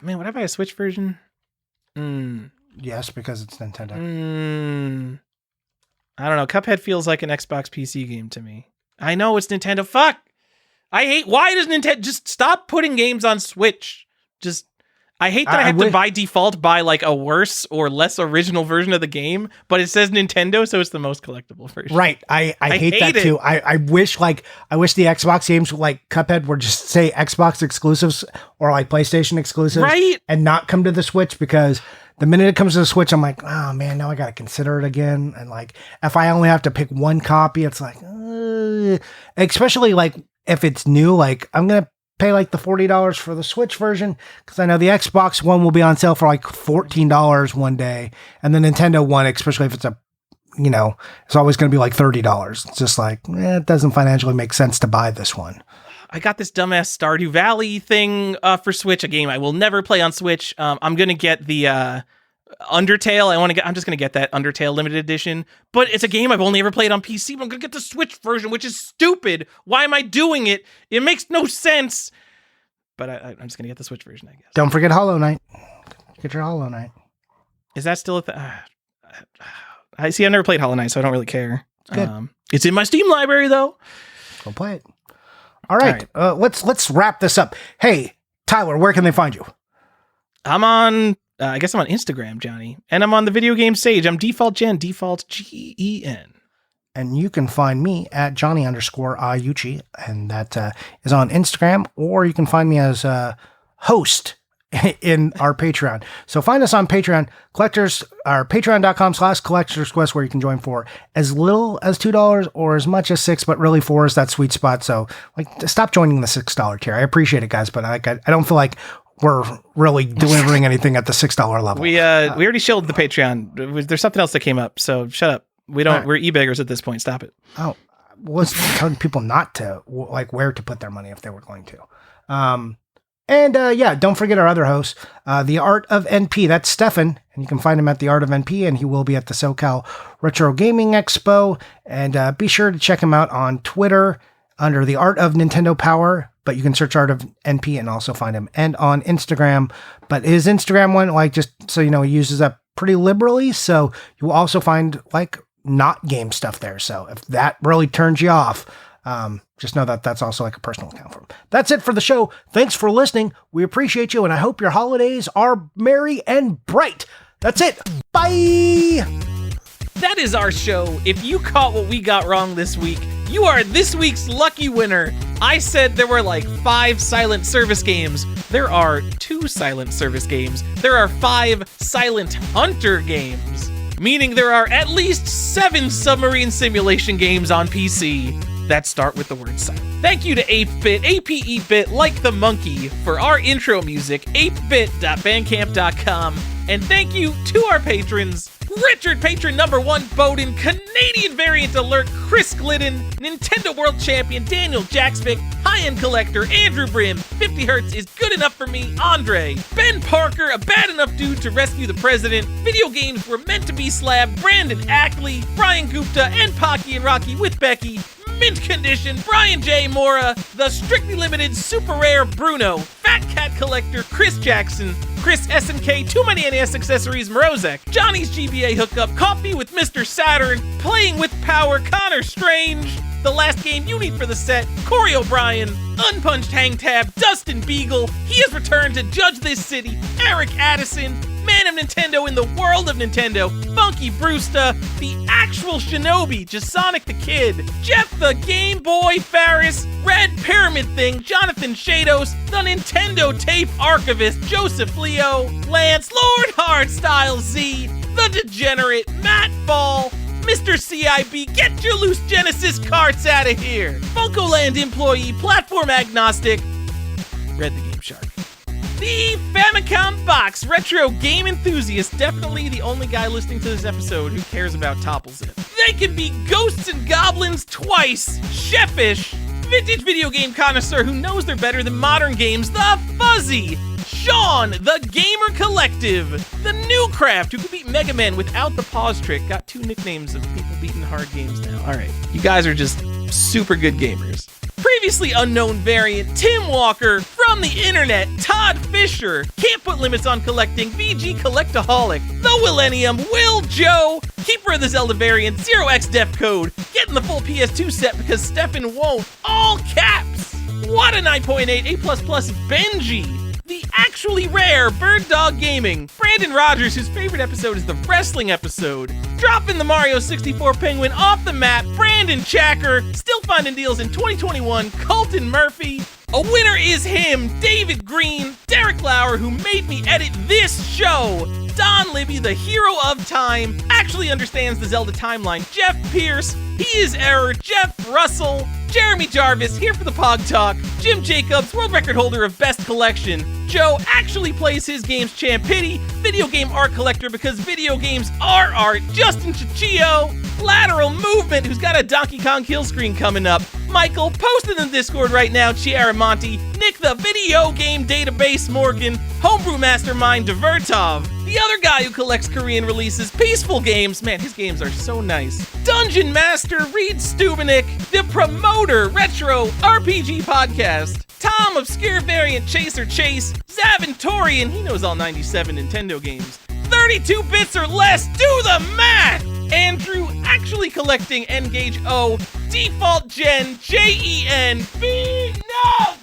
Man, would I buy a Switch version? Yes, because it's Nintendo. I don't know. Cuphead feels like an Xbox PC game to me. I know it's Nintendo. Fuck. Why does Nintendo just stop putting games on Switch? I hate that I have to by default buy like a worse or less original version of the game, but it says Nintendo, so it's the most collectible version. Right. I hate that too. I wish the Xbox games like Cuphead were just say Xbox exclusives or like PlayStation exclusives, right? And not come to the Switch, because the minute it comes to the Switch, I'm like, oh man, now I got to consider it again. And like, if I only have to pick one copy, it's like, especially like if it's new, like I'm going to pay like the $40 for the Switch version, because I know the Xbox one will be on sale for like $14 one day, and the Nintendo one, especially if it's it's always going to be like $30. It's just like, it doesn't financially make sense to buy this one. I got this dumbass Stardew Valley thing for Switch, a game I will never play on Switch. I'm going to get the Undertale. I'm just going to get that Undertale limited edition, but it's a game I've only ever played on PC, but I'm going to get the Switch version, which is stupid. Why am I doing it? It makes no sense. But I'm just going to get the Switch version, I guess. Don't forget Hollow Knight. Get your Hollow Knight. Is that still a thing? I see. I've never played Hollow Knight, so I don't really care. Good. It's in my Steam library, though. Go play it. All right. Let's wrap this up. Hey, Tyler, where can they find you? I'm on, I guess I'm on Instagram, Johnny. And I'm on the video game stage. I'm Default Gen, Default Gen. And you can find me at Johnny_Ayuchi, and that is on Instagram, or you can find me as a host in our Patreon. So find us on Patreon, patreon.com/collectorsquest, where you can join for as little as $2 or as much as $6, but really $4 is that sweet spot. So stop joining the $6 tier. I appreciate it, guys, but I don't feel like we're really delivering anything at the $6 level. We already shilled the Patreon. There's something else that came up, so shut up. We're e-beggars at this point. Stop it. Oh, was telling people not to, where to put their money if they were going to. And don't forget our other host, The Art of NP. That's Stefan, and you can find him at The Art of NP, and he will be at the SoCal Retro Gaming Expo. And be sure to check him out on Twitter under The Art of Nintendo Power, but you can search Art of NP and also find him. And on Instagram, but his Instagram one, just so you know, he uses that pretty liberally, so you will also find, not game stuff there. So if that really turns you off, just know that that's also a personal account for him. That's it for the show. Thanks for listening. We appreciate you, and I hope your holidays are merry and bright. That's it. Bye. That is our show. If you caught what we got wrong this week, you are this week's lucky winner. I said there were 5 silent service games. There are 2 silent service games. There are 5 silent hunter games, meaning there are at least 7 submarine simulation games on PC that start with the word silent. Thank you to 8-Bit, APE-Bit, like the monkey, for our intro music, 8bit.bandcamp.com. And thank you to our patrons, Richard, patron number 1, Bowden, Canadian variant alert, Chris Glidden, Nintendo World Champion, Daniel Jacksvik, High-End Collector, Andrew Brim, 50 Hertz is good enough for me, Andre, Ben Parker, a bad enough dude to rescue the president, Video Games Were Meant to Be Slab, Brandon Ackley, Brian Gupta, and Pocky and Rocky with Becky, Mint Condition, Brian J. Mora, the Strictly Limited Super Rare Bruno, Fat Cat Collector, Chris Jackson, Chris SNK, Too Many NES Accessories, Morozek, Johnny's GBA Hookup, Coffee with Mr. Saturn, Playing with Power, Connor Strange, The Last Game You Need for the Set, Corey O'Brien, Unpunched Hang Tab, Dustin Beagle, He Has Returned to Judge This City, Eric Addison, Man of Nintendo in the World of Nintendo, Funky Brewster, The Actual Shinobi, Jasonic the Kid, Jeff the Game Boy Ferris, Red Pyramid Thing, Jonathan Shados, The Nintendo Tape Archivist, Joseph Leo, Lance, Lord Hardstyle Z, The Degenerate, Matt Fall, Mr. CIB, Get Your Loose Genesis Carts Out of Here, Funkoland Employee, Platform Agnostic, Red the Game Shark. The Famicom Box, retro game enthusiast, definitely the only guy listening to this episode who cares about Topples It. They can be ghosts and goblins twice, Chefish, vintage video game connoisseur who knows they're better than modern games, The Fuzzy, Sean, the Gamer Collective, the New Craft, who could beat Mega Man without the pause trick, got 2 nicknames of people beating hard games now. Alright, you guys are just super good gamers. Previously unknown variant, Tim Walker, from the internet, Todd Fisher, Can't Put Limits on Collecting, VG Collectaholic, The Millennium, Will Joe, Keeper of the Zelda variant, 0x Def Code, getting the full PS2 set because Stefan won't, all caps, what a 9.8, A++ Benji, the actually rare Bird Dog Gaming, Brandon Rogers, whose favorite episode is the wrestling episode, dropping the Mario 64 Penguin off the map, Brandon Chacker, still finding deals in 2021, Colton Murphy, a winner is him, David Green, Derek Lauer, who made me edit this show, Don Libby, the hero of time, actually understands the Zelda timeline, Jeff Pierce, He Is Error, Jeff Russell, Jeremy Jarvis, here for the Pog Talk. Jim Jacobs, world record holder of Best Collection. Joe actually plays his games champ Pity, video game art collector because video games are art. Justin Chichio, Lateral Movement, who's got a Donkey Kong kill screen coming up. Michael, posted in the Discord right now, Chiaramonte. Nick the Video Game Database Morgan, Homebrew Mastermind Divertov. The other guy who collects Korean releases, Peaceful Games. Man, his games are so nice. Dungeon Master Reed Stubenik, The Promoter Retro RPG Podcast. Tom Obscure Variant Chaser Chase, Zaventorian, he knows all 97 Nintendo games. 32 bits or less, do the math! Andrew, actually collecting N-Gage O, Default Gen, Jen, B Notes!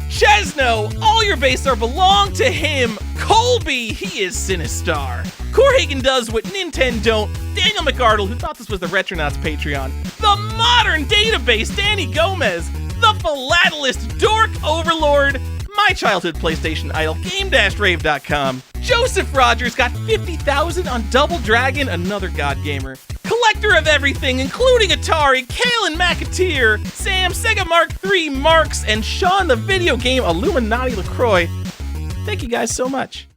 Chesno, all your base are belong to him. Colby, he is Sinistar. Corhagen does what Nintendo don't. Daniel McArdle, who thought this was the Retronauts Patreon. The Modern Database, Danny Gomez. The Philatelist, Dork Overlord. My childhood PlayStation idol, Game-Rave.com. Joseph Rogers got 50,000 on Double Dragon, another god gamer. Collector of everything, including Atari, Kalen McAteer, Sam, Sega Mark III, Marks, and Sean the Video Game Illuminati LaCroix. Thank you guys so much.